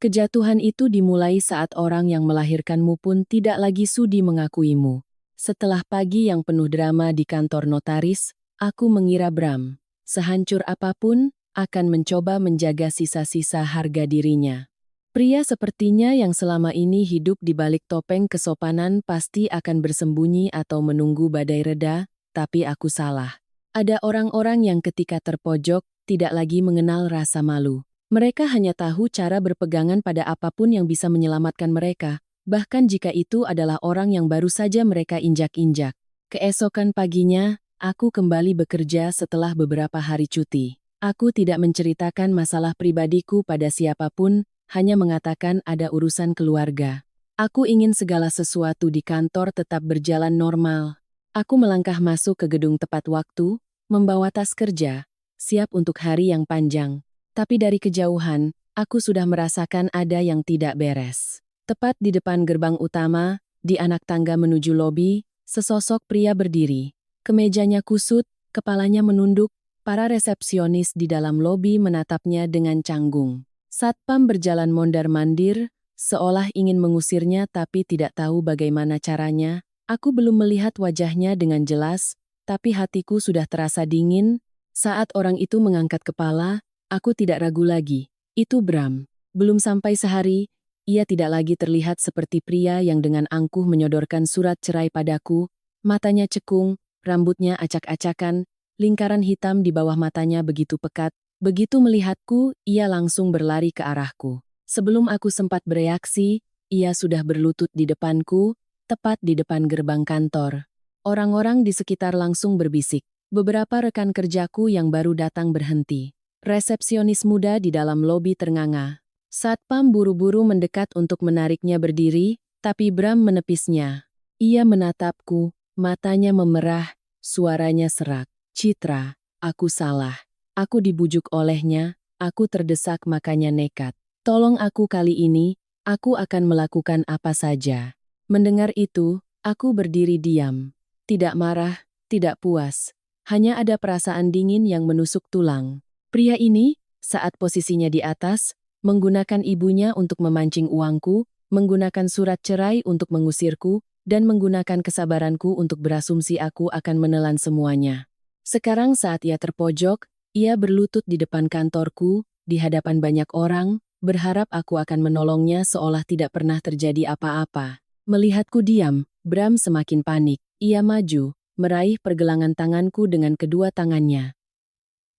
Kejatuhan itu dimulai saat orang yang melahirkanmu pun tidak lagi sudi mengakuimu. Setelah pagi yang penuh drama di kantor notaris, aku mengira Bram, sehancur apapun, akan mencoba menjaga sisa-sisa harga dirinya. Pria sepertinya yang selama ini hidup di balik topeng kesopanan pasti akan bersembunyi atau menunggu badai reda, tapi aku salah. Ada orang-orang yang ketika terpojok, tidak lagi mengenal rasa malu. Mereka hanya tahu cara berpegangan pada apapun yang bisa menyelamatkan mereka, bahkan jika itu adalah orang yang baru saja mereka injak-injak. Keesokan paginya, aku kembali bekerja setelah beberapa hari cuti. Aku tidak menceritakan masalah pribadiku pada siapapun, hanya mengatakan ada urusan keluarga. Aku ingin segala sesuatu di kantor tetap berjalan normal. Aku melangkah masuk ke gedung tepat waktu, membawa tas kerja, siap untuk hari yang panjang. Tapi dari kejauhan, aku sudah merasakan ada yang tidak beres. Tepat di depan gerbang utama, di anak tangga menuju lobi, sesosok pria berdiri. Kemejanya kusut, kepalanya menunduk, para resepsionis di dalam lobi menatapnya dengan canggung. Satpam berjalan mondar-mandir, seolah ingin mengusirnya tapi tidak tahu bagaimana caranya. Aku belum melihat wajahnya dengan jelas, tapi hatiku sudah terasa dingin. Saat orang itu mengangkat kepala, aku tidak ragu lagi. Itu Bram. Belum sampai sehari, ia tidak lagi terlihat seperti pria yang dengan angkuh menyodorkan surat cerai padaku. Matanya cekung, rambutnya acak-acakan, lingkaran hitam di bawah matanya begitu pekat. Begitu melihatku, ia langsung berlari ke arahku. Sebelum aku sempat bereaksi, ia sudah berlutut di depanku, tepat di depan gerbang kantor. Orang-orang di sekitar langsung berbisik. Beberapa rekan kerjaku yang baru datang berhenti. Resepsionis muda di dalam lobi ternganga. Satpam buru-buru mendekat untuk menariknya berdiri, tapi Bram menepisnya. Ia menatapku, matanya memerah, suaranya serak. Citra, aku salah. Aku dibujuk olehnya, aku terdesak makanya nekat. Tolong aku kali ini, aku akan melakukan apa saja. Mendengar itu, aku berdiri diam. Tidak marah, tidak puas. Hanya ada perasaan dingin yang menusuk tulang. Pria ini, saat posisinya di atas, menggunakan ibunya untuk memancing uangku, menggunakan surat cerai untuk mengusirku, dan menggunakan kesabaranku untuk berasumsi aku akan menelan semuanya. Sekarang saat ia terpojok, ia berlutut di depan kantorku, di hadapan banyak orang, berharap aku akan menolongnya seolah tidak pernah terjadi apa-apa. Melihatku diam, Bram semakin panik. Ia maju, meraih pergelangan tanganku dengan kedua tangannya.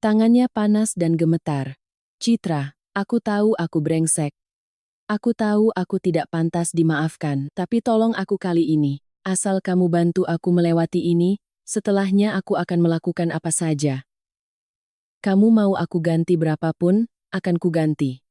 Tangannya panas dan gemetar. Citra, aku tahu aku brengsek. Aku tahu aku tidak pantas dimaafkan, tapi tolong aku kali ini. Asal kamu bantu aku melewati ini, setelahnya aku akan melakukan apa saja. Kamu mau aku ganti berapapun, akan kuganti.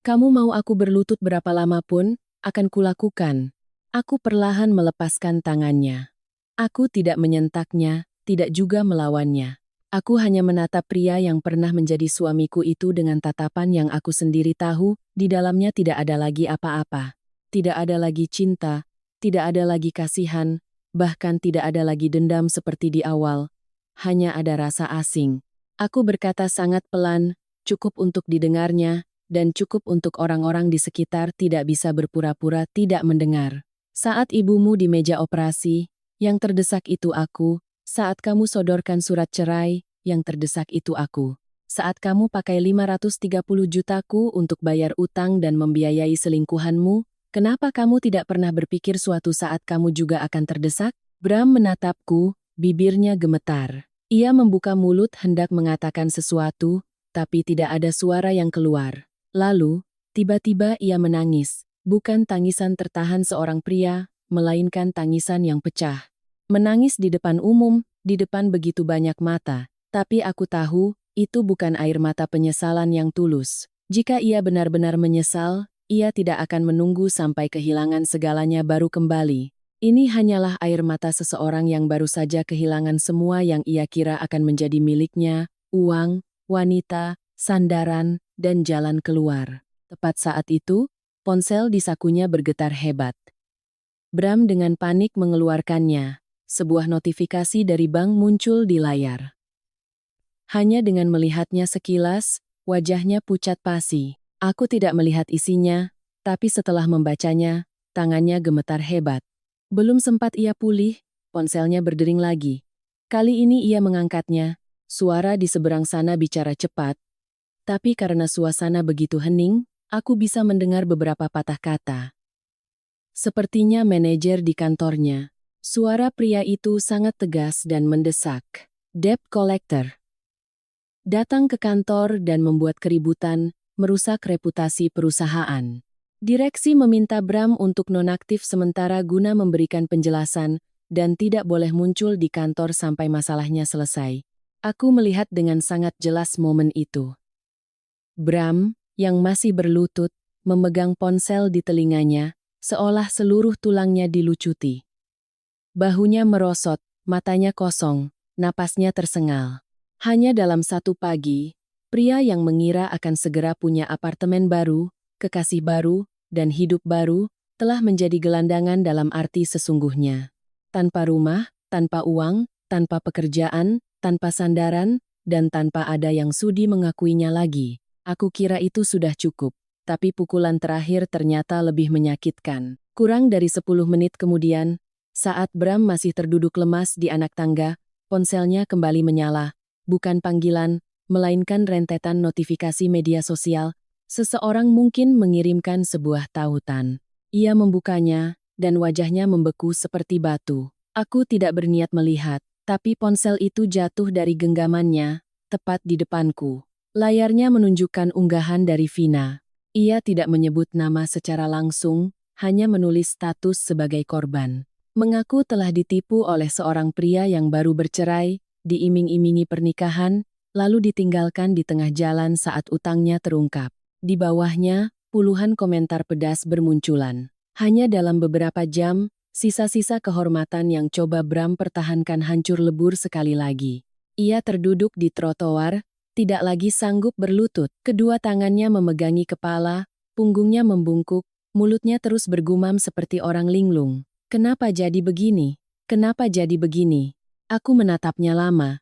Kamu mau aku berlutut berapa lama pun, akan kulakukan. Aku perlahan melepaskan tangannya. Aku tidak menyentaknya, tidak juga melawannya. Aku hanya menatap pria yang pernah menjadi suamiku itu dengan tatapan yang aku sendiri tahu, di dalamnya tidak ada lagi apa-apa. Tidak ada lagi cinta, tidak ada lagi kasihan, bahkan tidak ada lagi dendam seperti di awal. Hanya ada rasa asing. Aku berkata sangat pelan, cukup untuk didengarnya, dan cukup untuk orang-orang di sekitar tidak bisa berpura-pura tidak mendengar. Saat ibumu di meja operasi, yang terdesak itu aku. Saat kamu sodorkan surat cerai, yang terdesak itu aku. Saat kamu pakai 530 jutaku untuk bayar utang dan membiayai selingkuhanmu, kenapa kamu tidak pernah berpikir suatu saat kamu juga akan terdesak? Bram menatapku, bibirnya gemetar. Ia membuka mulut hendak mengatakan sesuatu, tapi tidak ada suara yang keluar. Lalu, tiba-tiba ia menangis. Bukan tangisan tertahan seorang pria, melainkan tangisan yang pecah. Menangis di depan umum, di depan begitu banyak mata. Tapi aku tahu, itu bukan air mata penyesalan yang tulus. Jika ia benar-benar menyesal, ia tidak akan menunggu sampai kehilangan segalanya baru kembali. Ini hanyalah air mata seseorang yang baru saja kehilangan semua yang ia kira akan menjadi miliknya, uang, wanita, sandaran, dan jalan keluar. Tepat saat itu, ponsel di sakunya bergetar hebat. Bram dengan panik mengeluarkannya. Sebuah notifikasi dari bank muncul di layar. Hanya dengan melihatnya sekilas, wajahnya pucat pasi. Aku tidak melihat isinya, tapi setelah membacanya, tangannya gemetar hebat. Belum sempat ia pulih, ponselnya berdering lagi. Kali ini ia mengangkatnya, suara di seberang sana bicara cepat, tapi karena suasana begitu hening, aku bisa mendengar beberapa patah kata. Sepertinya manajer di kantornya. Suara pria itu sangat tegas dan mendesak. Debt collector datang ke kantor dan membuat keributan, merusak reputasi perusahaan. Direksi meminta Bram untuk nonaktif sementara guna memberikan penjelasan dan tidak boleh muncul di kantor sampai masalahnya selesai. Aku melihat dengan sangat jelas momen itu. Bram, yang masih berlutut, memegang ponsel di telinganya, seolah seluruh tulangnya dilucuti. Bahunya merosot, matanya kosong, napasnya tersengal. Hanya dalam satu pagi, pria yang mengira akan segera punya apartemen baru, kekasih baru, dan hidup baru, telah menjadi gelandangan dalam arti sesungguhnya. Tanpa rumah, tanpa uang, tanpa pekerjaan, tanpa sandaran, dan tanpa ada yang sudi mengakuinya lagi. Aku kira itu sudah cukup, tapi pukulan terakhir ternyata lebih menyakitkan. Kurang dari 10 menit kemudian, saat Bram masih terduduk lemas di anak tangga, ponselnya kembali menyala. Bukan panggilan, melainkan rentetan notifikasi media sosial. Seseorang mungkin mengirimkan sebuah tautan. Ia membukanya, dan wajahnya membeku seperti batu. Aku tidak berniat melihat, tapi ponsel itu jatuh dari genggamannya, tepat di depanku. Layarnya menunjukkan unggahan dari Vina. Ia tidak menyebut nama secara langsung, hanya menulis status sebagai korban. Mengaku telah ditipu oleh seorang pria yang baru bercerai, diiming-imingi pernikahan, lalu ditinggalkan di tengah jalan saat utangnya terungkap. Di bawahnya, puluhan komentar pedas bermunculan. Hanya dalam beberapa jam, sisa-sisa kehormatan yang coba Bram pertahankan hancur lebur sekali lagi. Ia terduduk di trotoar, tidak lagi sanggup berlutut. Kedua tangannya memegangi kepala, punggungnya membungkuk, mulutnya terus bergumam seperti orang linglung. Kenapa jadi begini? Kenapa jadi begini? Aku menatapnya lama.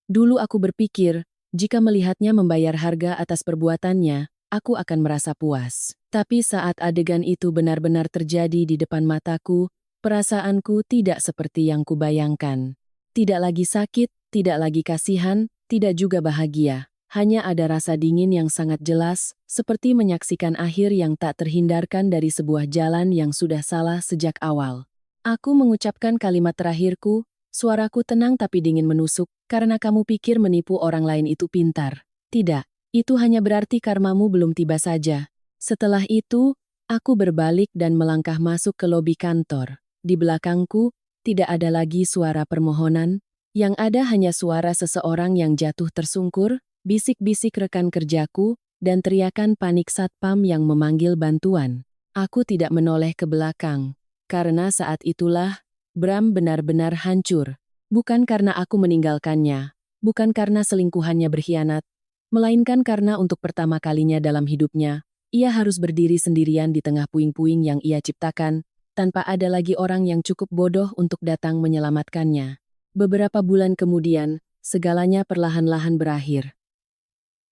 Dulu aku berpikir, jika melihatnya membayar harga atas perbuatannya, aku akan merasa puas. Tapi saat adegan itu benar-benar terjadi di depan mataku, perasaanku tidak seperti yang kubayangkan. Tidak lagi sakit, tidak lagi kasihan, tidak juga bahagia. Hanya ada rasa dingin yang sangat jelas, seperti menyaksikan akhir yang tak terhindarkan dari sebuah jalan yang sudah salah sejak awal. Aku mengucapkan kalimat terakhirku, suaraku tenang tapi dingin menusuk, karena kamu pikir menipu orang lain itu pintar. Tidak, itu hanya berarti karmamu belum tiba saja. Setelah itu, aku berbalik dan melangkah masuk ke lobi kantor. Di belakangku, tidak ada lagi suara permohonan, yang ada hanya suara seseorang yang jatuh tersungkur, bisik-bisik rekan kerjaku, dan teriakan panik satpam yang memanggil bantuan. Aku tidak menoleh ke belakang, karena saat itulah, Bram benar-benar hancur. Bukan karena aku meninggalkannya, bukan karena selingkuhannya berkhianat, melainkan karena untuk pertama kalinya dalam hidupnya, ia harus berdiri sendirian di tengah puing-puing yang ia ciptakan, tanpa ada lagi orang yang cukup bodoh untuk datang menyelamatkannya. Beberapa bulan kemudian, segalanya perlahan-lahan berakhir.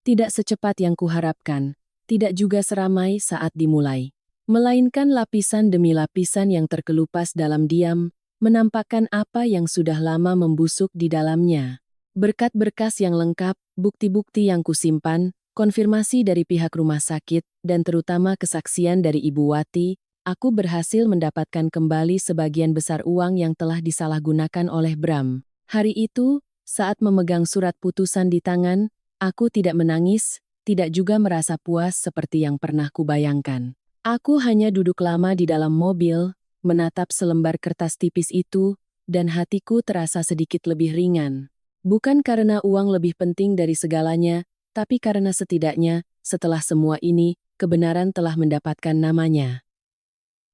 Tidak secepat yang kuharapkan, tidak juga seramai saat dimulai, melainkan lapisan demi lapisan yang terkelupas dalam diam, menampakkan apa yang sudah lama membusuk di dalamnya. Berkat-berkas yang lengkap, bukti-bukti yang kusimpan, konfirmasi dari pihak rumah sakit, dan terutama kesaksian dari Ibu Wati, aku berhasil mendapatkan kembali sebagian besar uang yang telah disalahgunakan oleh Bram. Hari itu, saat memegang surat putusan di tangan, aku tidak menangis, tidak juga merasa puas seperti yang pernah kubayangkan. Aku hanya duduk lama di dalam mobil, menatap selembar kertas tipis itu, dan hatiku terasa sedikit lebih ringan. Bukan karena uang lebih penting dari segalanya, tapi karena setidaknya, setelah semua ini, kebenaran telah mendapatkan namanya.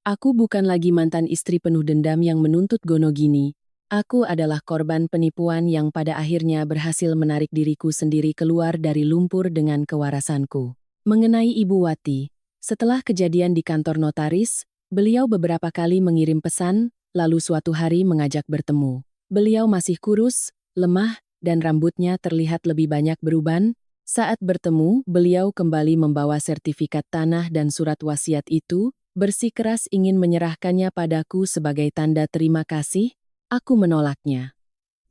Aku bukan lagi mantan istri penuh dendam yang menuntut Gonogini. Aku adalah korban penipuan yang pada akhirnya berhasil menarik diriku sendiri keluar dari lumpur dengan kewarasanku. Mengenai Ibu Wati, setelah kejadian di kantor notaris, beliau beberapa kali mengirim pesan, lalu suatu hari mengajak bertemu. Beliau masih kurus, lemah, dan rambutnya terlihat lebih banyak beruban, Saat bertemu, beliau kembali membawa sertifikat tanah dan surat wasiat itu, bersikeras ingin menyerahkannya padaku sebagai tanda terima kasih. Aku menolaknya.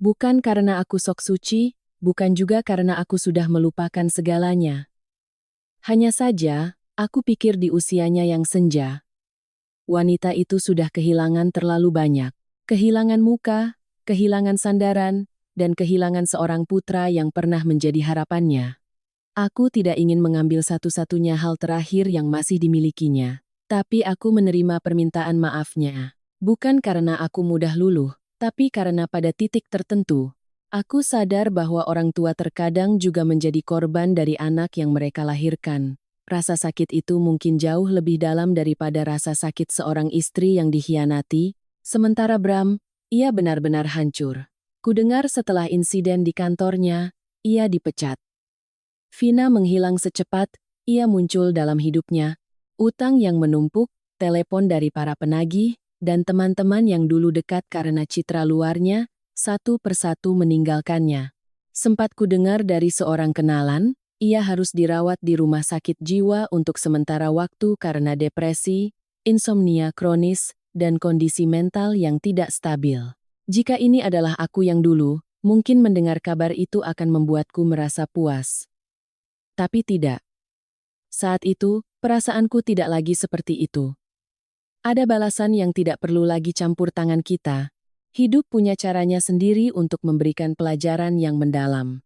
Bukan karena aku sok suci, bukan juga karena aku sudah melupakan segalanya. Hanya saja, aku pikir di usianya yang senja, wanita itu sudah kehilangan terlalu banyak. Kehilangan muka, kehilangan sandaran, dan kehilangan seorang putra yang pernah menjadi harapannya. Aku tidak ingin mengambil satu-satunya hal terakhir yang masih dimilikinya. Tapi aku menerima permintaan maafnya. Bukan karena aku mudah luluh, tapi karena pada titik tertentu, aku sadar bahwa orang tua terkadang juga menjadi korban dari anak yang mereka lahirkan. Rasa sakit itu mungkin jauh lebih dalam daripada rasa sakit seorang istri yang dikhianati. Sementara Bram, ia benar-benar hancur. Kudengar setelah insiden di kantornya, ia dipecat. Vina menghilang secepat, ia muncul dalam hidupnya. Utang yang menumpuk, telepon dari para penagih, dan teman-teman yang dulu dekat karena citra luarnya, satu persatu meninggalkannya. Sempat kudengar dari seorang kenalan, ia harus dirawat di rumah sakit jiwa untuk sementara waktu karena depresi, insomnia kronis, dan kondisi mental yang tidak stabil. Jika ini adalah aku yang dulu, mungkin mendengar kabar itu akan membuatku merasa puas. Tapi tidak. Saat itu, perasaanku tidak lagi seperti itu. Ada balasan yang tidak perlu lagi campur tangan kita. Hidup punya caranya sendiri untuk memberikan pelajaran yang mendalam.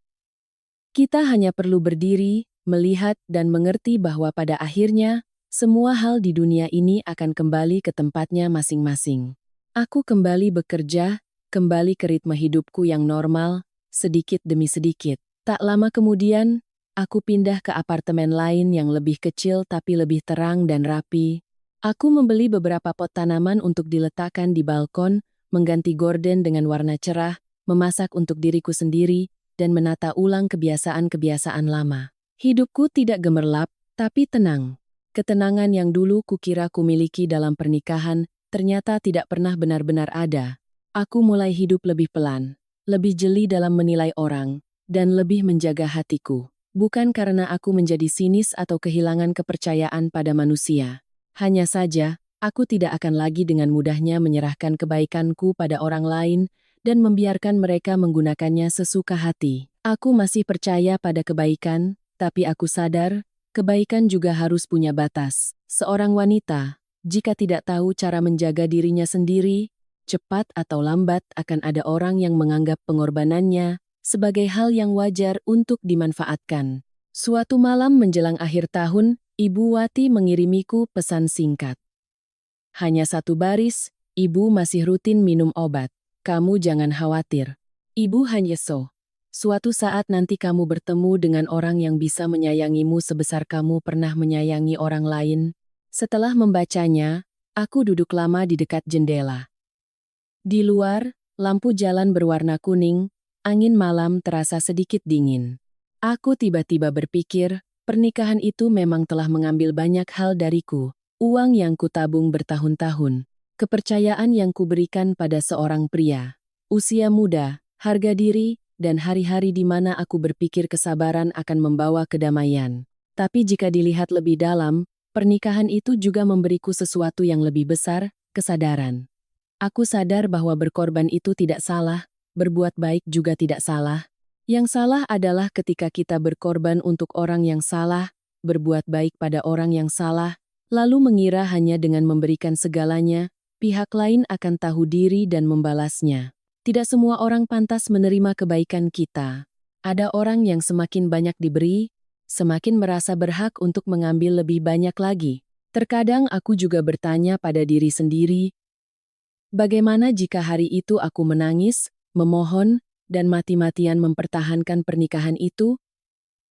Kita hanya perlu berdiri, melihat, dan mengerti bahwa pada akhirnya, semua hal di dunia ini akan kembali ke tempatnya masing-masing. Aku kembali bekerja, kembali ke ritme hidupku yang normal, sedikit demi sedikit. Tak lama kemudian, aku pindah ke apartemen lain yang lebih kecil tapi lebih terang dan rapi. Aku membeli beberapa pot tanaman untuk diletakkan di balkon, mengganti gorden dengan warna cerah, memasak untuk diriku sendiri, dan menata ulang kebiasaan-kebiasaan lama. Hidupku tidak gemerlap, tapi tenang. Ketenangan yang dulu kukira kumiliki dalam pernikahan, ternyata tidak pernah benar-benar ada. Aku mulai hidup lebih pelan, lebih jeli dalam menilai orang, dan lebih menjaga hatiku. Bukan karena aku menjadi sinis atau kehilangan kepercayaan pada manusia. Hanya saja, aku tidak akan lagi dengan mudahnya menyerahkan kebaikanku pada orang lain dan membiarkan mereka menggunakannya sesuka hati. Aku masih percaya pada kebaikan, tapi aku sadar, kebaikan juga harus punya batas. Seorang wanita, jika tidak tahu cara menjaga dirinya sendiri, cepat atau lambat akan ada orang yang menganggap pengorbanannya sebagai hal yang wajar untuk dimanfaatkan. Suatu malam menjelang akhir tahun, Ibu Wati mengirimiku pesan singkat. Hanya satu baris, Ibu masih rutin minum obat. Kamu jangan khawatir. Ibu hanya suatu saat nanti kamu bertemu dengan orang yang bisa menyayangimu sebesar kamu pernah menyayangi orang lain. Setelah membacanya, aku duduk lama di dekat jendela. Di luar, lampu jalan berwarna kuning, angin malam terasa sedikit dingin. Aku tiba-tiba berpikir, pernikahan itu memang telah mengambil banyak hal dariku. Uang yang kutabung bertahun-tahun, kepercayaan yang kuberikan pada seorang pria, usia muda, harga diri, dan hari-hari di mana aku berpikir kesabaran akan membawa kedamaian. Tapi jika dilihat lebih dalam, pernikahan itu juga memberiku sesuatu yang lebih besar, kesadaran. Aku sadar bahwa berkorban itu tidak salah, berbuat baik juga tidak salah. Yang salah adalah ketika kita berkorban untuk orang yang salah, berbuat baik pada orang yang salah, lalu mengira hanya dengan memberikan segalanya, pihak lain akan tahu diri dan membalasnya. Tidak semua orang pantas menerima kebaikan kita. Ada orang yang semakin banyak diberi, semakin merasa berhak untuk mengambil lebih banyak lagi. Terkadang aku juga bertanya pada diri sendiri, bagaimana jika hari itu aku menangis, memohon, dan mati-matian mempertahankan pernikahan itu?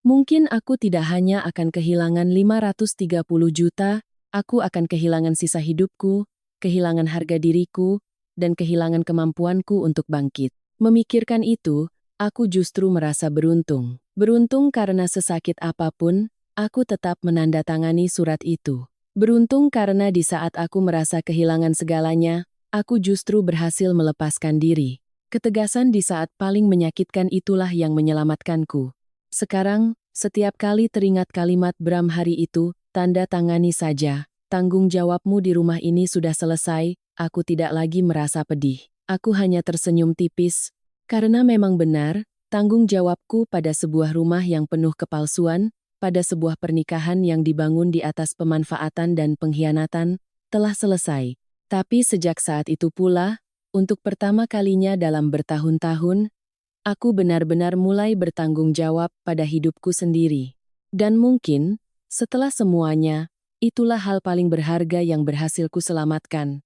Mungkin aku tidak hanya akan kehilangan 530 juta, aku akan kehilangan sisa hidupku, kehilangan harga diriku, dan kehilangan kemampuanku untuk bangkit. Memikirkan itu, aku justru merasa beruntung. Beruntung karena sesakit apapun, aku tetap menandatangani surat itu. Beruntung karena di saat aku merasa kehilangan segalanya, aku justru berhasil melepaskan diri. Ketegasan di saat paling menyakitkan itulah yang menyelamatkanku. Sekarang, Setiap kali teringat kalimat Bram hari itu, tanda tangani saja. Tanggung jawabmu di rumah ini sudah selesai, aku tidak lagi merasa pedih. Aku hanya tersenyum tipis, karena memang benar, tanggung jawabku pada sebuah rumah yang penuh kepalsuan, pada sebuah pernikahan yang dibangun di atas pemanfaatan dan pengkhianatan, telah selesai. Tapi sejak saat itu pula, untuk pertama kalinya dalam bertahun-tahun, aku benar-benar mulai bertanggung jawab pada hidupku sendiri. Dan mungkin, setelah semuanya, itulah hal paling berharga yang berhasil ku selamatkan.